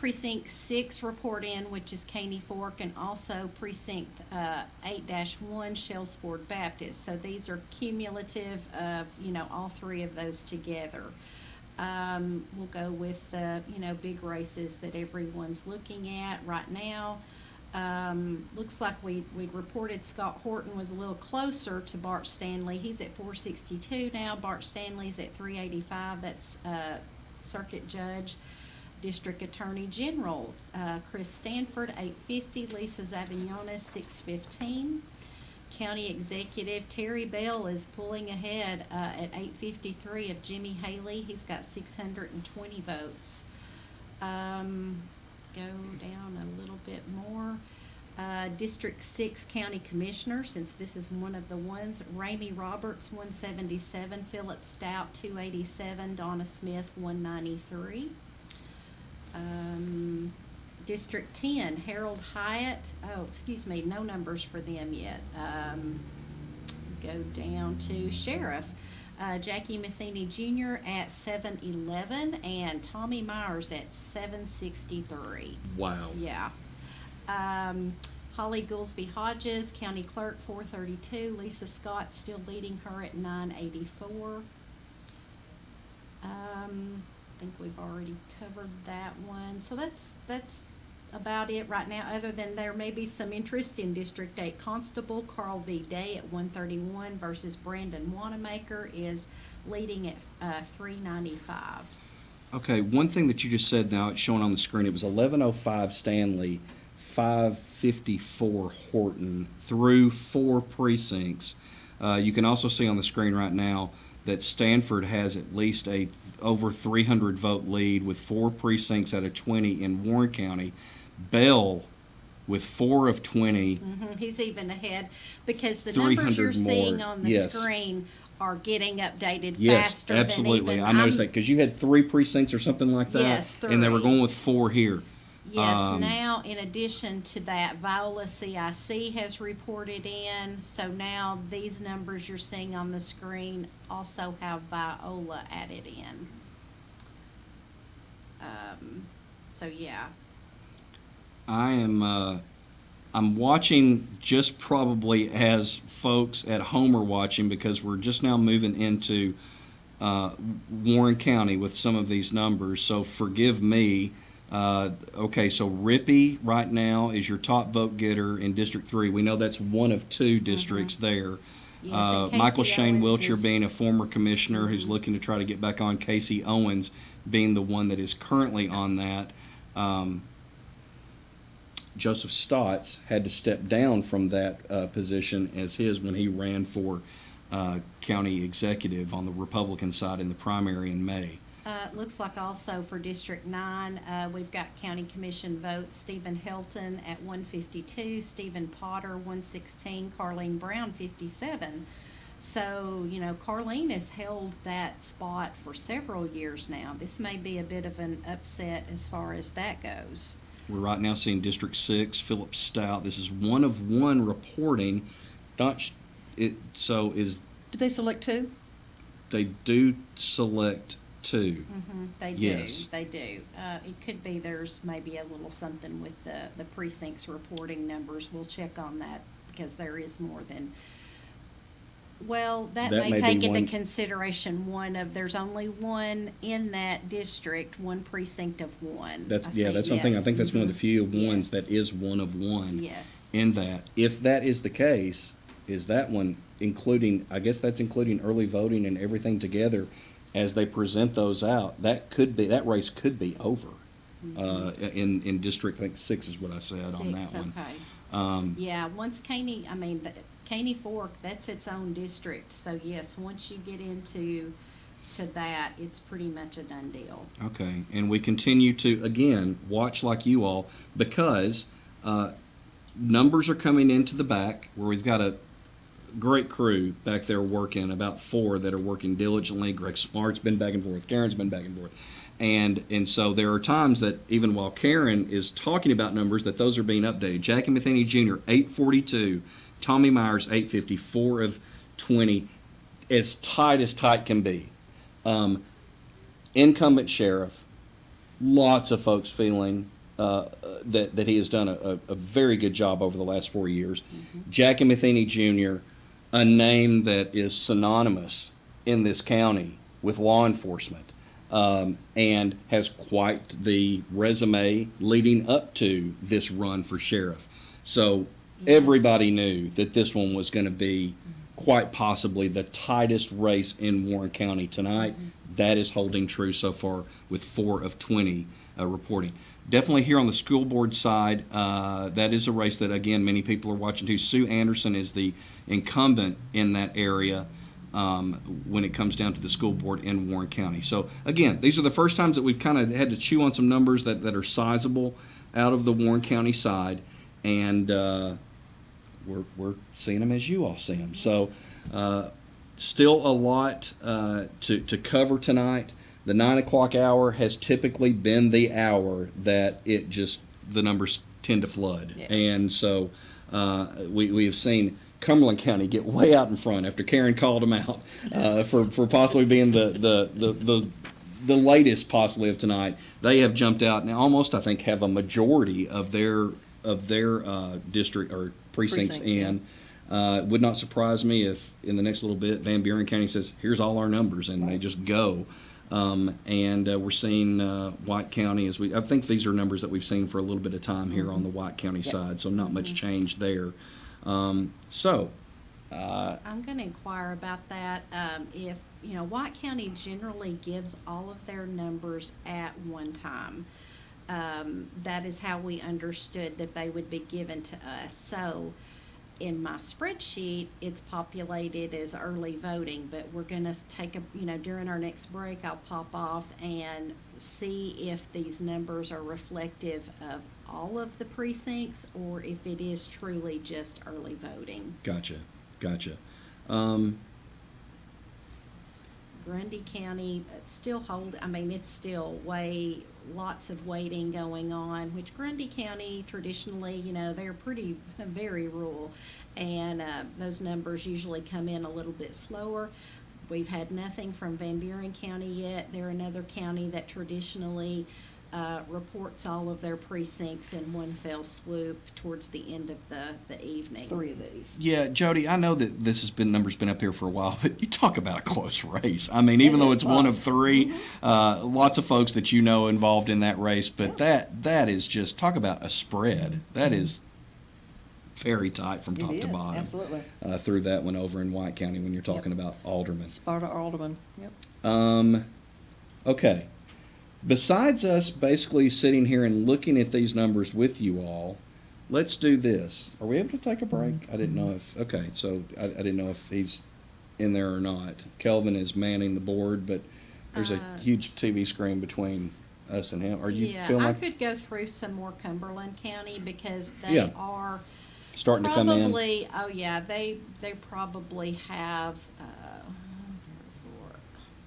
Precinct 6 report in, which is Caney Fork, and also Precinct 8-1, Shellsford Baptist. So these are cumulative of, all three of those together. We'll go with the, big races that everyone's looking at right now. Looks like we reported Scott Horton was a little closer to Bart Stanley. He's at 462 now. Bart Stanley's at 385. That's Circuit Judge. District Attorney General, Chris Stanford, 850. Lisa Zavignonis, 615. County Executive Terry Bell is pulling ahead at 853 of Jimmy Haley. He's got 620 votes. Go down a little bit more. District 6 County Commissioner, since this is one of the ones, Ramey Roberts, 177. Philip Stout, 287. Donna Smith, 193. District 10, Harold Hyatt, no numbers for them yet. Go down to Sheriff, Jackie Matheny Jr. at 711 and Tommy Myers at 763. Wow. Yeah. Holly Goolsby Hodges, County Clerk, 432. Lisa Scott still leading her at 984. I think we've already covered that one. So that's about it right now, other than there may be some interest in District 8 Constable. Carl V. Day at 131 versus Brandon Wanamaker is leading at 395. Okay, one thing that you just said now, it's showing on the screen, it was 1105 Stanley, 554 Horton, through 4 precincts. You can also see on the screen right now that Stanford has at least a over 300 vote lead with 4 precincts out of 20 in Warren County. Bell with 4 of 20. He's even ahead because the numbers you're seeing on the Yes. screen are getting updated Yes, faster absolutely. than even I noticed that because you had 3 precincts or something like that. Yes, And they were 3. going with 4 here. Yes, now in addition to that, Viola CIC has reported in, so now these numbers you're seeing on the screen also have Viola added in. So yeah. I'm watching just probably as folks at home are watching because we're just now moving into Warren County with some of these numbers, so forgive me. Okay, so Rippey right now is your top vote getter in District 3. We know that's one of 2 districts there. Yes, and Michael Casey Shane Owens Wiltshire is- being a former commissioner who's looking to try to get back on. Casey Owens being the one that is currently on that. Joseph Stotts had to step down from that position as his when he ran for county executive on the Republican side in the primary in May. Looks like also for District 9, we've got county commission votes. Stephen Helton at 152, Stephen Potter 116, Carlene Brown 57. So, Carlene has held that spot for several years now. This may be a bit of an upset as far as that goes. We're right now seeing District 6, Philip Stout. This is one of 1 reporting. Did they select 2? They do select 2. They do. Yes. They do. It could be there's maybe a little something with the precincts reporting numbers. We'll check on that because there is more than. Well, that may may take be into one- consideration there's only 1 in that district, 1 precinct of 1. That's I yeah. see, That's one thing. I yes. think that's one of the few ones Yes. that is one of 1. Yes. In that, if that is the case, is that one including? I guess that's including early voting and everything together, as they present those out. That race could be over. In District, I think 6 is what I said on that 6, one. okay. Yeah, once Caney Fork, that's its own district. So yes, once you get into that, it's pretty much a done deal. Okay, and we continue to, again, watch like you all, because numbers are coming into the back where we've got a great crew back there working, about 4 that are working diligently. Greg Smart's been back and forth. Karen's been back and forth. And so there are times that even while Karen is talking about numbers, that those are being updated. Jackie Matheny Jr., 842. Tommy Myers, 850. 4 of 20. As tight can be. Incumbent sheriff, lots of folks feeling that he has done a very good job over the last 4 years. Jackie Matheny Jr., a name that is synonymous in this county with law enforcement, and has quite the resume leading up to this run for sheriff. So everybody knew that this one was going to be quite possibly the tightest race in Warren County tonight. That is holding true so far with 4 of 20 reporting. Definitely here on the school board side, that is a race that, again, many people are watching too. Sue Anderson is the incumbent in that area when it comes down to the school board in Warren County. So, again, these are the first times that we've kind of had to chew on some numbers that are sizable out of the Warren County side, and we're seeing them as you all see them. So, still a lot to cover tonight. The 9 o'clock hour has typically been the hour that the numbers tend to flood. Yeah. And so we have seen Cumberland County get way out in front after Karen called them out for possibly being the latest possibly of tonight. They have jumped out and almost, I think, have a majority of their district or precincts in. Would not surprise me if in the next little bit Van Buren County says, here's all our numbers, and they just go. And we're seeing White County I think these are numbers that we've seen for a little bit of time here on the White County side, so not much change there. I'm going to inquire about that. If White County generally gives all of their numbers at one time. That is how we understood that they would be given to us. So in my spreadsheet, it's populated as early voting, but we're going to take during our next break, I'll pop off and see if these numbers are reflective of all of the precincts or if it is truly just early voting. Gotcha. Grundy County still it's still lots of waiting going on, which Grundy County traditionally, they're very rural, and those numbers usually come in a little bit slower. We've had nothing from Van Buren County yet. They're another county that traditionally reports all of their precincts in one fell swoop towards the end of the evening. 3 of these. Yeah, Jody, I know that numbers been up here for a while, but you talk about a close race. I mean, even though it's one of 3, lots of folks that involved in that race, but that is just, talk about a spread. That is very tight from top to bottom. Absolutely. Through that one over in White County when you're talking about aldermen. Sparta aldermen. Yep. Okay. Besides us basically sitting here and looking at these numbers with you all, let's do this. Are we able to take a break? I didn't know if, okay, so I didn't know if he's in there or not. Kelvin is manning the board, but there's a huge TV screen between us and him. Are you feeling like? I could go through some more Cumberland County because they are starting to come in. Oh yeah, they probably have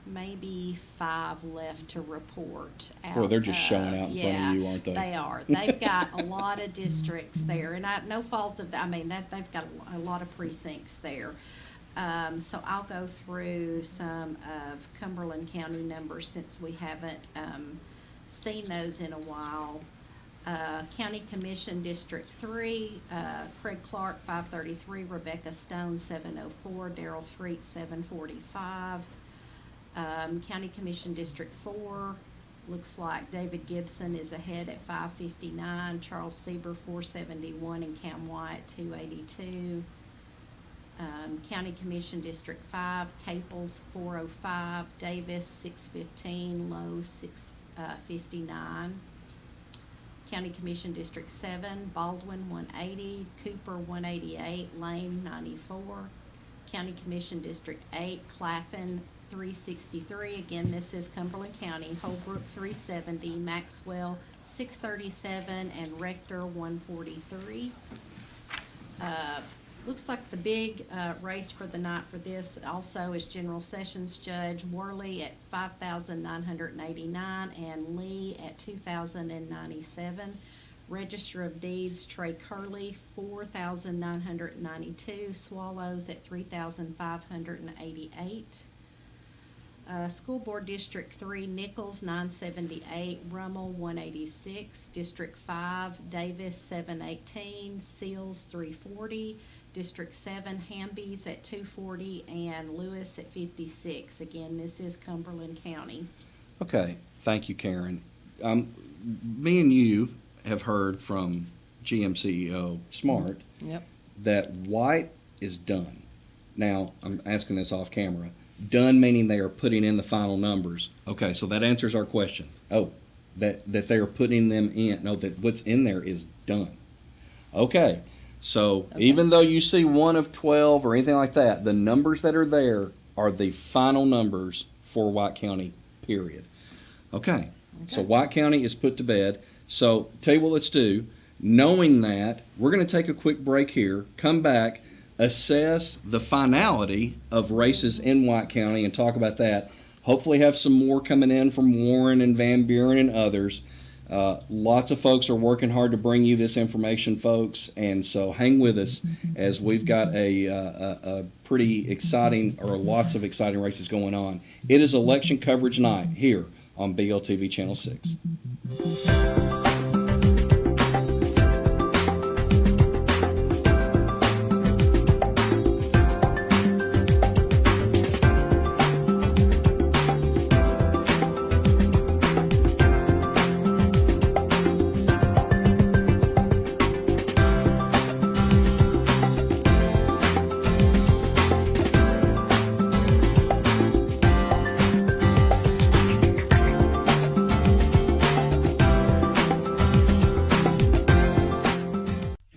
maybe 5 left to report out. Boy, they're just showing out in front of you, aren't they? They are. They've got a lot of districts there, and no fault of that. I mean, they've got a lot of precincts there. So I'll go through some of Cumberland County numbers since we haven't seen those in a while. County Commission District 3, Craig Clark 533, Rebecca Stone 704, Darrell Threet 745. County Commission District 4, looks like David Gibson is ahead at 559, Charles Sieber 471, and Cam White 282. County Commission District 5, Caples 405, Davis 615, Lowe 659. County Commission District 7, Baldwin 180, Cooper 188, Lane 94. County Commission District 8, Claflin 363. Again, this is Cumberland County. Holbrook 370, Maxwell 637, and Rector 143. Looks like the big race for the night for this also is General Sessions Judge Worley at 5,989 and Lee at 2,097. Register of Deeds Trey Curley 4,992. Swallows at 3,588. School Board District 3, Nichols 978, Rummel 186, District 5, Davis 718, Seals 340, District 7, Hamby's at 240, and Lewis at 56. Again, this is Cumberland County. Okay, thank you, Karen. Me and you have heard from GM CEO Smart Yep. that White is done. Now, I'm asking this off camera. Done meaning they are putting in the final numbers. Okay, so that answers our question. Oh, that they are putting them in. No, that what's in there is done. Okay, so even though you see one of 12 or anything like that, the numbers that are there are the final numbers for White County, period. Okay, so White County is put to bed. So tell you what let's do. Knowing that, we're going to take a quick break here, come back, assess the finality of races in White County and talk about that. Hopefully have some more coming in from Warren and Van Buren and others. Lots of folks are working hard to bring you this information, folks, and so hang with us as we've got a pretty exciting, or lots of exciting races going on. It is election coverage night here on BLTV Channel 6.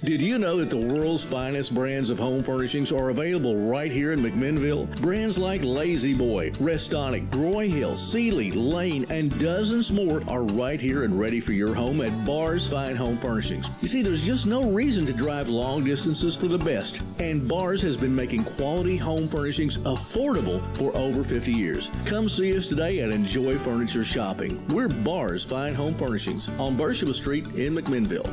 Did you know that the world's finest brands of home furnishings are available right here in McMinnville? Brands like Lazy Boy, Restonic, Broyhill, Sealy, Lane, and dozens more are right here and ready for your home at Barr's Fine Home Furnishings. You see, there's just no reason to drive long distances for the best, and Barr's has been making quality home furnishings affordable for over 50 years. Come see us today and enjoy furniture shopping. We're Barr's Fine Home Furnishings on Bersham Street in McMinnville.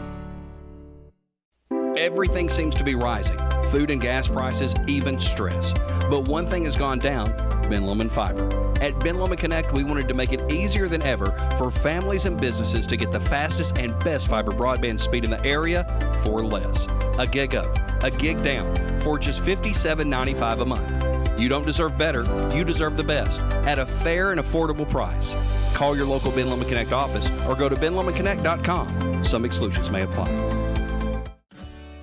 Everything seems to be rising. Food and gas prices, even stress. But one thing has gone down, Ben Lomand Fiber. At Ben Lomand Connect, we wanted to make it easier than ever for families and businesses to get the fastest and best fiber broadband speed in the area for less. A gig up, a gig down for just $57.95 a month. You don't deserve better, you deserve the best at a fair and affordable price. Call your local Ben Lomand Connect office or go to benlomandconnect.com. Some exclusions may apply.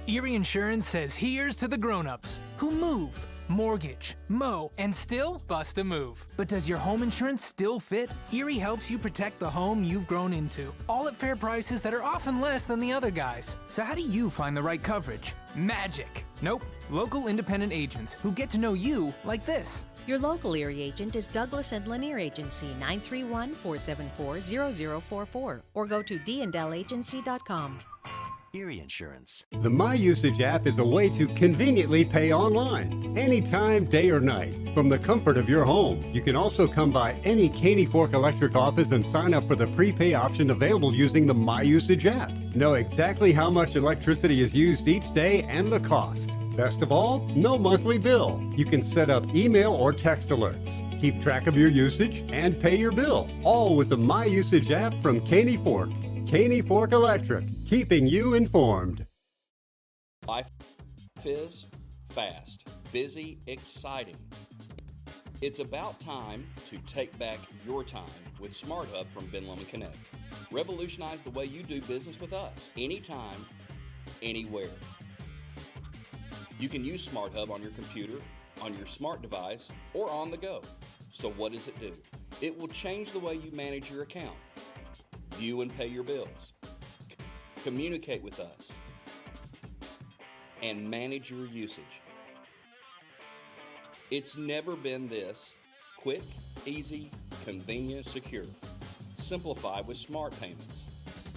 Erie Insurance says here's to the grown-ups who move, mortgage, mow, and still bust a move. But does your home insurance still fit? Erie helps you protect the home you've grown into, all at fair prices that are often less than the other guys. So how do you find the right coverage? Magic. Nope. Local independent agents who get to know you like this. Your local Erie agent is Douglas and Lanier Agency, 931-474-0044, or go to dndallagency.com. Erie Insurance. The My Usage app is a way to conveniently pay online, anytime, day or night, from the comfort of your home. You can also come by any Caney Fork Electric office and sign up for the prepay option available using the My Usage app. Know exactly how much electricity is used each day and the cost. Best of all, no monthly bill. You can set up email or text alerts, keep track of your usage, and pay your bill, all with the My Usage app from Caney Fork. Caney Fork Electric, keeping you informed. Life is fast, busy, exciting. It's about time to take back your time with Smart Hub from Ben Lomand Connect. Revolutionize the way you do business with us, anytime, anywhere. You can use Smart Hub on your computer, on your smart device, or on the go. So what does it do? It will change the way you manage your account, view and pay your bills, communicate with us, and manage your usage. It's never been this quick, easy, convenient, secure. Simplify with smart payments,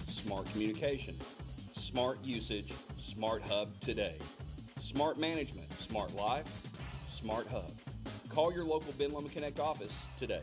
smart communication, smart usage, Smart Hub today. Smart management, smart life, Smart Hub. Call your local Ben Lomand Connect office today.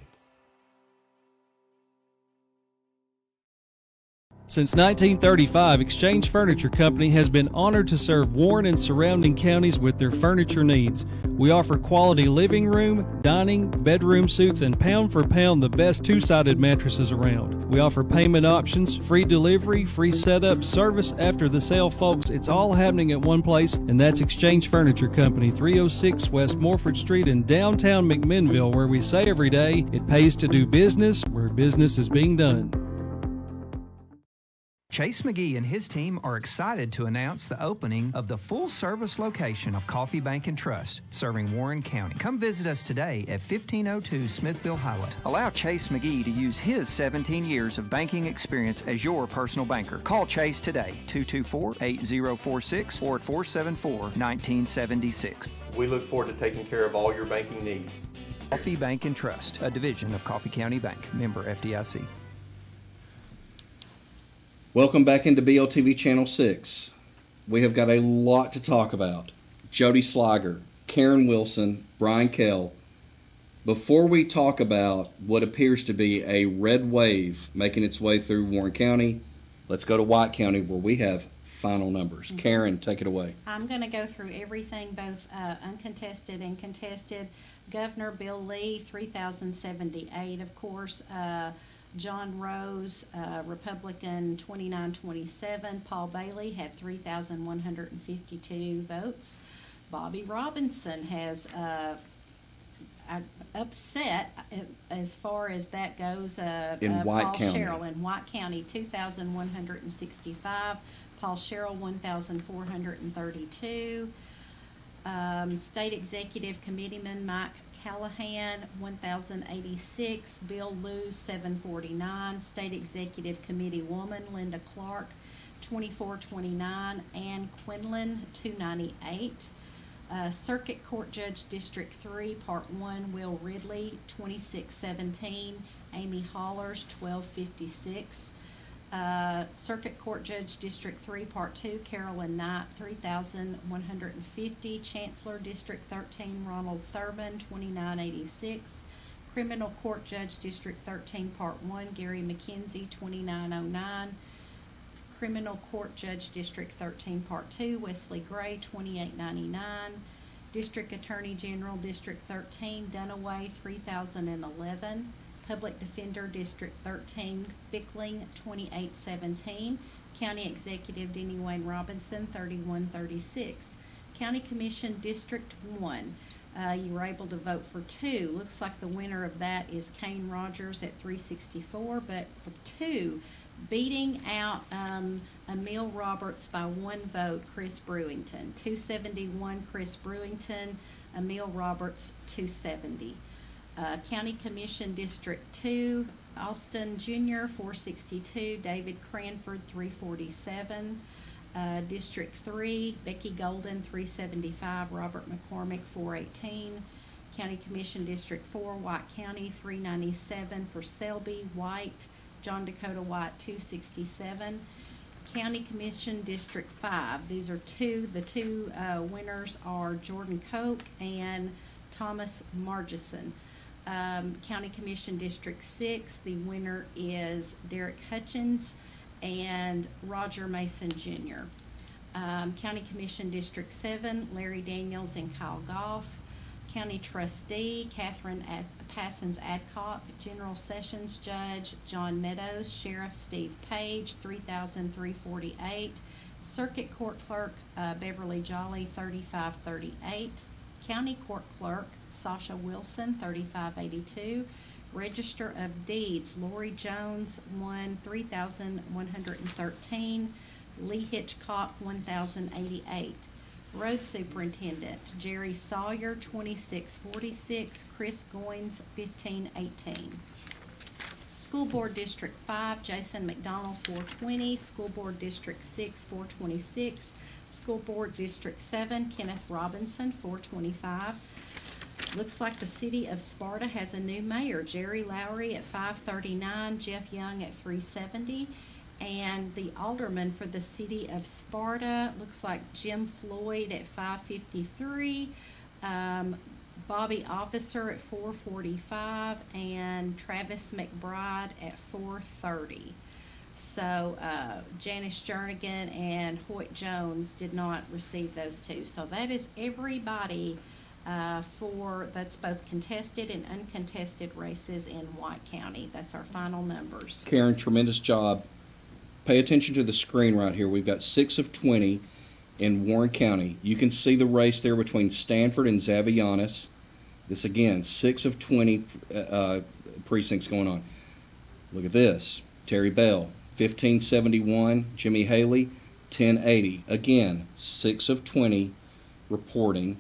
Since 1935, Exchange Furniture Company has been honored to serve Warren and surrounding counties with their furniture needs. We offer quality living room, dining, bedroom suites, and pound for pound the best two-sided mattresses around. We offer payment options, free delivery, free setup, service after the sale, folks. It's all happening at one place, and that's Exchange Furniture Company, 306 West Morford Street in downtown McMinnville, where we say every day, it pays to do business where business is being done. Chase McGee and his team are excited to announce the opening of the full-service location of Coffee Bank and Trust, serving Warren County. Come visit us today at 1502 Smithville Highway. Allow Chase McGee to use his 17 years of banking experience as your personal banker. Call Chase today, 224-8046 or 474-1976. We look forward to taking care of all your banking needs. Coffee Bank and Trust, a division of Coffee County Bank, member FDIC. Welcome back into BLTV Channel 6. We have got a lot to talk about. Jody Sliger, Karen Wilson, Brian Kell. Before we talk about what appears to be a red wave making its way through Warren County, let's go to White County where we have final numbers. Karen, take it away. I'm going to go through everything, both uncontested and contested. Governor Bill Lee, 3,078, of course. John Rose, Republican, 2927. Paul Bailey had 3,152 votes. Bobby Robinson has upset as far as that goes. In White Paul County. Sherrill in White County, 2,165. Paul Sherrill, 1,432. State Executive Committeeman Mike Callahan, 1,086. Bill Lewis, 749. State Executive Committee Woman Linda Clark, 2429. Ann Quinlan, 298. Circuit Court Judge District 3, Part 1, Will Ridley, 2617. Amy Hollers, 1256. Circuit Court Judge District 3, Part 2, Carolyn Knight, 3,150. Chancellor District 13, Ronald Thurman, 2986. Criminal Court Judge District 13, Part 1, Gary McKenzie, 2909. Criminal Court Judge District 13, Part 2, Wesley Gray, 2899. District Attorney General District 13, Dunaway, 3011. Public Defender District 13, Fickling, 2817. County Executive Denny Wayne Robinson, 3136. County Commission District 1, you were able to vote for 2. Looks like the winner of that is Kane Rogers at 364, but for 2, beating out Emil Roberts by 1 vote, Chris Brewington. 271, Chris Brewington. Emil Roberts, 270. County Commission District 2, Austin Jr., 462. David Cranford, 347. District 3, Becky Golden, 375. Robert McCormick, 418. County Commission District 4, White County, 397 for Selby White. John Dakota White, 267. County Commission District 5, these are the two winners are Jordan Koch and Thomas Margison. County Commission District 6, the winner is Derek Hutchins and Roger Mason Jr. County Commission District 7, Larry Daniels and Kyle Goff. County Trustee, Catherine Passons Adcock. General Sessions Judge, John Meadows. Sheriff Steve Page, 3,348. Circuit Court Clerk, Beverly Jolly, 3538. County Court Clerk, Sasha Wilson, 3582. Register of Deeds, Lori Jones, 3,113. Lee Hitchcock, 1,088. Road Superintendent, Jerry Sawyer, 2646. Chris Goins, 1518. School Board District 5, Jason McDonald, 420. School Board District 6, 426. School Board District 7, Kenneth Robinson, 425. Looks like the city of Sparta has a new mayor, Jerry Lowry at 539, Jeff Young at 370. And the alderman for the city of Sparta, looks like Jim Floyd at 553, Bobby Officer at 445, and Travis McBride at 430. So Janice Jernigan and Hoyt Jones did not receive those two. So that is everybody that's both contested and uncontested races in White County. That's our final numbers. Karen, tremendous job. Pay attention to the screen right here. We've got 6 of 20 in Warren County. You can see the race there between Stanford and Zavianis. This again, 6 of 20 precincts going on. Look at this. Terry Bell, 1571. Jimmy Haley, 1080. Again, 6 of 20 reporting.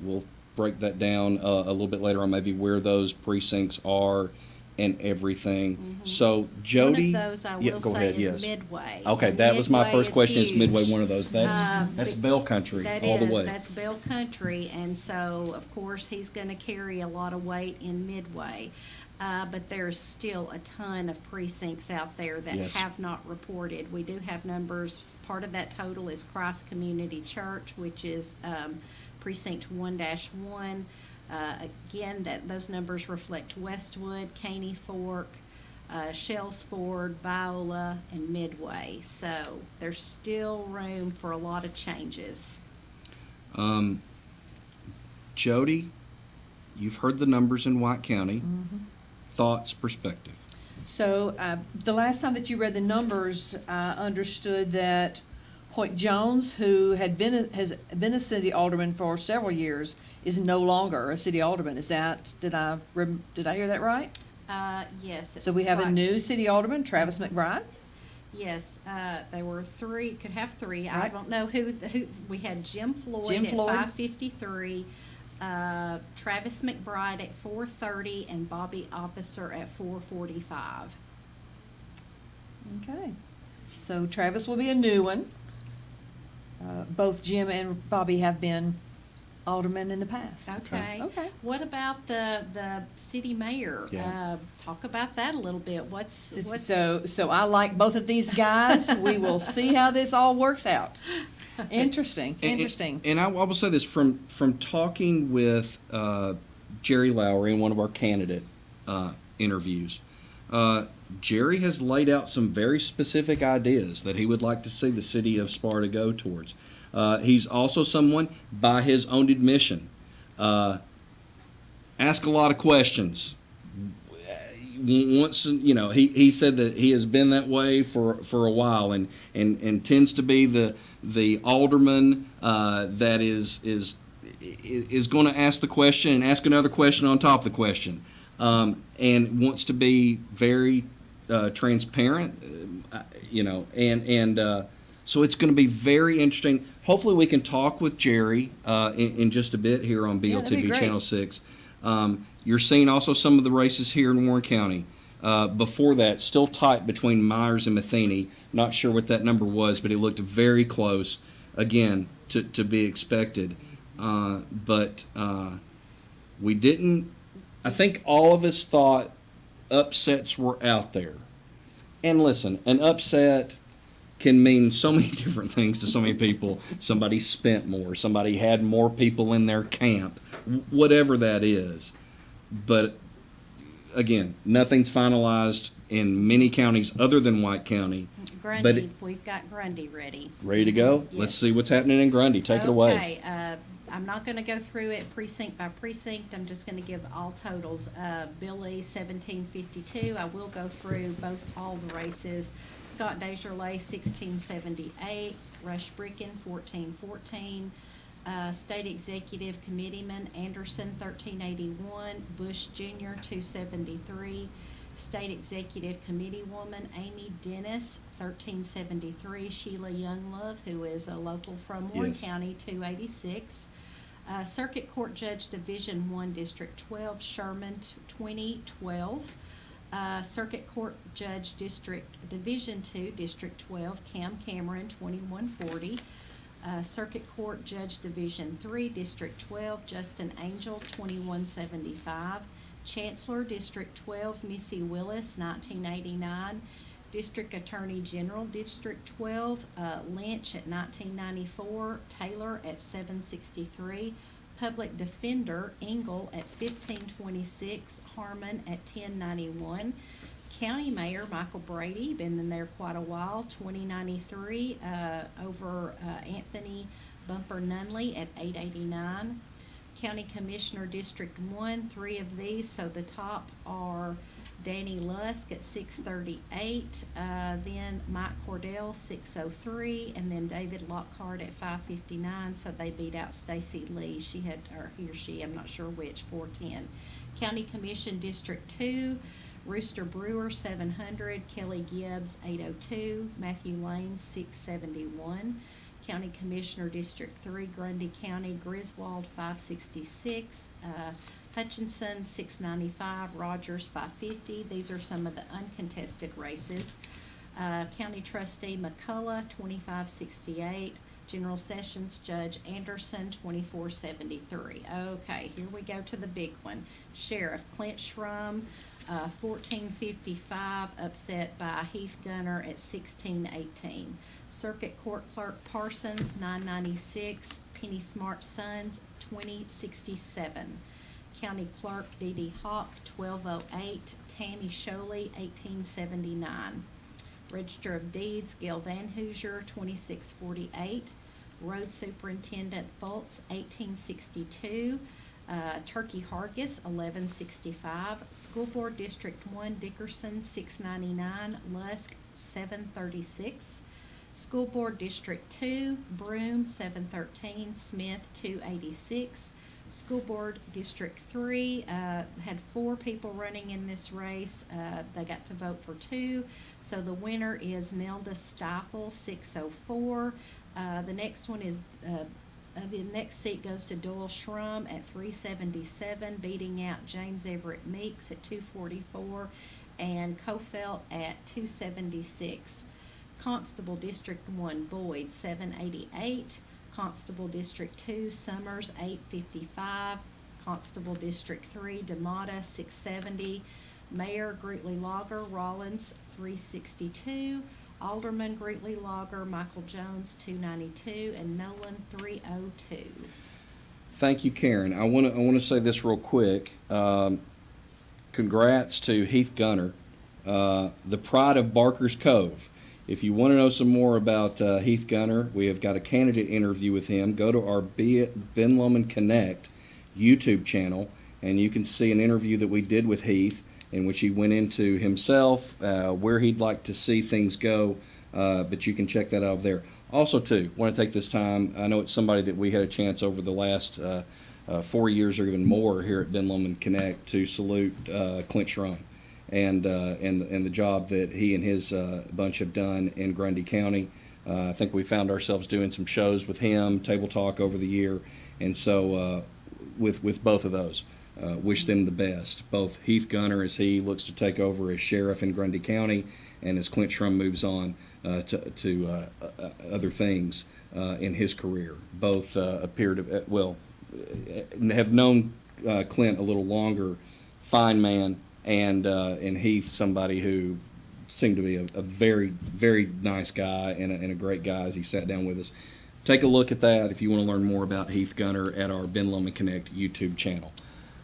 We'll break that down a little bit later on, maybe where those precincts are and everything. Mm-hmm. So Jody, one of those I will go say ahead, is yes. Midway. Okay, And that was my Midway first question. Is huge. Midway one of those? That's Bell Country That all the is, way. that's Bell Country, and so of course he's going to carry a lot of weight in Midway. But there's still a ton of precincts out there that Yes. have not reported. We do have numbers. Part of that total is Christ Community Church, which is precinct 1-1. Again, those numbers reflect Westwood, Caney Fork, Shellsford, Viola, and Midway. So there's still room for a lot of changes. Jody, you've heard the numbers in White County. Mm-hmm. Thoughts, perspective. So the last time that you read the numbers, I understood that Hoyt Jones, who has been a city alderman for several years, is no longer a city alderman. Is that, did I hear that right? Yes. So we have a new city alderman, Travis McBride? Yes, there were three, could have three. I Right. don't know who, we had Jim Floyd Jim at Floyd. 5:53, Travis McBride at 4:30, and Bobby Officer at 4:45. Okay. So Travis will be a new one. Both Jim and Bobby have been aldermen in the past. Okay. Okay. What about the city mayor? Yeah. Talk about that a little bit. What's So I like both of these guys. We will see how this all works out. Interesting. And I will say this, from talking with Jerry Lowry in one of our candidate interviews, Jerry has laid out some very specific ideas that he would like to see the city of Sparta go towards. He's also someone, by his own admission, ask a lot of questions. Once, he said that he has been that way for a while, and tends to be the alderman that is going to ask the question and ask another question on top of the question, and wants to be very transparent, so it's going to be very interesting. Hopefully we can talk with Jerry in just a bit here on Yeah, that'd be BLTV great. Channel 6. You're seeing also some of the races here in Warren County. Before that, still tight between Myers and Matheny. Not sure what that number was, but it looked very close, again, to be expected. But we didn't, I think all of us thought upsets were out there. And listen, an upset can mean so many different things to so many people. Somebody spent more, somebody had more people in their camp, whatever that is. But again, nothing's finalized in many counties other than White County. Grundy, we've got Grundy ready. Ready to go? Yes. Let's see what's happening in Grundy. Take it away. Okay, I'm not going to go through it precinct by precinct. I'm just going to give all totals. Billy, 1752. I will go through all the races. Scott Desjardins, 1678. Rush Bricken, 1414. State Executive Committeeman Anderson, 1381. Bush Jr., 273. State Executive Committeewoman Amy Dennis, 1373. Sheila Younglove, who is a local from Warren Yes. County, 286. Circuit Court Judge Division 1, District 12, Sherman, 2012. Circuit Court Judge Division 2, District 12, Cam Cameron, 2140. Circuit Court Judge Division 3, District 12, Justin Angel, 2175. Chancellor District 12, Missy Willis, 1989. District Attorney General District 12, Lynch at 1994, Taylor at 763. Public Defender Engel at 1526, Harmon at 1091. County Mayor Michael Brady, been in there quite a while, 2093, over Anthony Bumper Nunley at 889. County Commissioner District 1, 3 of these, so the top are Danny Lusk at 638, then Mike Cordell 603, and then David Lockhart at 559. So they beat out Stacy Lee. She had, or he or she, I'm not sure which, 410. County Commission District 2, Rooster Brewer 700, Kelly Gibbs 802, Matthew Lane 671. County Commissioner District 3, Grundy County, Griswold 566. Hutchinson, 695, Rogers, 550. These are some of the uncontested races. County Trustee McCullough, 2568. General Sessions Judge Anderson, 2473. Okay, here we go to the big one. Sheriff Clint Schrum, 1455, upset by Heath Gunner at 1618. Circuit Court Clerk Parsons, 996. Penny Smart Sons, 2067. County Clerk D.D. Hawk, 1208. Tammy Sholey, 1879. Register of Deeds, Gail Van Hoosier, 2648. Road Superintendent Fultz, 1862. Turkey Hargis, 1165. School Board District 1, Dickerson, 699. Lusk, 736. School Board District 2, Broome, 713. Smith, 286. School Board District 3 had 4 people running in this race. They got to vote for 2. So the winner is Nelda Stiefel, 604. The next one is, the next seat goes to Doyle Schrum at 377, beating out James Everett Meeks at 244 and Kofelt at 276. Constable District 1, Boyd, 788. Constable District 2, Summers, 855. Constable District 3, D'Amata, 670. Mayor Greatley Logger, Rollins, 362. Alderman Greatley Logger, Michael Jones, 292. And Nolan, 302. Thank you, Karen. I want to say this real quick. Congrats to Heath Gunner, the pride of Barker's Cove. If you want to know some more about Heath Gunner, we have got a candidate interview with him. Go to our Ben Lomand Connect YouTube channel, and you can see an interview that we did with Heath, in which he went into himself, where he'd like to see things go, but you can check that out there. Also, too, want to take this time, I know it's somebody that we had a chance over the last 4 years or even more here at Ben Lomand Connect to salute Clint Schrum. And the job that he and his bunch have done in Grundy County. I think we found ourselves doing some shows with him, table talk over the year, and so with both of those, wish them the best. Both Heath Gunner as he looks to take over as sheriff in Grundy County, and as Clint Schrum moves on to other things in his career. Both appear to have known Clint a little longer. Fine man. And Heath, somebody who seemed to be a very, very nice guy and a great guy as he sat down with us. Take a look at that if you want to learn more about Heath Gunner at our Ben Lomand Connect YouTube channel.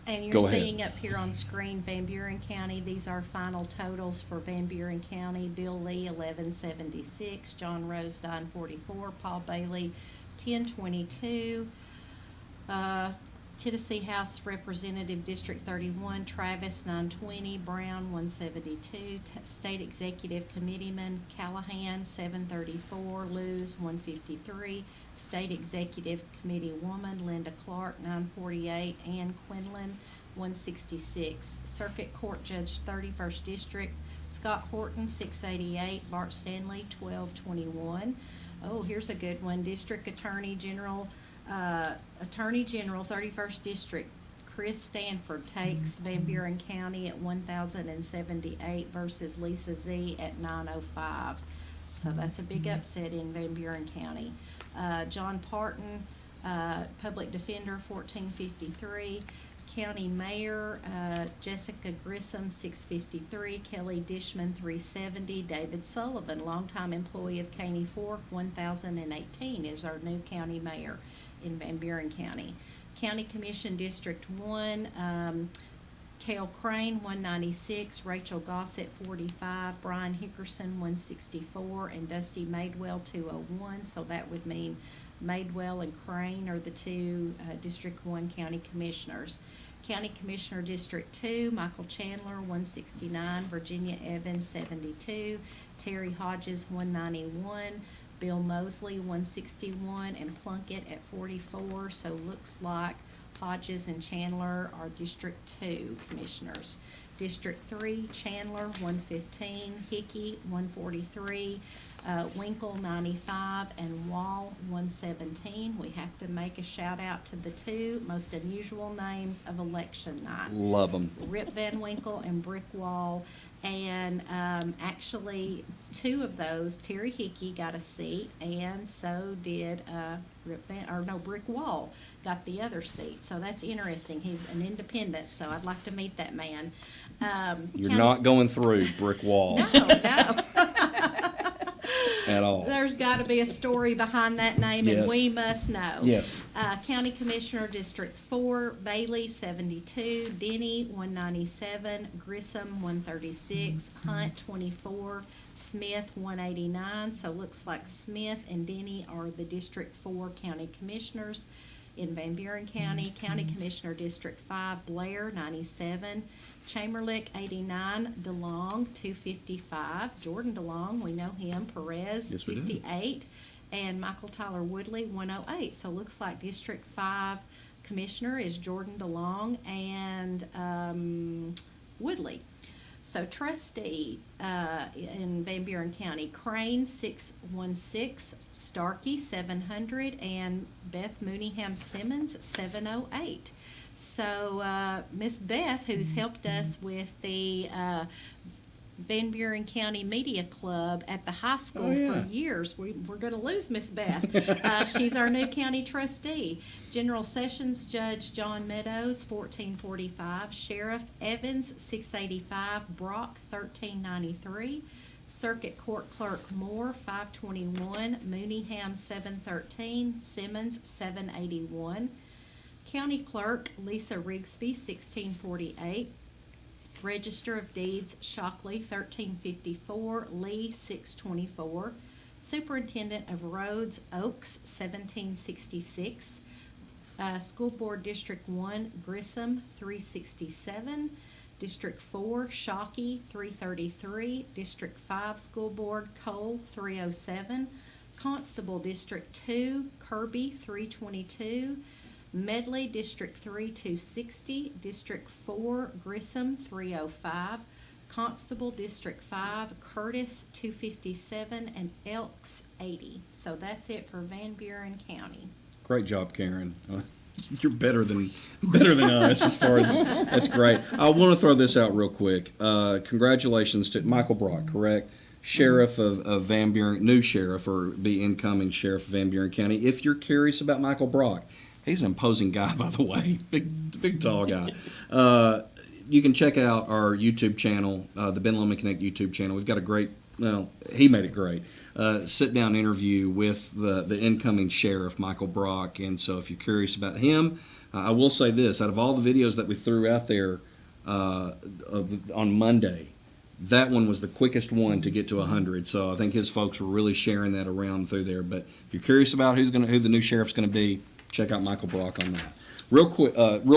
And Go you're ahead. seeing up here on screen Van Buren County. These are final totals for Van Buren County. Bill Lee, 1176. John Rose, 944. Paul Bailey, 1022. Tennessee House Representative District 31, Travis, 920. Brown, 172. State Executive Committeeman Callahan, 734. Lewis, 153. State Executive Committee Woman Linda Clark, 948. Ann Quinlan, 166. Circuit Court Judge, 31st District, Scott Horton, 688. Bart Stanley, 1221. Oh, here's a good one. District Attorney General, 31st District, Chris Stanford takes Van Buren County at 1,078 versus Lisa Z at 905. So that's a big upset in Van Buren County. John Parton, Public Defender, 1453. County Mayor, Jessica Grissom, 653. Kelly Dishman, 370. David Sullivan, longtime employee of Caney Fork, 1,018 is our new county mayor in Van Buren County. County Commission District 1, Cale Crane, 196, Rachel Gossett, 45, Brian Hickerson, 164, and Dusty Madewell, 201. So that would mean Madewell and Crane are the two District 1 County Commissioners. County Commissioner District 2, Michael Chandler, 169, Virginia Evans, 72, Terry Hodges, 191, Bill Mosley, 161, and Plunkett at 44. So looks like Hodges and Chandler are District 2 Commissioners. District 3, Chandler, 115, Hickey, 143, Winkle, 95, and Wall, 117. We have to make a shout out to the two most unusual names of election night. Love them. Rip Van Winkle and Brick Wall. And actually, two of those, Terry Hickey got a seat, and so did Brick Wall got the other seat. So that's interesting. He's an independent, so I'd like to meet that man. You're not going through Brick Wall. No. At all. There's got to be a story behind that name, Yes. and we must know. Yes. County Commissioner District 4, Bailey, 72, Denny, 197, Grissom, 136, Hunt, 24, Smith, 189. So looks like Smith and Denny are the District 4 County Commissioners. In Van Buren County, County Commissioner District 5, Blair, 97, Chamberlain, 89, DeLong, 255, Jordan DeLong, we know him, Perez, Yes, we do. 58, and Michael Tyler Woodley, 108. So looks like District 5 Commissioner is Jordan DeLong and Woodley. So trustee in Van Buren County, Crane, 616, Starkey, 700, and Beth Mooneyham Simmons, 708. So Miss Beth, who's helped us with the Van Buren County Media Club at the high school for years. We're going to lose Miss Beth. She's our new county trustee. General Sessions Judge John Meadows, 1445. Sheriff Evans, 685. Brock, 1393. Circuit Court Clerk Moore, 521. Mooneyham, 713. Simmons, 781. County Clerk Lisa Rigsby, 1648. Register of Deeds Shockley, 1354. Lee, 624. Superintendent of Roads Oaks, 1766. School Board District 1 Grissom, 367. District 4 Shockey, 333. District 5 School Board Cole, 307. Constable District 2 Kirby, 322. Medley, District 3, 260, District 4, Grissom, 305, Constable, District 5, Curtis, 257, and Elks, 80. So that's it for Van Buren County. Great job, Karen. You're better than us as far as that's great. I want to throw this out real quick. Congratulations to Michael Brock, correct? Sheriff of Van Buren, new sheriff, or be incoming sheriff of Van Buren County. If you're curious about Michael Brock, he's an imposing guy, by the way. Big tall guy. You can check out our YouTube channel, the Ben Lomand Connect YouTube channel. We've got a great, he made it great, sit-down interview with the incoming sheriff, Michael Brock. And so if you're curious about him, I will say this. Out of all the videos that we threw out there on Monday, that one was the quickest one to get to 100. So I think his folks were really sharing that around through there. But if you're curious about who the new sheriff's going to be, check out Michael Brock on that. Real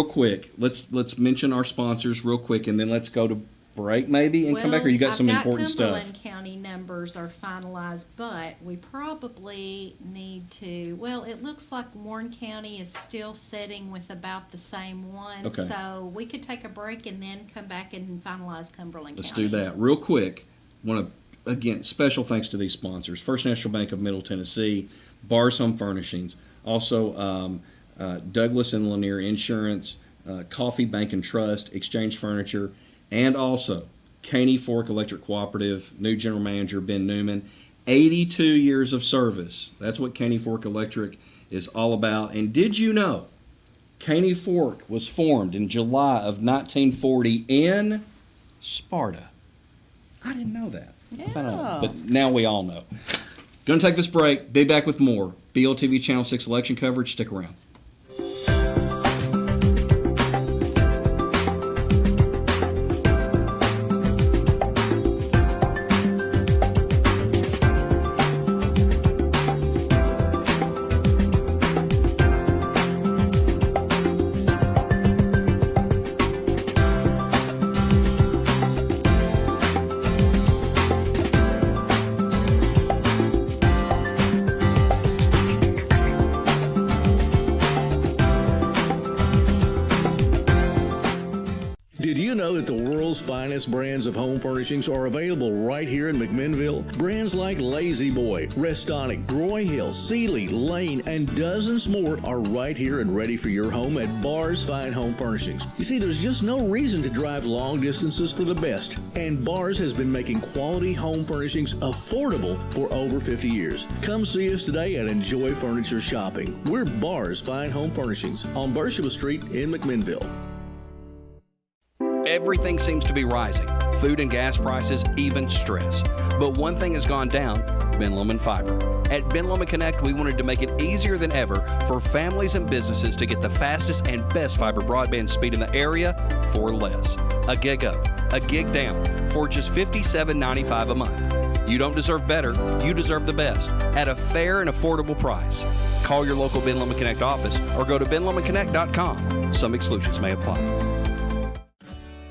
quick, let's mention our sponsors real quick, and then let's go to break maybe and come back. Or you got some important stuff? Cumberland County numbers are finalized, but we probably need to. Well, it looks like Warren County is still sitting with about the same one. Okay. So we could take a break and then come back and finalize Cumberland Let's County. do that real quick. Want to again special thanks to these sponsors: First National Bank of Middle Tennessee, Bars Home Furnishings. Also, Douglas and Lanier Insurance, Coffee Bank and Trust, Exchange Furniture, and also Caney Fork Electric Cooperative, new general manager Ben Newman. 82 years of service. That's what Caney Fork Electric is all about. And did you know Caney Fork was formed in July of 1940 in Sparta? I didn't know that. I found out, but now we all know. Going to take this break. Be back with more BLTV Channel 6 election coverage. Stick around. know that the world's finest brands of home furnishings are available right here in McMinnville? Brands like Lazy Boy, Restonic, Groy Hill, Sealy, Lane, and dozens more are right here and ready for your home at Barr's Fine Home Furnishings. You see, there's just no reason to drive long distances for the best. And Barr's has been making quality home furnishings affordable for over 50 years. Come see us today and enjoy furniture shopping. We're Barr's Fine Home Furnishings on Bersheba Street in McMinnville. Everything seems to be rising. Food and gas prices, even stress. But one thing has gone down, Ben Lomand Fiber. At Ben Lomand Connect, we wanted to make it easier than ever for families and businesses to get the fastest and best fiber broadband speed in the area for less. A gig up, a gig down, for just $57.95 a month. You don't deserve better, you deserve the best, at a fair and affordable price. Call your local Ben Lomand Connect office or go to benlomandconnect.com. Some exclusions may apply.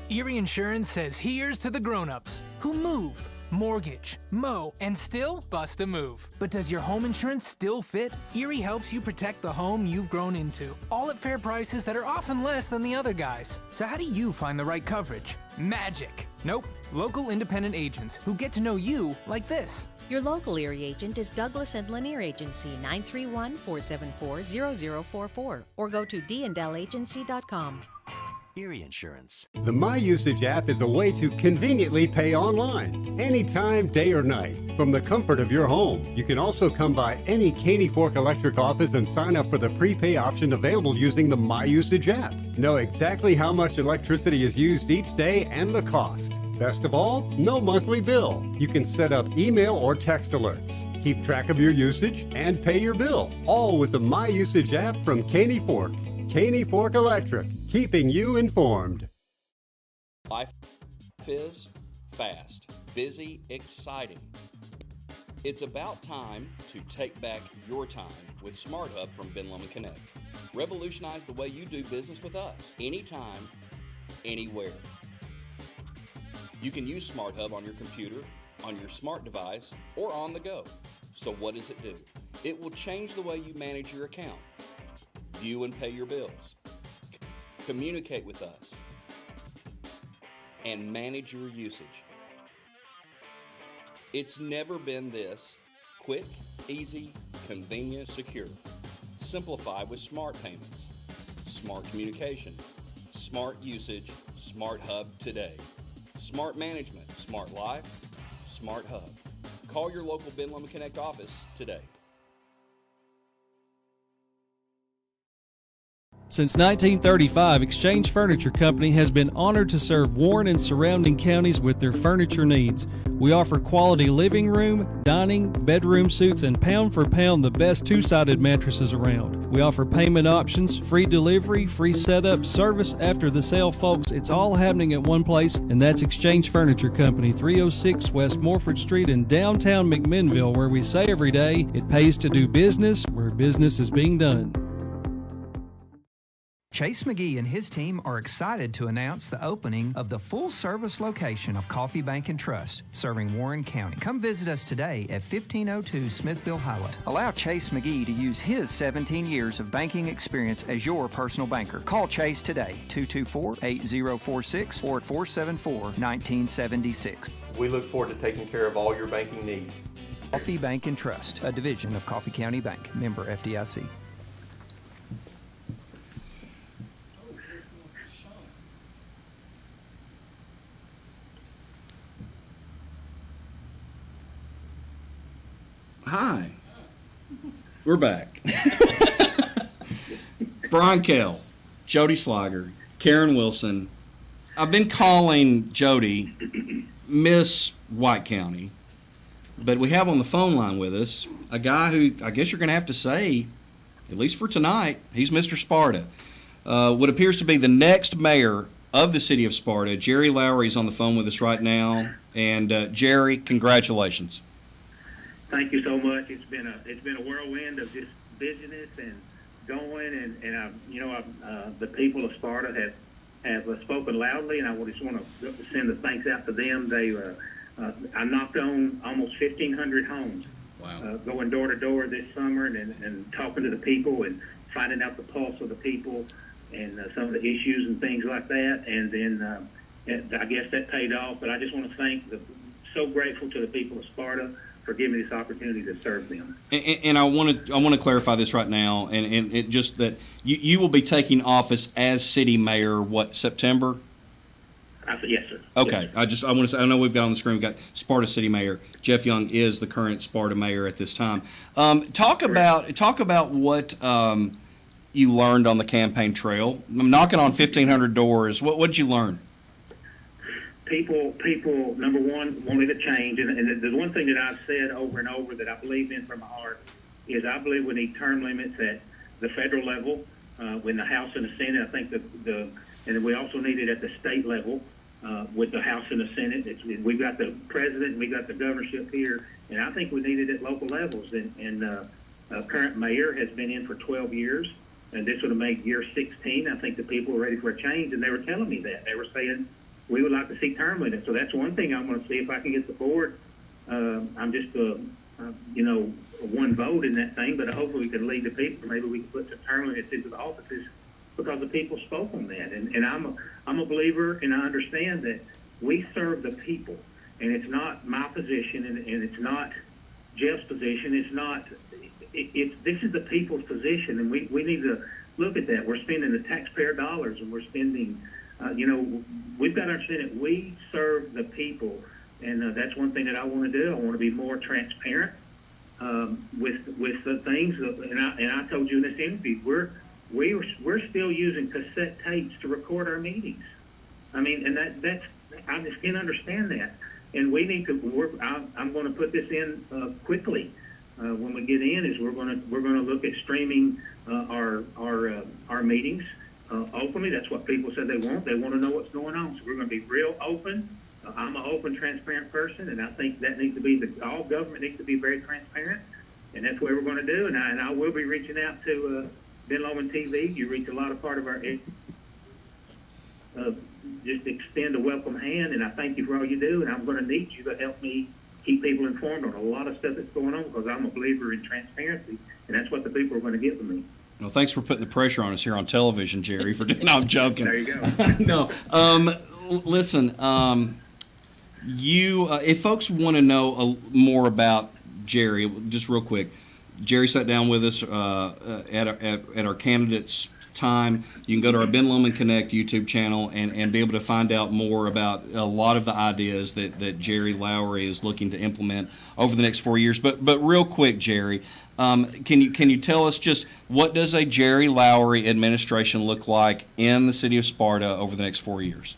Erie Insurance says here's to the grown-ups who move, mortgage, mow, and still bust a move. But does your home insurance still fit? Erie helps you protect the home you've grown into, all at fair prices that are often less than the other guys. So how do you find the right coverage? Magic. Nope. Local independent agents who get to know you like this. Your local Erie agent is Douglas and Lanier Agency, 931-474-0044, or go to dandallagency.com. Erie Insurance. The My Usage app is a way to conveniently pay online, anytime, day or night, from the comfort of your home. You can also come by any Caney Fork Electric office and sign up for the prepay option available using the My Usage app. Know exactly how much electricity is used each day and the cost. Best of all, no monthly bill. You can set up email or text alerts, keep track of your usage, and pay your bill, all with the My Usage app from Caney Fork. Caney Fork Electric, keeping you informed. Life is fast, busy, exciting. It's about time to take back your time with Smart Hub from Ben Lomand Connect. Revolutionize the way you do business with us, anytime, anywhere. You can use Smart Hub on your computer, on your smart device, or on the go. So what does it do? It will change the way you manage your account, view and pay your bills, communicate with us, and manage your usage. It's never been this quick, easy, convenient, secure. Simplify with smart payments, smart communication, smart usage, Smart Hub today. Smart management, smart life, Smart Hub. Call your local Ben Lomand Connect office today. Since 1935, Exchange Furniture Company has been honored to serve Warren and surrounding counties with their furniture needs. We offer quality living room, dining, bedroom suites, and pound for pound the best two-sided mattresses around. We offer payment options, free delivery, free setup, service after the sale, folks. It's all happening at one place, and that's Exchange Furniture Company, 306 West Morford Street in downtown McMinnville, where we say every day, it pays to do business where business is being done. Chase McGee and his team are excited to announce the opening of the full-service location of Coffee Bank and Trust, serving Warren County. Come visit us today at 1502 Smithville Highway. Allow Chase McGee to use his 17 years of banking experience as your personal banker. Call Chase today, 224-8046 or 474-1976. We look forward to taking care of all your banking needs. Coffee Bank and Trust, a division of Coffee County Bank, member FDIC. Hi. We're back. Brian Kell, Jody Slager, Karen Wilson. I've been calling Jody Miss White County, but we have on the phone line with us a guy who I guess you're going to have to say, at least for tonight, he's Mr. Sparta. What appears to be the next mayor of the city of Sparta, Jerry Lowry, is on the phone with us right now. And Jerry, congratulations. Thank you so much. It's been a whirlwind of just business and going, and the people of Sparta have spoken loudly, and I just want to send the thanks out to them. I knocked on almost 1,500 homes. Wow. Going door to door this summer and talking to the people and finding out the pulse of the people and some of the issues and things like that. And then And I guess that paid off, but I just want to so grateful to the people of Sparta for giving me this opportunity to serve them. And I want to clarify this right now, and it just that you will be taking office as city mayor, what, September? I said, yes, sir. Okay, Yes, I want to say, I know we've got on the screen, we've got Sparta City Mayor. Jeff Young is the current Sparta Mayor at this time. Talk about what you learned on the campaign trail. I'm knocking on 1,500 doors. What did you learn? People, number one, wanted a change. And the one thing that I've said over and over that I believe in from my heart is I believe we need term limits at the federal level, in the House and the Senate. I think and we also need it at the state level. With the House and the Senate, we've got the president, we got the governorship here, and I think we need it at local levels. And current mayor has been in for 12 years, and this would have made year 16. I think the people were ready for a change, and they were telling me that. They were saying, we would like to see term limits. So that's one thing I'm going to see if I can get the board. I'm just one vote in that thing, but hopefully we can lead the people. Maybe we can put some term limits into the offices because the people spoke on that. And I'm a believer, and I understand that we serve the people, and it's not my position, and it's not Jeff's position. It's not. This is the people's position, and we need to look at that. We're spending the taxpayer dollars, and we're spending. We've got to understand that we serve the people, and that's one thing that I want to do. I want to be more transparent with the things. And I told you in this interview, we're still using cassette tapes to record our meetings. I mean, and that's I just can't understand that. And we need to. I'm going to put this in quickly when we get in. Is we're going to look at streaming our meetings openly. That's what people said they want. They want to know what's going on. So we're going to be real open. I'm an open, transparent person, and I think that needs to be all government needs to be very transparent, and that's what we're going to do. And I will be reaching out to Ben Lomand TV. You reach a lot of part of our just extend a welcome hand, and I thank you for all you do. And I'm going to need you to help me keep people informed on a lot of stuff that's going on, because I'm a believer in transparency, and that's what the people are going to get from me. Well, thanks for putting the pressure on us here on television, Jerry. No, I'm joking. There you go. No, listen. If folks want to know more about Jerry, just real quick, Jerry sat down with us at our candidates' time. You can go to our Ben Lomand Connect YouTube channel and be able to find out more about a lot of the ideas that Jerry Lowry is looking to implement over the next 4 years. But real quick, Jerry, can you tell us just what does a Jerry Lowry administration look like in the city of Sparta over the next 4 years?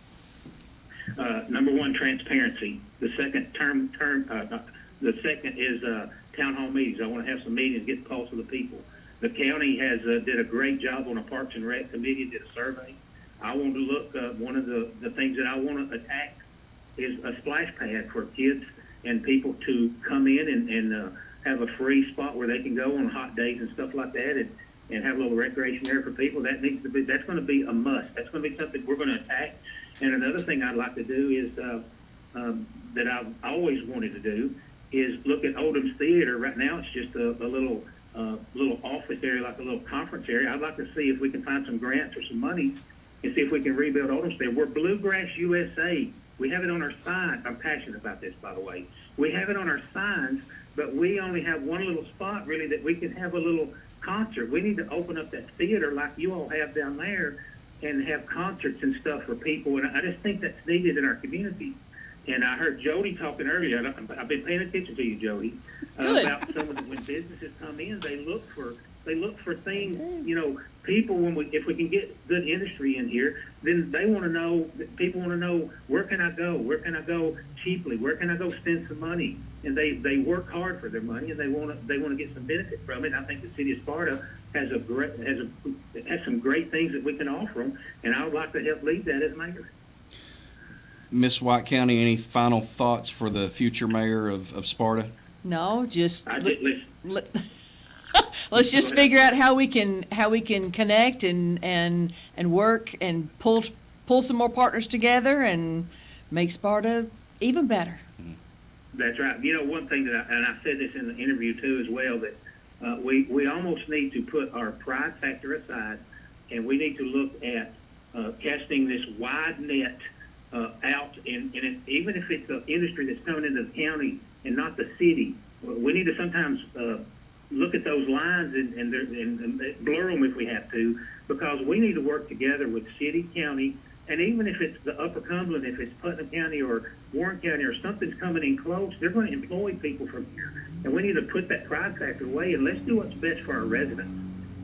Number one, transparency. The second the second is town hall meetings. I want to have some meetings, get the pulse of the people. The county has did a great job on a Parks and Rec committee, did a survey. I want to look, one of the things that I want to attack is a splash pad for kids and people to come in and have a free spot where they can go on hot days and stuff like that, and have a little recreation area for people. That's going to be a must. That's going to be something we're going to attack. And another thing I'd like to do is that I've always wanted to do is look at Oldham's Theater. Right now it's just a little office area, like a little conference area. I'd like to see if we can find some grants or some money and see if we can rebuild Oldham's Theater. We're Bluegrass USA. We have it on our signs. I'm passionate about this, by the way. We have it on our signs, but we only have one little spot, really, that we can have a little concert. We need to open up that theater like you all have down there and have concerts and stuff for people. And I just think that's needed in our community. And I heard Jody talking earlier. I've been paying attention to you, Jody, about some of when businesses come in, they look for things. You know, people if we can get good industry in here, then they want to know. People want to know, where can I go? Where can I go cheaply? Where can I go spend some money? And they work hard for their money, and they want to get some benefit from it. And I think the city of Sparta has some great things that we can offer them, and I would like to help lead that as mayor. Miss White County, any final thoughts for the future mayor of Sparta? No, just let's just figure out how we can connect and work and pull some more partners together and make Sparta even better. That's right. You know, one thing and I said this in the interview too as well, that we almost need to put our pride factor aside, and we need to look at casting this wide net out, and even if it's an industry that's coming into the county and not the city, we need to sometimes look at those lines and blur them if we have to, because we need to work together with city, county, and even if it's the Upper Cumberland, if it's Putnam County or Warren County or something's coming in close, they're going to employ people from here. And we need to put that pride factor away and let's do what's best for our residents.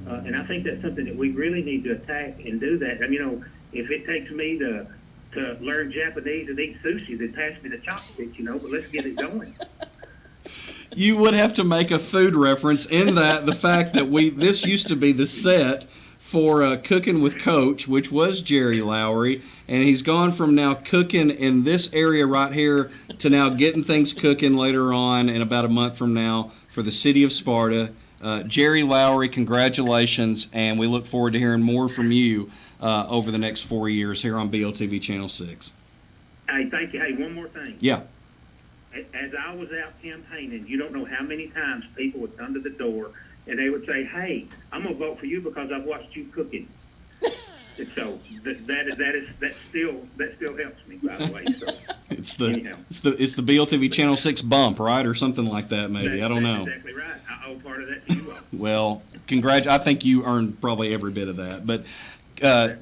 And I think that's something that we really need to attack and do that. And, if it takes me to learn Japanese and eat sushi, then pass me the chopsticks, but let's get it going. You would have to make a food reference in that the fact that this used to be the set for Cooking with Coach, which was Jerry Lowry, and he's gone from now cooking in this area right here to now getting things cooking later on in about a month from now for the city of Sparta. Jerry Lowry, congratulations, and we look forward to hearing more from you over the next 4 years here on BLTV Channel 6. Hey, thank you. Hey, one more thing. Yeah. As I was out campaigning, you don't know how many times people would come to the door and they would say, "Hey, I'm gonna vote for you because I've watched you cooking." And so that still helps me, by the way. So it's the BLTV Channel 6 bump, right, or something like that, maybe. I don't know. That's exactly right. I owe part of that to you all. Well, I think you earned probably every bit of that, but.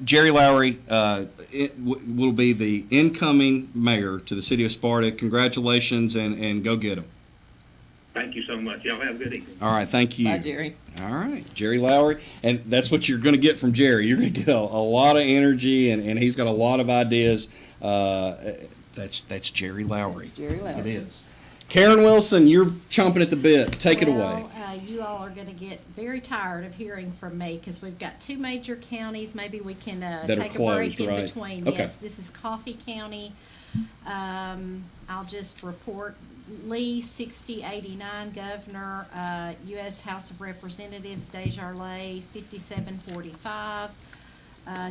Jerry Lowry will be the incoming mayor to the city of Sparta. Congratulations, and go get him. Thank you so much. Y'all have a good evening. All right, thank you. Bye, Jerry. All right, Jerry Lowry. And that's what you're going to get from Jerry. You're going to get a lot of energy, and he's got a lot of ideas. That's Jerry Lowry. That's Jerry Lowry. It is. Karen Wilson, you're chomping at the bit. Take it away. You all are going to get very tired of hearing from me because we've got two major counties. Maybe we can take a break in between. Okay. Yes, this is Coffee County. I'll just report Lee, 6089, Governor, U.S. House of Representatives, Desjardins, 5745.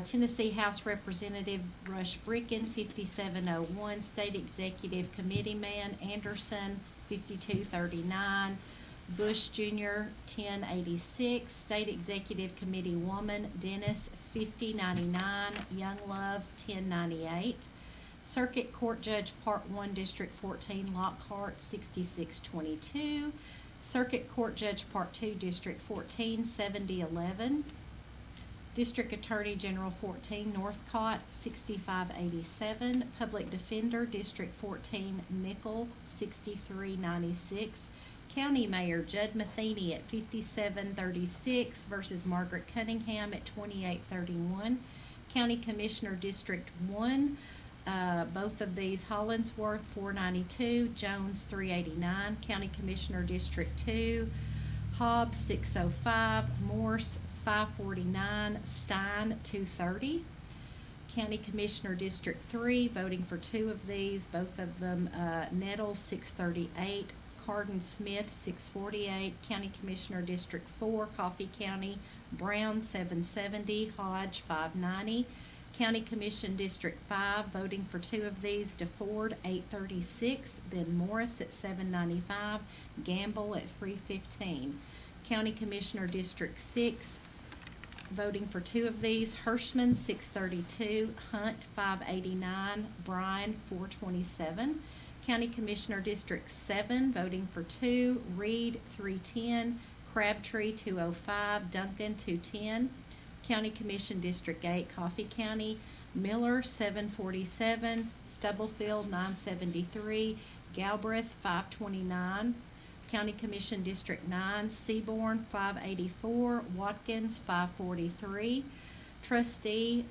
Tennessee House Representative Rush Bricken, 5701. State Executive Committeeman Anderson, 5239. Bush Jr., 1086. State Executive Committee Woman Dennis, 5099. Young Love, 1098. Circuit Court Judge Part 1, District 14, Lockhart, 6622. Circuit Court Judge Part 2, District 14, 7011. District Attorney General 14, Northcott, 6587. Public Defender, District 14, Nickel, 6396. County Mayor Judd Matheny at 5736 versus Margaret Cunningham at 2831. County Commissioner District 1, both of these, Hollinsworth 492, Jones 389. County Commissioner District 2, Hobbs 605, Morse 549, Stein 230. County Commissioner District 3, voting for two of these, both of them, Nettles 638, Carden Smith 648. County Commissioner District 4, Coffee County, Brown 770, Hodge 590. County Commission District 5, voting for two of these, DeFord 836, then Morris at 795, Gamble at 315. County Commissioner District 6, voting for two of these, Hirschman 632, Hunt 589, Bryan 427. County Commissioner District 7, voting for two, Reed 310, Crabtree 205, Duncan 210. County Commission District 8, Coffee County, Miller 747, Stubblefield 973, Galbraith 529. County Commission District 9, Seaborn 584, Watkins 543. Trustee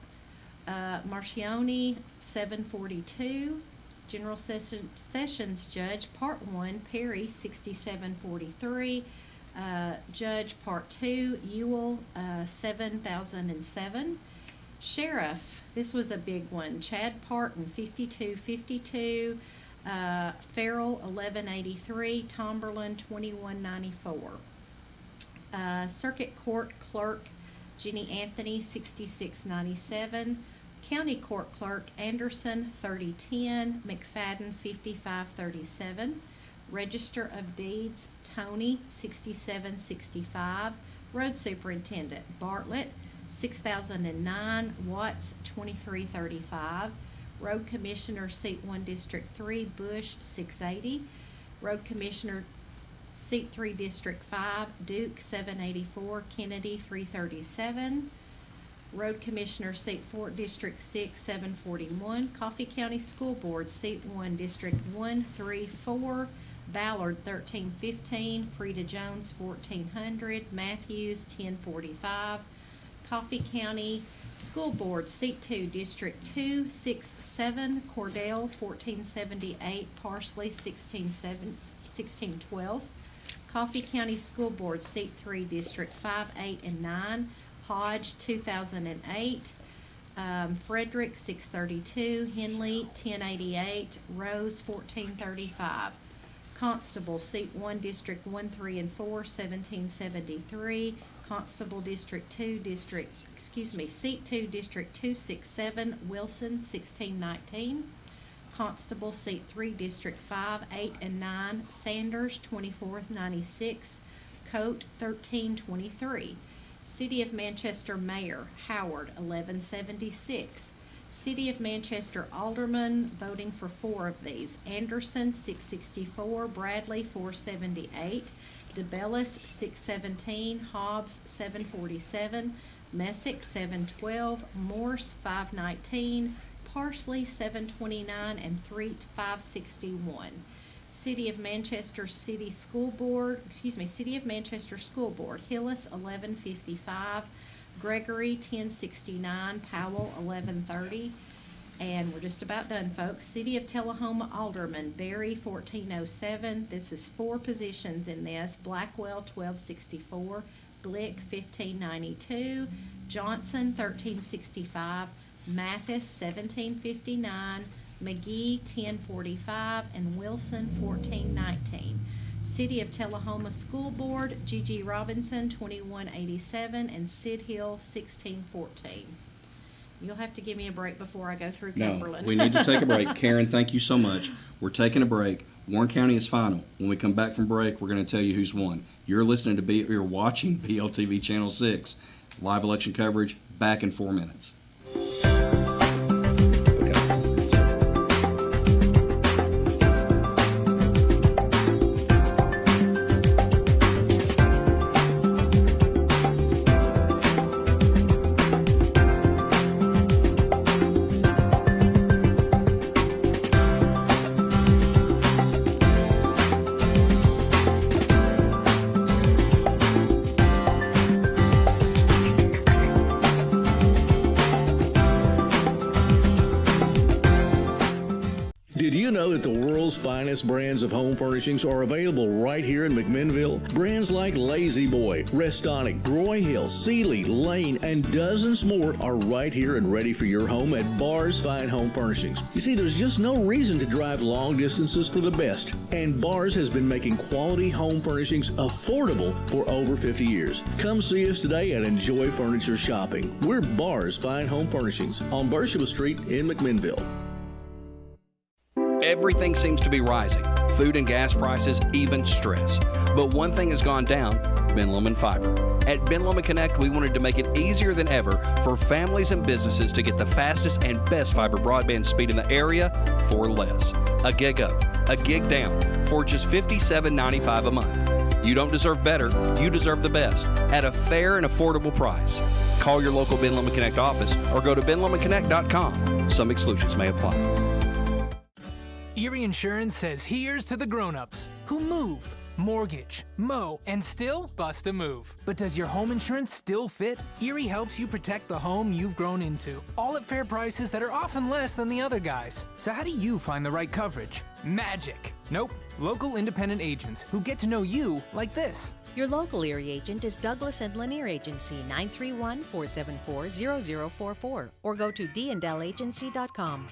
Marcioni 742. General Sessions Judge Part 1, Perry 6743. Judge Part 2, Ewell 7007. Sheriff, this was a big one, Chad Parton 5252. Farrell 1183, Tomberlin 2194. Circuit Court Clerk Jenny Anthony 6697. County Court Clerk Anderson 3010, McFadden 5537. Register of Deeds Tony 6765. Road Superintendent Bartlett 6009, Watts 2335. Road Commissioner, Seat 1, District 3, Bush, 680. Road Commissioner, Seat 3, District 5, Duke, 784. Kennedy, 337. Road Commissioner, Seat 4, District 6, 741. Coffee County School Board, Seat 1, District 134. Ballard, 1315. Freda Jones, 1400. Matthews, 1045. Coffee County School Board, Seat 2, District 267. Cordell, 1478. Parsley, 1612. Coffee County School Board, Seat 3, District 5, 8, and 9. Hodge, 2008. Frederick, 632. Henley, 1088. Rose, 1435. Constable, Seat 1, District 1, 3, and 4, 1773. Constable, Seat 2, District 267, Wilson, 1619. Constable, Seat 3, District 5, 8, and 9, Sanders, 2496. Coat, 1323. City of Manchester Mayor, Howard, 1176. City of Manchester Alderman, voting for 4 of these: Anderson, 664, Bradley, 478, DeBellis, 617, Hobbs, 747, Messick, 712, Morse, 519, Parsley, 729, and Threet, 561. City of Manchester School Board, Hillis, 1155, Gregory, 1069, Powell, 1130. And we're just about done, folks. City of Tullahoma Alderman, Berry, 1407. This is 4 positions in this. Blackwell, 1264. Glick, 1592. Johnson, 1365. Mathis, 1759. McGee, 1045. And Wilson, 1419. City of Tullahoma School Board, G.G. Robinson, 2187. And Sid Hill, 1614. You'll have to give me a break before I go through Cumberland. No, we need to take a break. Karen, thank you so much. We're taking a break. Warren County is final. When we come back from break, we're going to tell you who's won. You're you're watching BLTV Channel 6. Live election coverage, back in 4 minutes. Did you know that the world's finest brands of home furnishings are available right here in McMinnville? Brands like Lazy Boy, Restonic, Groy Hill, Sealy, Lane, and dozens more are right here and ready for your home at Barr's Fine Home Furnishings. You see, there's just no reason to drive long distances for the best, and Barr's has been making quality home furnishings affordable for over 50 years. Come see us today and enjoy furniture shopping. We're Barr's Fine Home Furnishings on Bersham Street in McMinnville. Everything seems to be rising. Food and gas prices, even stress. But one thing has gone down: Ben Lomand Fiber. At Ben Lomand Connect, we wanted to make it easier than ever for families and businesses to get the fastest and best fiber broadband speed in the area for less. A gig up, a gig down, for just $57.95 a month. You don't deserve better, you deserve the best, at a fair and affordable price. Call your local Ben Lomand Connect office or go to benlomandconnect.com. Some exclusions may apply. Erie Insurance says here's to the grown-ups who move, mortgage, mow, and still bust a move. But does your home insurance still fit? Erie helps you protect the home you've grown into, all at fair prices that are often less than the other guys. So how do you find the right coverage? Magic. Nope. Local independent agents who get to know you like this. Your local Erie agent is Douglas and Lanier Agency, 931-474-0044, or go to dndallagency.com.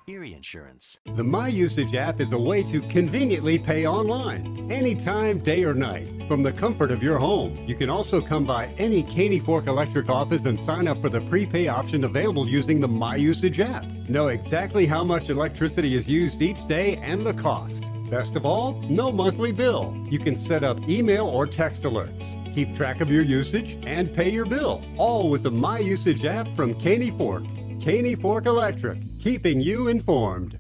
Erie Insurance. The My Usage app is a way to conveniently pay online, anytime, day or night, from the comfort of your home. You can also come by any Caney Fork Electric office and sign up for the prepay option available using the My Usage app. Know exactly how much electricity is used each day and the cost. Best of all, no monthly bill. You can set up email or text alerts, keep track of your usage, and pay your bill, all with the My Usage app from Caney Fork. Caney Fork Electric. keeping you informed.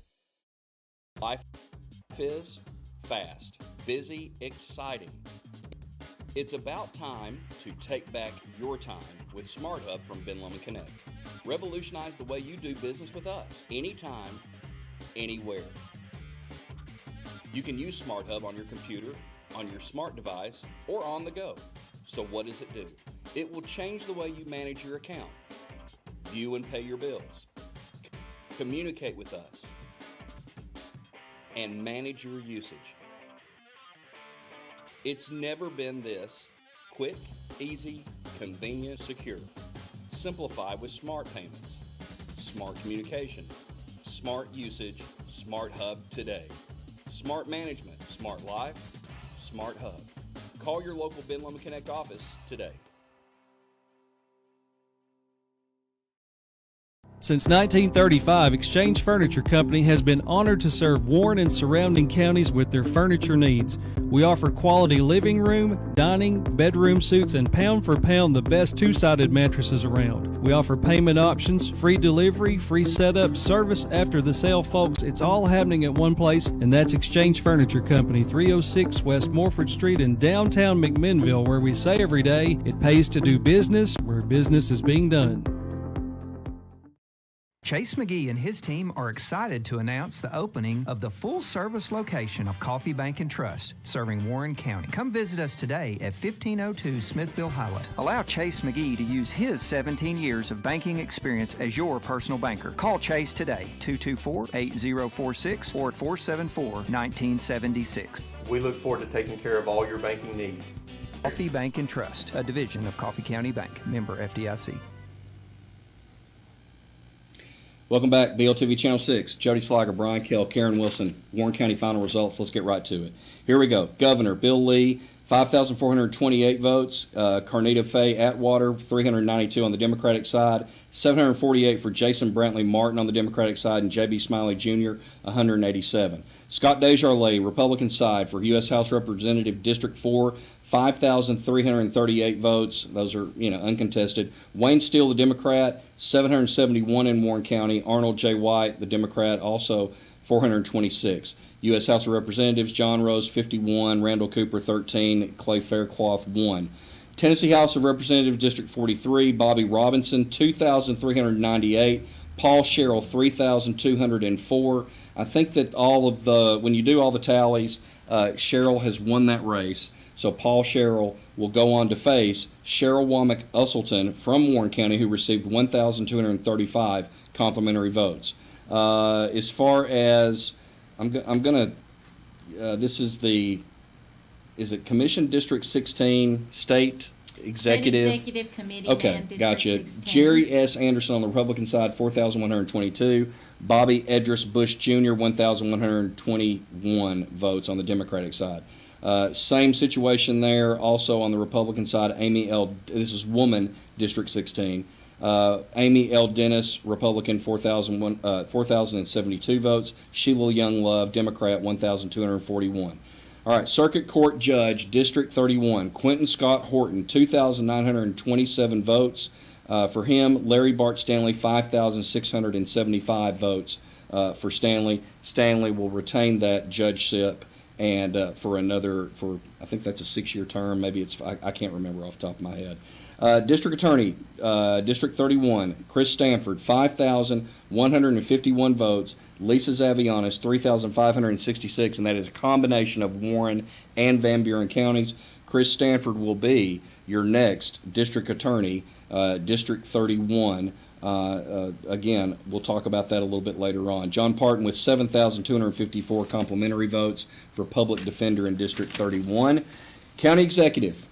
Life is fast, busy, exciting. It's about time to take back your time with Smart Hub from Ben Lomand Connect. Revolutionize the way you do business with us, anytime, anywhere. You can use Smart Hub on your computer, on your smart device, or on the go. So what does it do? It will change the way you manage your account, view and pay your bills, communicate with us, and manage your usage. It's never been this quick, easy, convenient, secure. Simplify with smart payments, smart communication, smart usage, Smart Hub today. Smart management, smart life, Smart Hub. Call your local Ben Lomand Connect office today. Since 1935, Exchange Furniture Company has been honored to serve Warren and surrounding counties with their furniture needs. We offer quality living room, dining, bedroom suites, and pound for pound the best two-sided mattresses around. We offer payment options, free delivery, free setup, service after the sale, folks. It's all happening at one place, and that's Exchange Furniture Company, 306 West Morford Street in downtown McMinnville, where we say every day, it pays to do business where business is being done. Chase McGee and his team are excited to announce the opening of the full-service location of Coffee Bank and Trust, serving Warren County. Come visit us today at 1502 Smithville Highway. Allow Chase McGee to use his 17 years of banking experience as your personal banker. Call Chase today, 224-8046 or 474-1976. We look forward to taking care of all your banking needs. Coffee Bank and Trust, a division of Coffee County Bank, member FDIC. Welcome back, BLTV Channel 6. Jody Slager, Brian Kell, Karen Wilson. Warren County final results. Let's get right to it. Here we go. Governor Bill Lee, 5,428 votes. Carnita Faye Atwater, 392 on the Democratic side. 748 for Jason Brantley Martin on the Democratic side, and J.B. Smiley Jr., 187. Scott Desjardins, Republican side, for U.S. House Representative District 4, 5,338 votes. Those are, uncontested. Wayne Steele, the Democrat, 771 in Warren County. Arnold J. White, the Democrat, also 426. U.S. House of Representatives, John Rose, 51. Randall Cooper, 13. Clay Faircloth, 1. Tennessee House of Representatives, District 43, Bobby Robinson, 2,398. Paul Sherrill, 3,204. I think that when you do all the tallies, Sherrill has won that race. So Paul Sherrill will go on to face Cheryl Womack Usselton from Warren County, who received 1,235 complimentary votes. As far as this is Commission District 16 State Executive? State Executive Committee. Okay, Man, District gotcha. 16. Jerry S. Anderson on the Republican side, 4,122. Bobby Edris Bush Jr., 1,121 votes on the Democratic side. Same situation there. Also on the Republican side, this is woman, District 16. Amy L. Dennis, Republican, 4,072 votes. Sheila Young Love, Democrat, 1,241. All right, Circuit Court Judge, District 31, Quentin Scott Horton, 2,927 votes. For him, Larry Bart Stanley, 5,675 votes for Stanley. Stanley will retain that judgeship and I think that's a 6-year term. Maybe I can't remember off the top of my head. District Attorney, District 31, Chris Stanford, 5,151 votes. Lisa Zavianis, 3,566, and that is a combination of Warren and Van Buren counties. Chris Stanford will be your next District Attorney, District 31. Again, we'll talk about that a little bit later on. John Parton with 7,254 complimentary votes for Public Defender in District 31. County Executive,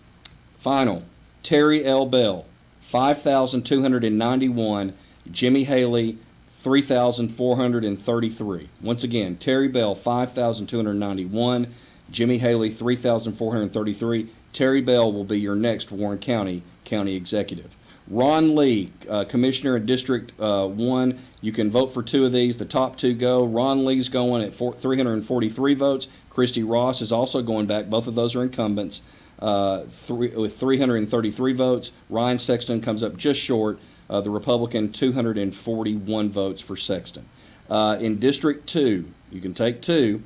final, Terry L. Bell, 5,291. Jimmy Haley, 3,433. Once again, Terry Bell, 5,291. Jimmy Haley, 3,433. Terry Bell will be your next Warren County Executive. Ron Lee, Commissioner in District 1. You can vote for two of these. The top two go. Ron Lee's going at 343 votes. Christy Ross is also going back. Both of those are incumbents with 333 votes. Ryan Sexton comes up just short. The Republican, 241 votes for Sexton. In District 2, you can take 2.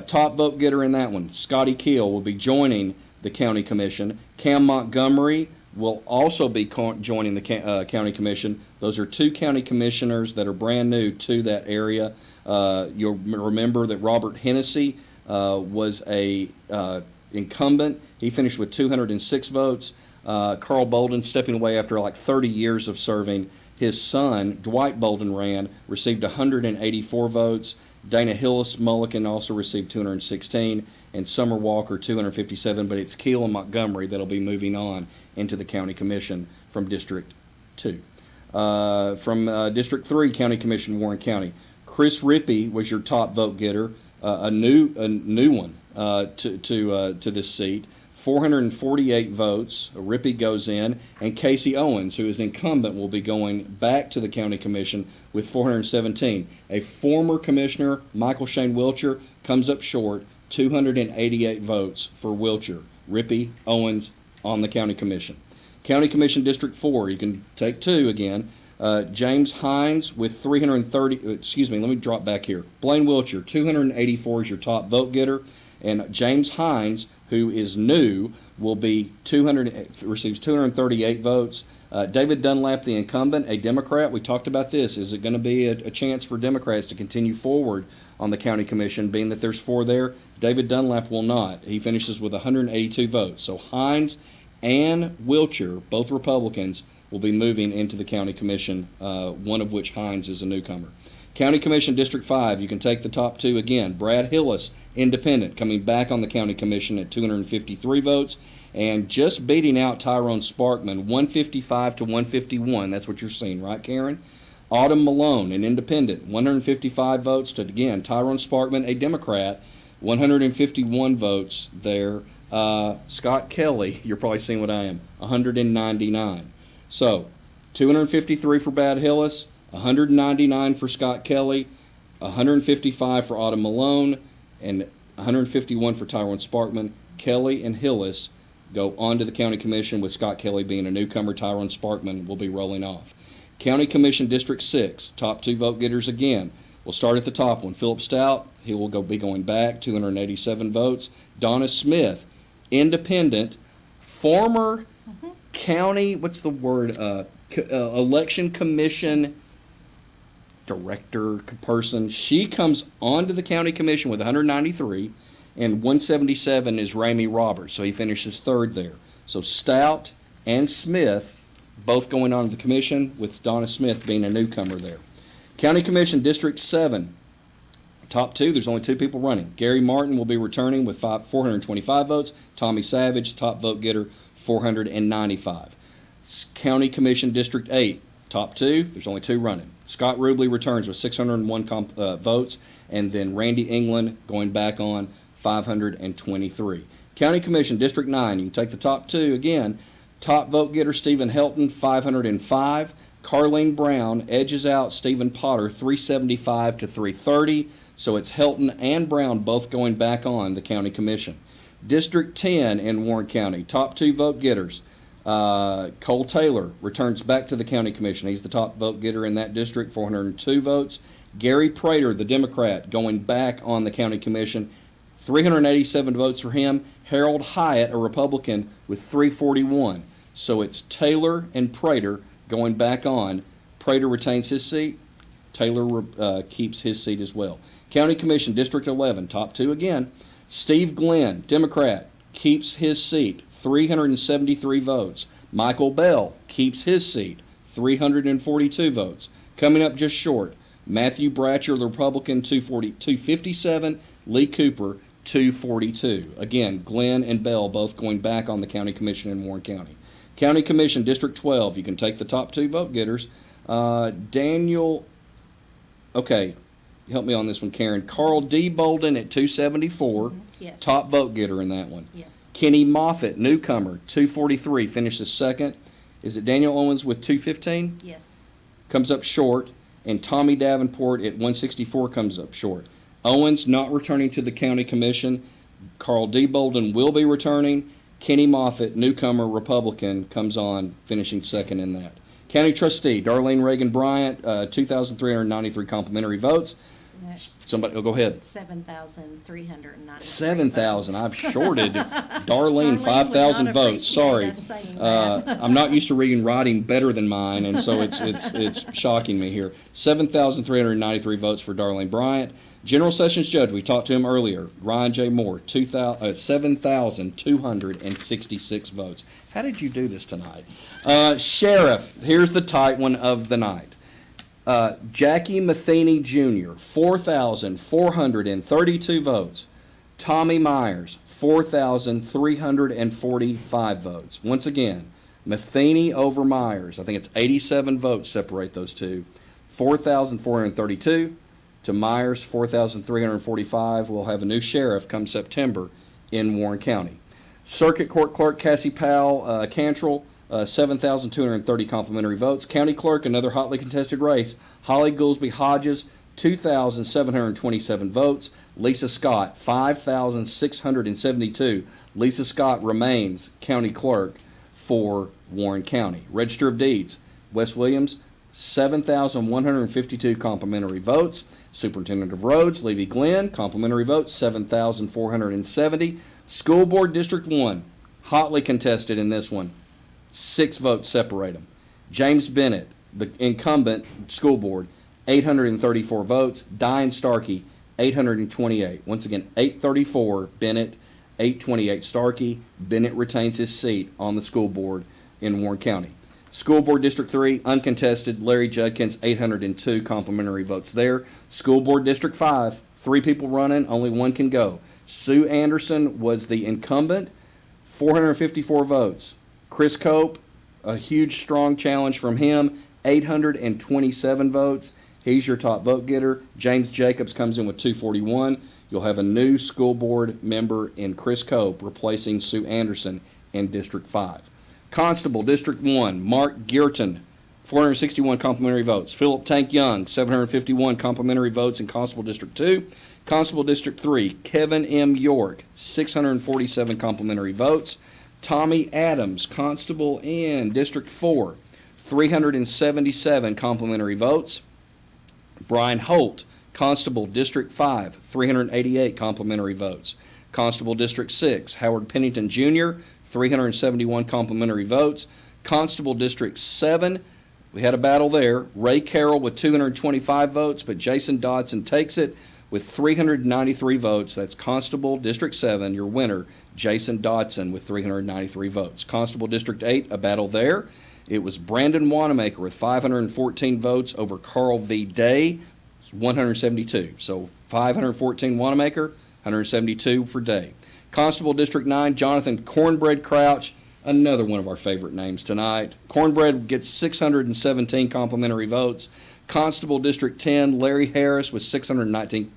Top vote getter in that one, Scotty Keel, will be joining the county commission. Cam Montgomery will also be joining the county commission. Those are 2 county commissioners that are brand new to that area. You'll remember that Robert Hennessy was a incumbent. He finished with 206 votes. Carl Bolden stepping away after like 30 years of serving. His son, Dwight Bolden, received 184 votes. Dana Hillis Mulligan also received 216, and Summer Walker 257, but it's Keel and Montgomery that'll be moving on into the county commission from District 2. From District 3 County Commission, Warren County, Chris Rippey was your top vote getter, a new one to this seat. 448 votes. Rippey goes in, and Casey Owens, who is an incumbent, will be going back to the county commission with 417. A former commissioner, Michael Shane Wiltshire, comes up short, 288 votes for Wiltshire. Rippey, Owens on the county commission. County Commission District 4, you can take 2 again. James Hines with 330, let me drop back here. Blaine Wiltshire, 284 is your top vote getter, and James Hines, who is new, will be receives 238 votes. David Dunlap, the incumbent, a Democrat. We talked about this. Is it going to be a chance for Democrats to continue forward on the county commission, being that there's 4 there? David Dunlap will not. He finishes with 182 votes. So Hines and Wiltshire, both Republicans, will be moving into the county commission, one of which Hines is a newcomer. County Commission District 5, you can take the top 2 again. Brad Hillis, independent, coming back on the county commission at 253 votes, and just beating out Tyrone Sparkman, 155 to 151. That's what you're seeing, right, Karen? Autumn Malone, an independent, 155 votes to, again, Tyrone Sparkman, a Democrat, 151 votes there. Scott Kelly, you're probably seeing what I am, 199. So, 253 for Brad Hillis, 199 for Scott Kelly, 155 for Autumn Malone, and 151 for Tyrone Sparkman. Kelly and Hillis go on to the county commission, with Scott Kelly being a newcomer. Tyrone Sparkman will be rolling off. County Commission District 6, top 2 vote getters again. We'll start at the top one. Philip Stout, he will be going back, 287 votes. Donna Smith, independent, former county, election commission director person. She comes onto the county commission with 193, and 177 is Ramey Roberts, so he finishes 3rd there. So Stout and Smith both going on to the commission, with Donna Smith being a newcomer there. County Commission District 7, top 2, there's only 2 people running. Gary Martin will be returning with 425 votes. Tommy Savage, top vote getter, 495. County Commission District 8, top 2, there's only 2 running. Scott Rubley returns with 601 votes, and then Randy England going back on 523. County Commission District 9, you can take the top 2 again. Top vote getter Stephen Helton, 505. Carlene Brown edges out Stephen Potter, 375 to 330. So it's Helton and Brown both going back on the county commission. District 10 in Warren County, top 2 vote getters. Cole Taylor returns back to the county commission. He's the top vote getter in that district, 402 votes. Gary Prater, the Democrat, going back on the county commission, 387 votes for him. Harold Hyatt, a Republican, with 341. So it's Taylor and Prater going back on. Prater retains his seat. Taylor keeps his seat as well. County Commission District 11, top 2 again. Steve Glenn, Democrat, keeps his seat, 373 votes. Michael Bell keeps his seat, 342 votes. Coming up just short, Matthew Bratcher, the Republican, 257. Lee Cooper, 242. Again, Glenn and Bell both going back on the county commission in Warren County. County Commission District 12, you can take the top 2 vote getters. Daniel, okay, help me on this one, Karen. Carl D. Bolden at 274. Yes. Top vote getter in that one. Yes. Kenny Moffitt, newcomer, 243, finishes 2nd. Is it Daniel Owens with 215? Yes. Comes up short. And Tommy Davenport at 164 comes up short. Owens not returning to the county commission. Carl D. Bolden will be returning. Kenny Moffitt, newcomer Republican, comes on, finishing 2nd in that. County Trustee, Darlene Reagan Bryant, 2,393 complimentary votes. Somebody, go ahead. 7,390. 7,000. I've shorted Darlene Darlene 5,000 would not votes. Sorry. appreciate us saying that. I'm not used to reading writing better than mine, and so it's shocking me here. 7,393 votes for Darlene Bryant. General Sessions Judge, we talked to him earlier, Ryan J. Moore, 7,266 votes. How did you do this tonight? Sheriff, here's the tight one of the night. Jackie Matheny Jr., 4,432 votes. Tommy Myers, 4,345 votes. Once again, Matheny over Myers. I think it's 87 votes separate those two. 4,432 to Myers, 4,345. We'll have a new sheriff come September in Warren County. Circuit Court Clerk Cassie Powell Cantrell, 7,230 complimentary votes. County Clerk, another hotly contested race. Holly Goolsby Hodges, 2,727 votes. Lisa Scott, 5,672. Lisa Scott remains County Clerk for Warren County. Register of Deeds, Wes Williams, 7,152 complimentary votes. Superintendent of Roads, Levy Glenn, complimentary votes, 7,470. School Board District 1, hotly contested in this one. 6 votes separate them. James Bennett, the incumbent school board, 834 votes. Diane Starkey, 828. Once again, 834 Bennett, 828 Starkey. Bennett retains his seat on the school board in Warren County. School Board District 3, uncontested, Larry Judkins, 802 complimentary votes there. School Board District 5, 3 people running, only 1 can go. Sue Anderson was the incumbent, 454 votes. Chris Cope, a huge, strong challenge from him, 827 votes. He's your top vote getter. James Jacobs comes in with 241. You'll have a new school board member in Chris Cope replacing Sue Anderson in District 5. Constable, District 1, Mark Geerton, 461 complimentary votes. Philip Tank Young, 751 complimentary votes in Constable District 2. Constable District 3, Kevin M. York, 647 complimentary votes. Tommy Adams, Constable in District 4, 377 complimentary votes. Brian Holt, Constable District 5, 388 complimentary votes. Constable District 6, Howard Pennington Jr., 371 complimentary votes. Constable District 7, we had a battle there. Ray Carroll with 225 votes, but Jason Dodson takes it with 393 votes. That's Constable District 7, your winner, Jason Dodson with 393 votes. Constable District 8, a battle there. It was Brandon Wanamaker with 514 votes over Carl V. Day, 172. So 514 Wanamaker, 172 for Day. Constable District 9, Jonathan Cornbread Crouch, another one of our favorite names tonight. Cornbread gets 617 complimentary votes. Constable District 10, Larry Harris with 619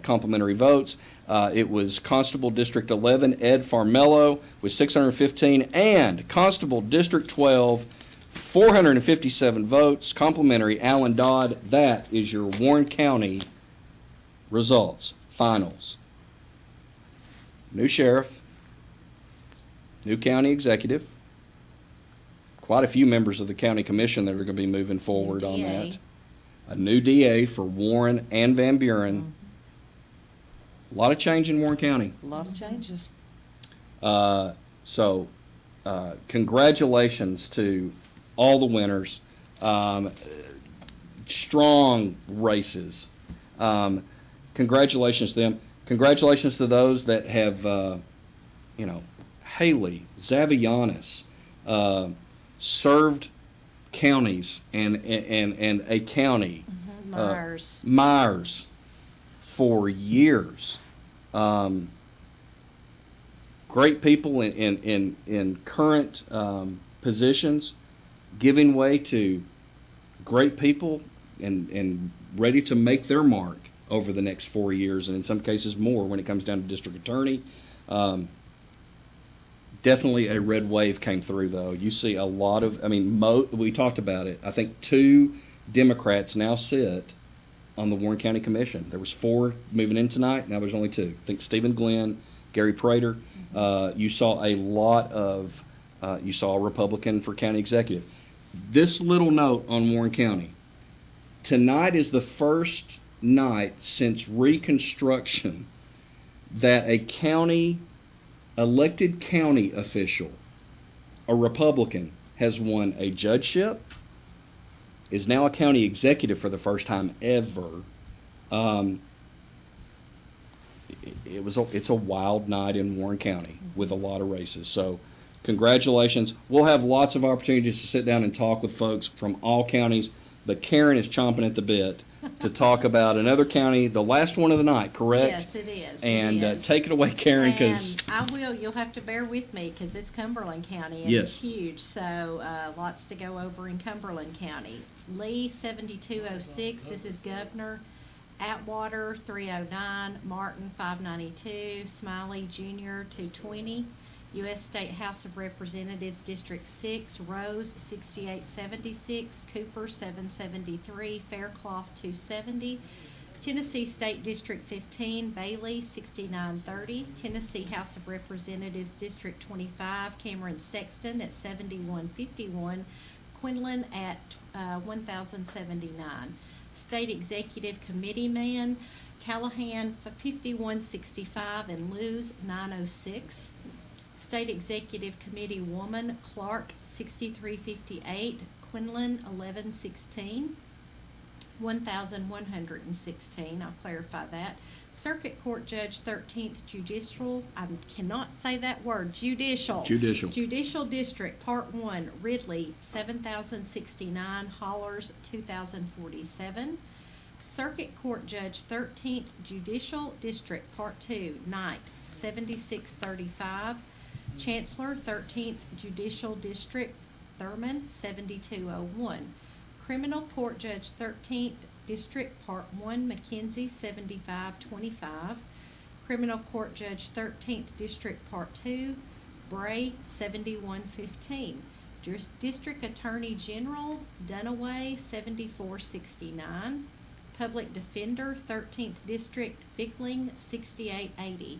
complimentary votes. It was Constable District 11, Ed Farmello with 615, and Constable District 12, 457 votes, complimentary, Alan Dodd. That is your Warren County results, finals. New sheriff, new county executive, quite a few members of the county commission that are going to be moving forward on that. A new DA for Warren and Van Buren. A lot of change in Warren County. A lot of changes. Congratulations to all the winners. Strong races. Congratulations to them. Congratulations to those that have, Haley, Zavianis, served counties and a county. Myers for years. Great people in current positions, giving way to great people and ready to make their mark over the next 4 years, and in some cases more when it comes down to district attorney. Definitely a red wave came through, though. You see a lot of, we talked about it. I think 2 Democrats now sit on the Warren County Commission. There was 4 moving in tonight. Now there's only 2. I think Stephen Glenn, Gary Prater. You saw a lot of, you saw a Republican for county executive. this little note on Warren County. Tonight is the first night since Reconstruction that a elected county official, a Republican, has won a judgeship, is now a county executive for the first time ever. It's a wild night in Warren County with a lot of races. So congratulations. We'll have lots of opportunities to sit down and talk with folks from all counties, but Karen is chomping at the bit to talk about another county, the last one of the night, correct? Yes, it is. And take it away, Karen, because And I will. You'll have to bear with me because it's Cumberland County and Yes. it's huge. So lots to go over in Cumberland County. Lee 7206. This is Governor. Atwater 309. Martin 592. Smiley Jr. 220. U.S. State House of Representatives District 6, Rose 6876, Cooper 773, Faircloth 270, Tennessee State District 15, Bailey 6930, Tennessee House of Representatives District 25, Cameron Sexton at 7151, Quinlan at 1079. State Executive Committee Man, Callahan 5165 and Lewis 906. State Executive Committee Woman, Clark 6358, Quinlan 1116, 1116, I'll clarify that. Circuit Court Judge 13th Judicial, I cannot say that word, Judicial District, Part 1, Ridley 7069, Hollers 2047. Circuit Court Judge 13th Judicial District, Part 2, Ninth 7635. Chancellor 13th Judicial District, Thurman 7201. Criminal Court Judge 13th District, Part 1, McKenzie 7525. Criminal Court Judge 13th District, Part 2, Bray 7115. District Attorney General, Dunaway 7469. Public Defender 13th District, Fickling 6880.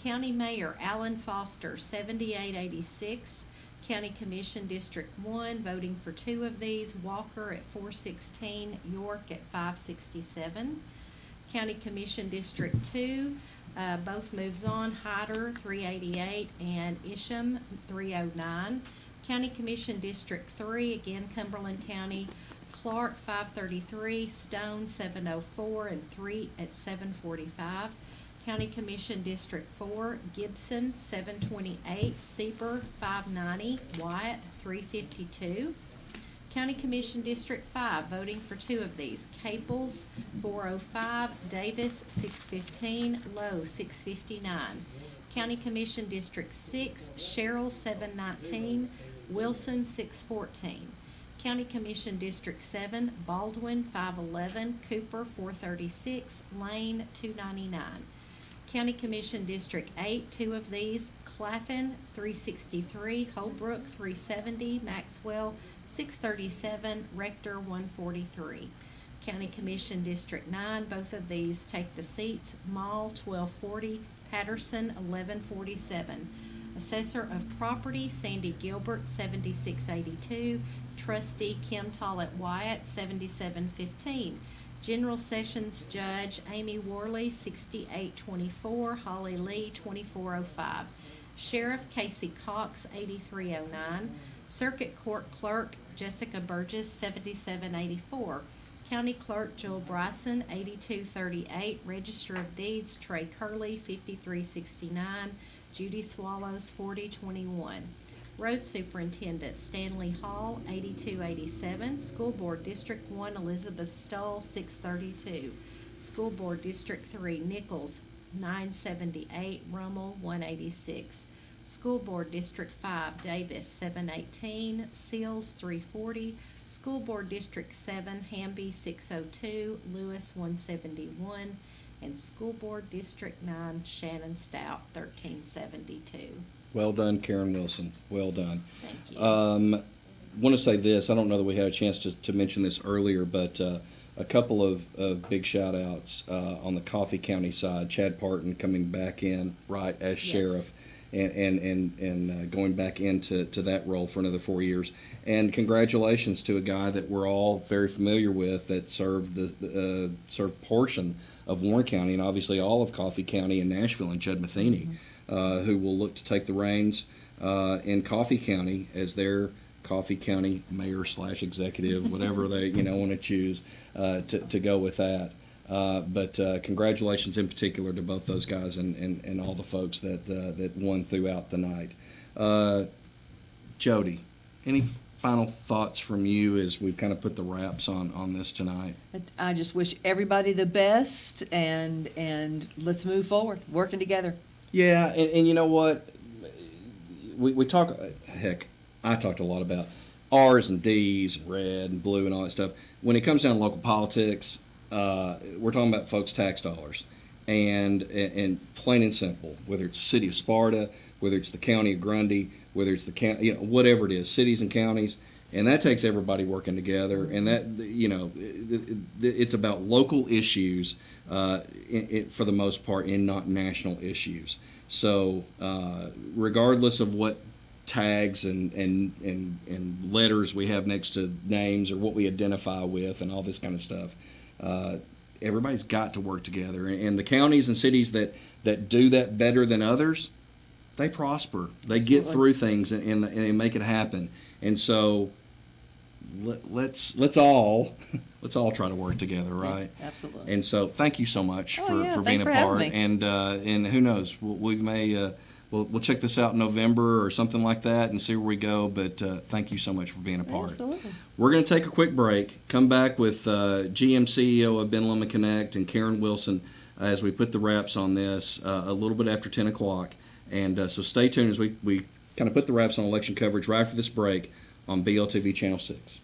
County Mayor Alan Foster, 7886. County Commission District 1, voting for 2 of these, Walker at 416, York at 567. County Commission District 2, both moves on, Hyder 388 and Isham 309. County Commission District 3, again Cumberland County, Clark 533, Stone 704 and 3 at 745. County Commission District 4, Gibson 728, Seeber 590, Wyatt 352. County Commission District 5, voting for 2 of these, Caples 405, Davis 615, Lowe 659. County Commission District 6, Sherrill 719, Wilson 614. County Commission District 7, Baldwin 511, Cooper 436, Lane 299. County Commission District 8, 2 of these, Claffin 363, Holbrook 370, Maxwell 637, Rector 143. County Commission District 9, both of these take the seats, Mall 1240, Patterson 1147. Assessor of Property, Sandy Gilbert 7682, Trustee Kim Tollett Wyatt 7715. General Sessions Judge Amy Worley, 6824, Holly Lee, 2405. Sheriff Casey Cox, 8309. Circuit Court Clerk Jessica Burgess, 7784. County Clerk Joel Bryson, 8238. Register of Deeds Trey Curley, 5369. Judy Swallows, 4021. Road Superintendent Stanley Hall, 8287. School Board District 1, Elizabeth Stoll, 632. School Board District 3, Nichols, 978. Rummel, 186. School Board District 5, Davis, 718. Seals, 340. School Board District 7, Hamby, 602. Lewis, 171. And School Board District 9, Shannon Stout, 1372. well done, Karen Wilson. Well done. Thank you. Want to say this. I don't know that we had a chance to mention this earlier, but a couple of big shout outs on the Coffee County side. Chad Parton coming back in, right, as Yes. sheriff. and going back into that role for another 4 years. And congratulations to a guy that we're all very familiar with that served served portion of Warren County and obviously all of Coffee County and Nashville, and Judd Matheny, who will look to take the reins in Coffee County as their Coffee County mayor / executive, whatever they want to choose to go with that. But congratulations in particular to both those guys and all the folks that won throughout the night. Jody, any final thoughts from you as we've kind of put the wraps on this tonight? I just wish everybody the best, and let's move forward, working together. Yeah, and you know what? We talk, heck, I talked a lot about R's and D's and red and blue and all that stuff. When it comes down to local politics, we're talking about folks' tax dollars. And plain and simple, whether it's the city of Sparta, whether it's the county of Grundy, whether it's the county, whatever it is, cities and counties, and that takes everybody working together. And that, it's about local issues for the most part, and not national issues. So regardless of what tags and letters we have next to names or what we identify with and all this kind of stuff, everybody's got to work together. And the counties and cities that do that better than others, they prosper. They get through things and they make it happen. And so let's all try to work together, right? Absolutely. And so thank you so much for being thanks a for part. having me. And who knows, we may we'll check this out in November or something like that and see where we go. But thank you so much for being a part. Absolutely. We're going to take a quick break. Come back with GM CEO of Ben Lomand Connect and Karen Wilson as we put the wraps on this a little bit after 10 o'clock. And so stay tuned as we kind of put the wraps on election coverage right after this break on BLTV Channel 6.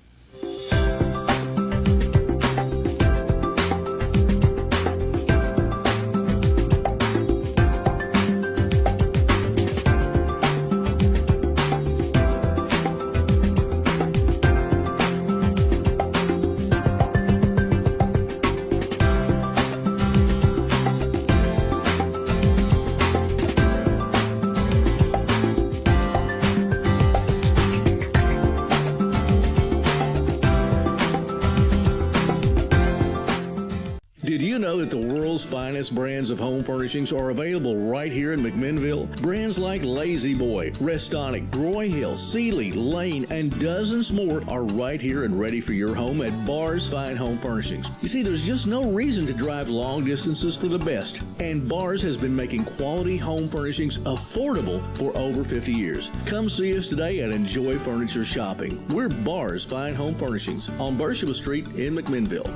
Did you know that the world's finest brands of home furnishings are available right here in McMinnville? Brands like Lazy Boy, Restonic, Roy Hill, Sealy, Lane, and dozens more are right here and ready for your home at Barr's Fine Home Furnishings. You see, there's just no reason to drive long distances for the best. And Barr's has been making quality home furnishings affordable for over 50 years. Come see us today and enjoy furniture shopping. We're Barr's Fine Home Furnishings on Bershua Street in McMinnville.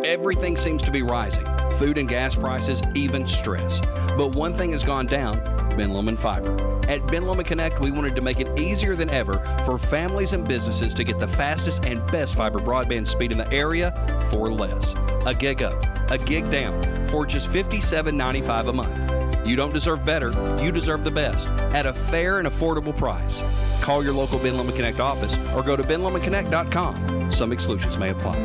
Everything seems to be rising. Food and gas prices, even stress. But one thing has gone down, Ben Lomand Fiber. At Ben Lomand Connect, we wanted to make it easier than ever for families and businesses to get the fastest and best fiber broadband speed in the area for less. A gig up, a gig down for just $57.95 a month. You don't deserve better, you deserve the best at a fair and affordable price. Call your local Ben Lomand Connect office or go to benlomandconnect.com. Some exclusions may apply.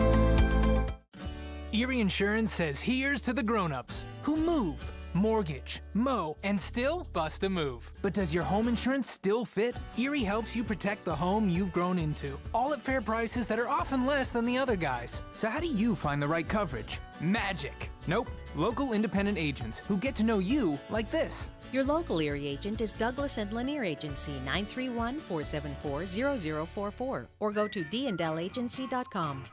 Erie Insurance says here's to the grown-ups who move, mortgage, mow, and still bust a move. But does your home insurance still fit? Erie helps you protect the home you've grown into, all at fair prices that are often less than the other guys. So how do you find the right coverage? Magic. Nope. Local independent agents who get to know you like this. Your local Erie agent is Douglas and Lanier Agency, 931-474-0044, or go to dndallagency.com.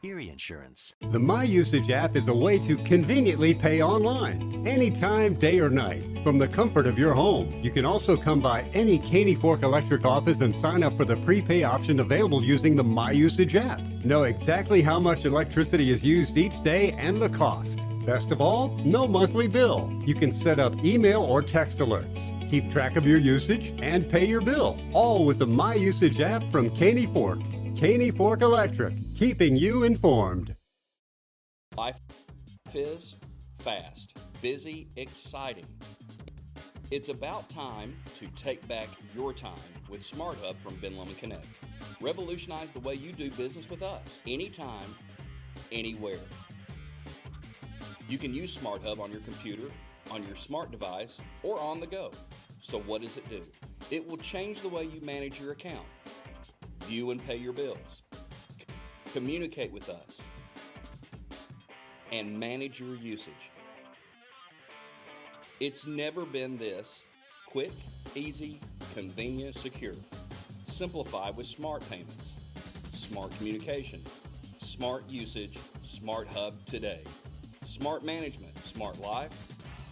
Erie Insurance. The My Usage app is a way to conveniently pay online, anytime, day or night, from the comfort of your home. You can also come by any Caney Fork Electric office and sign up for the prepay option available using the My Usage app. Know exactly how much electricity is used each day and the cost. Best of all, no monthly bill. You can set up email or text alerts, keep track of your usage, and pay your bill, all with the My Usage app from Caney Fork. Caney Fork Electric, keeping you informed. Life is fast, busy, exciting. It's about time to take back your time with SmartHub from Ben Lomand Connect. Revolutionize the way you do business with us, anytime, anywhere. You can use SmartHub on your computer, on your smart device or on the go. So what does it do? It will change the way you manage your account, view and pay your bills, communicate with us, and manage your usage. It's never been this quick, easy, convenient, secure. Simplify with smart payments, smart communication, smart usage, Smart Hub today. Smart management, smart life,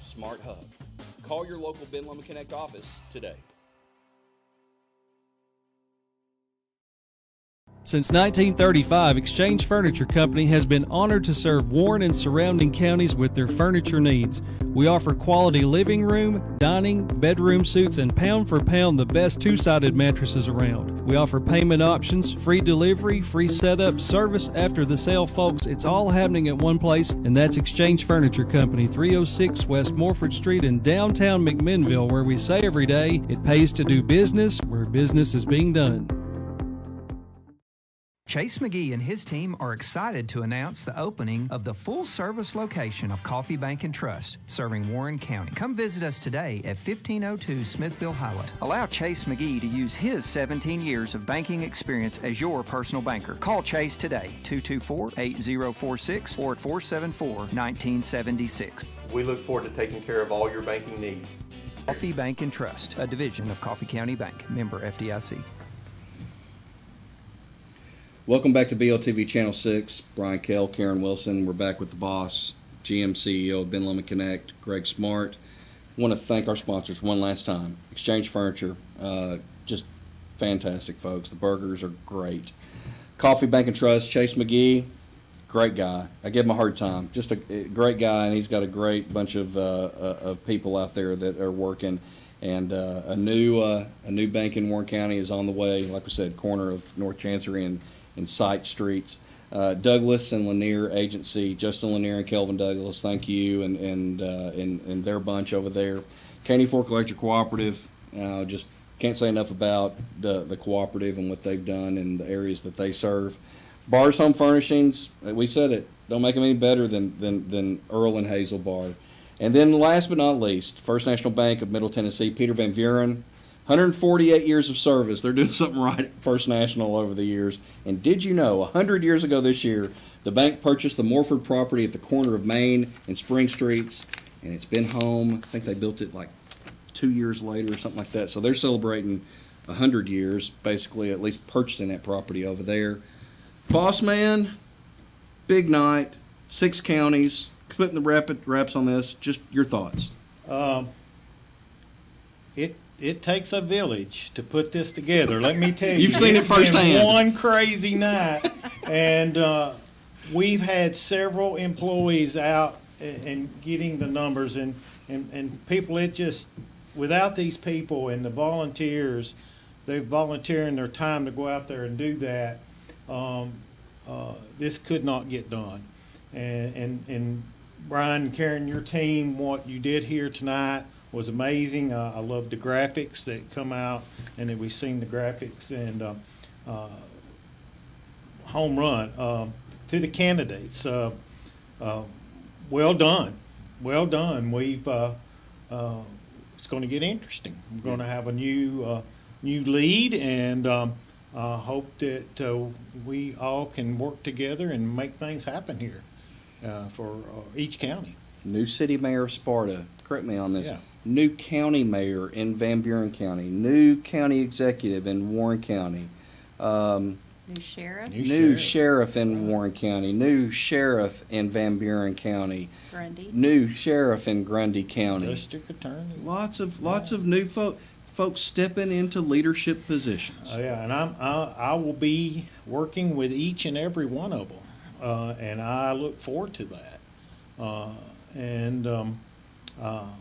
Smart Hub. Call your local Ben Lomand Connect office today. Since 1935, Exchange Furniture Company has been honored to serve Warren and surrounding counties with their furniture needs. We offer quality living room, dining, bedroom suites, and pound for pound the best two-sided mattresses around. We offer payment options, free delivery, free setup, service after the sale, folks. It's all happening at one place, and that's Exchange Furniture Company, 306 West Morford Street in downtown McMinnville, where we say every day, it pays to do business where business is being done. Chase McGee and his team are excited to announce the opening of the full-service location of Coffee Bank and Trust, serving Warren County. Come visit us today at 1502 Smithville Highway. Allow Chase McGee to use his 17 years of banking experience as your personal banker. Call Chase today, 224-8046 or 474-1976. We look forward to taking care of all your banking needs. Coffee Bank and Trust, a division of Coffee County Bank, member FDIC. Welcome back to BLTV Channel 6. Brian Kell, Karen Wilson. We're back with the boss, GM CEO of Ben Lomand Connect, Greg Smart. I want to thank our sponsors one last time. Exchange Furniture, just fantastic, folks. The burgers are great. Coffee Bank and Trust, Chase McGee, great guy. I give him a hard time. Just a great guy, and he's got a great bunch of people out there that are working. And a new bank in Warren County is on the way. Like we said, corner of North Chancery and Site Streets. Douglas and Lanier Agency, Justin Lanier and Kelvin Douglas, thank you, and their bunch over there. Caney Fork Electric Cooperative, just can't say enough about the cooperative and what they've done in the areas that they serve. Bars Home Furnishings, we said it, don't make them any better than Earl and Hazel Bar. And then last but not least, First National Bank of Middle Tennessee, Peter Van Buren. 148 years of service. They're doing something right at First National over the years. And did you know, 100 years ago this year, the bank purchased the Morford property at the corner of Main and Spring Streets, and it's been home. I think they built it like 2 years later or something like that. So they're celebrating 100 years, basically, at least purchasing that property over there. Boss man, big night, 6 counties, putting the reps on this. Just your thoughts. It takes a village to put this together. Let me tell you. You've seen it firsthand. It's been one crazy night, and we've had several employees out and getting the numbers, and people. It just, without these people and the volunteers, they're volunteering their time to go out there and do that. This could not get done. And Brian and Karen, your team, what you did here tonight was amazing. I love the graphics that come out, and that we've seen the graphics, and home run to the candidates. Well done, well done. We've it's going to get interesting. We're going to have a new lead, and hope that we all can work together and make things happen here for each county. New city mayor of Sparta. Correct me on this. Yeah. New county mayor in Van Buren County. New county executive in Warren County. New sheriff. New sheriff in Warren County. New sheriff in Van Buren County. Grundy. New sheriff in Grundy County. District attorney. Lots of new folks stepping into leadership positions. Yeah, and I will be working with each and every one of them, and I look forward to that.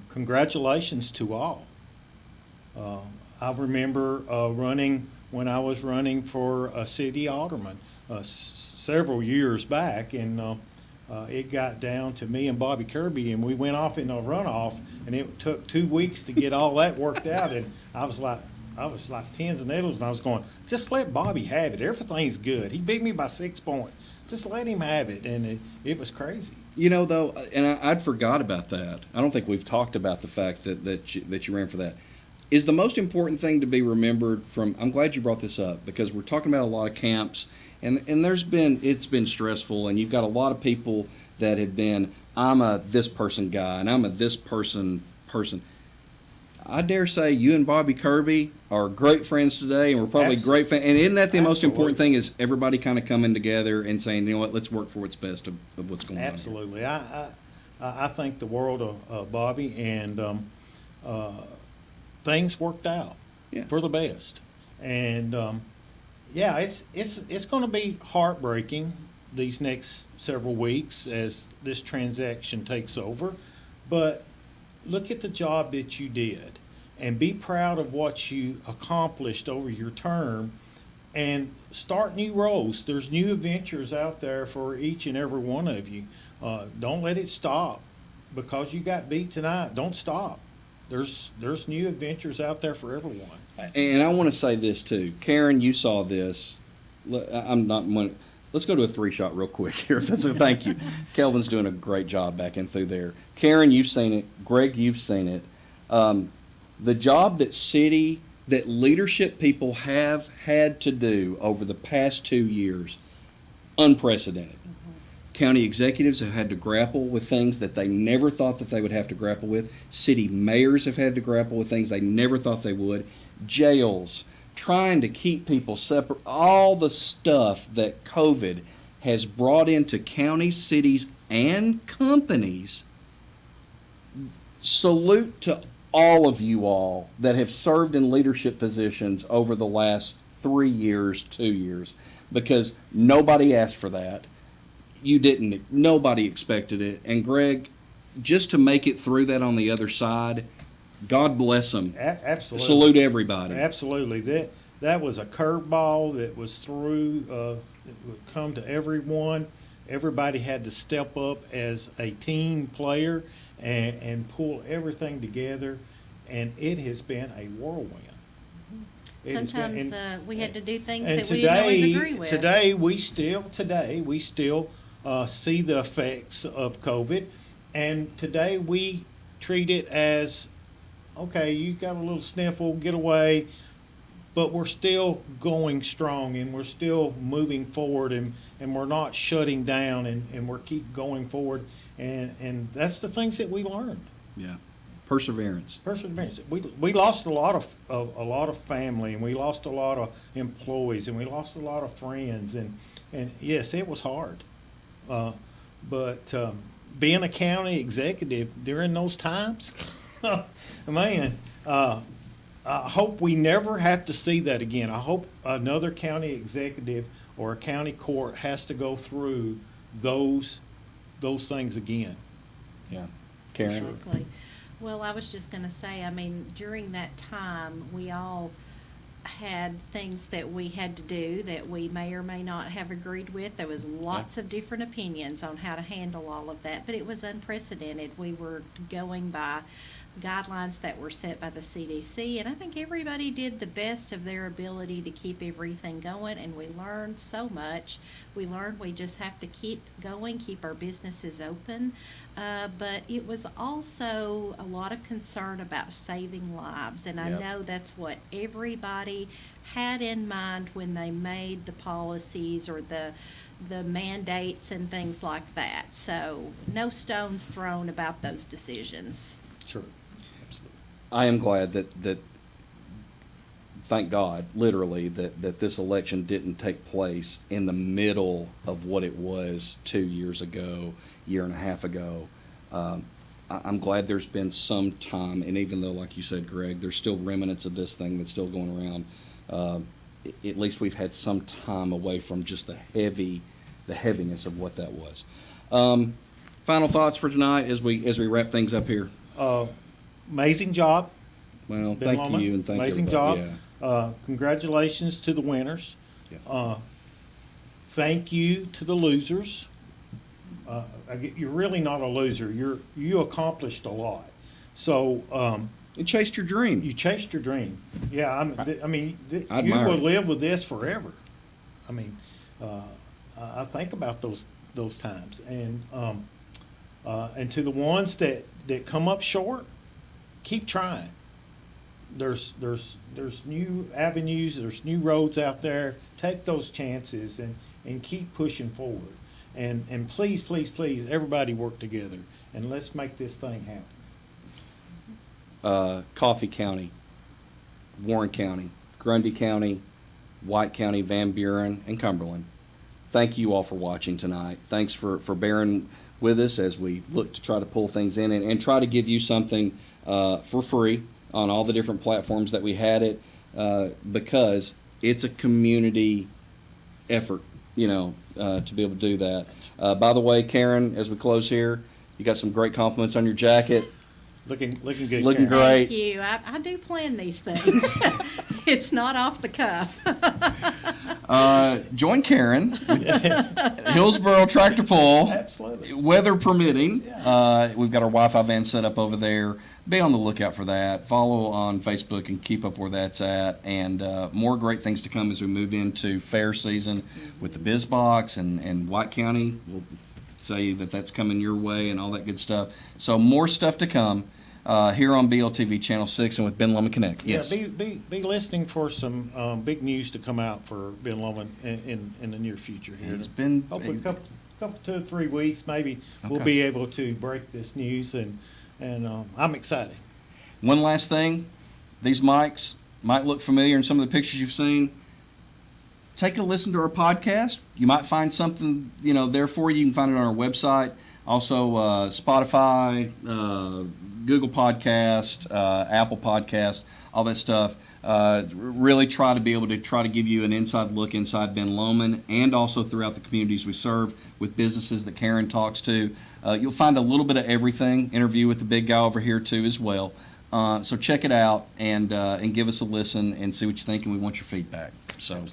Congratulations to all. I remember running when I was running for a city alderman several years back, and it got down to me and Bobby Kirby, and we went off in a runoff, and it took 2 weeks to get all that worked out. And I was like pins and needles, and I was going, just let Bobby have it. Everything's good. He beat me by 6 points. Just let him have it, and it was crazy. You know, though, and I'd forgot about that. I don't think we've talked about the fact that you ran for that. Is the most important thing to be remembered from, I'm glad you brought this up, because we're talking about a lot of camps, and it's been stressful, and you've got a lot of people that have been, I'm a this person guy, and I'm a this person. I dare say you and Bobby Kirby are great friends today, and we're probably great fans. And isn't that the most important thing, is everybody kind of coming together and saying, you know what, let's work for what's best of what's going on. Absolutely. I think the world of Bobby, and things worked out for the best. And yeah, it's going to be heartbreaking these next several weeks as this transaction takes over, but look at the job that you did and be proud of what you accomplished over your term, and start new roles. There's new adventures out there for each and every one of you. Don't let it stop because you got beat tonight. Don't stop. There's new adventures out there for everyone. And I want to say this too, Karen. You saw this. Let's go to a 3-shot real quick here. Thank you. Kelvin's doing a great job back in through there. Karen, you've seen it. Greg, you've seen it. The job that leadership people have had to do over the past 2 years, unprecedented. County executives have had to grapple with things that they never thought that they would have to grapple with. City mayors have had to grapple with things they never thought they would. Jails, trying to keep people separate, all the stuff that COVID has brought into counties, cities, and companies. Salute to all of you all that have served in leadership positions over the last 3 years, 2 years, because nobody asked for that. You didn't. Nobody expected it. And Greg, just to make it through that on the other side, God bless them. Absolutely. Salute everybody. Absolutely. That was a curveball that was through. It would come to everyone. Everybody had to step up as a team player and pull everything together. And it has been a whirlwind. Sometimes we had to do things that we didn't always agree with. Today we still see the effects of COVID, and today we treat it as, okay, you got a little sniffle, get away, but we're still going strong, and we're still moving forward, and we're not shutting down, and we're keep going forward, and that's the things that we learned. Yeah. Perseverance. We lost a lot of family, and we lost a lot of employees, and we lost a lot of friends, and yes, it was hard. But being a county executive during those times, man, I hope we never have to see that again. I hope another county executive or a county court has to go through those things again. Yeah. Karen? Exactly. Well, I was just going to say, I mean, during that time, we all had things that we had to do that we may or may not have agreed with. There was lots of different opinions on how to handle all of that, but it was unprecedented. We were going by guidelines that were set by the CDC, and I think everybody did the best of their ability to keep everything going, and we learned so much. We learned we just have to keep going, keep our businesses open, but it was also a lot of concern about saving lives, and I know that's what everybody had in mind when they made the policies or the mandates and things like that. So no stones thrown about those decisions. Sure. I am glad that thank God, literally, that this election didn't take place in the middle of what it was 2 years ago, year and a half ago. I'm glad there's been some time, and even though, like you said, Greg, there's still remnants of this thing that's still going around, at least we've had some time away from just the heaviness of what that was. Final thoughts for tonight as we wrap things up here. Amazing job. Well, thank you, and thank you. Amazing job. Yeah. Congratulations to the winners. Yeah. Thank you to the losers. You're really not a loser. You accomplished a lot. So you chased your dream. You chased your dream. Yeah. I mean, you will live with this forever. I mean, I think about those times, and And to the ones that come up short, keep trying. There's new avenues, there's new roads out there. Take those chances and keep pushing forward. And please, everybody work together and let's make this thing happen. Coffee County, Warren County, Grundy County, White County, Van Buren, and Cumberland. Thank you all for watching tonight. Thanks for bearing with us as we look to try to pull things in and try to give you something for free on all the different platforms that we had it, because it's a community effort, to be able to do that. By the way, Karen, as we close here, you got some great compliments on your jacket. Looking good. Looking Karen. great. Thank you. I do plan these things. It's not off the cuff. Join Karen, Hillsboro Tractor Pull. Absolutely. Weather permitting. We've got our Wi-Fi van set up over there. Be on the lookout for that. Follow on Facebook and keep up where that's at. And more great things to come as we move into fair season with the Biz Box and White County. We'll say that that's coming your way and all that good stuff. So more stuff to come here on BLTV Channel 6 and with Ben Lomand Connect. Yes. Yeah, be listening for some big news to come out for Ben Lomand in the near future here. It's been hopefully a couple 2 or 3 weeks maybe we'll Okay. be able to break this news and I'm excited. One last thing, these mics might look familiar in some of the pictures you've seen. Take a listen to our podcast. You might find something there for you. You can find it on our website. Also, Spotify, Google Podcast, Apple Podcast, all that stuff. Really try to be able to give you an inside look inside Ben Lomand and also throughout the communities we serve with businesses that Karen talks to. You'll find a little bit of everything. Interview with the big guy over here too as well. So check it out and give us a listen and see what you think, and we want your feedback. So.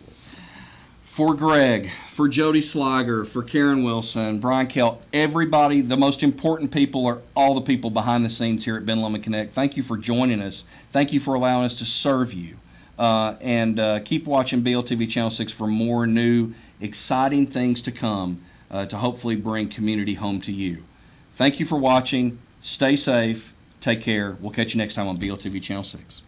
For Greg, for Jody Sliger, for Karen Wilson, Brian Kelt, everybody, the most important people are all the people behind the scenes here at Ben Lomand Connect. Thank you for joining us. Thank you for allowing us to serve you. And keep watching BLTV Channel 6 for more new, exciting things to come to hopefully bring community home to you. Thank you for watching. Stay safe. Take care. We'll catch you next time on BLTV Channel 6.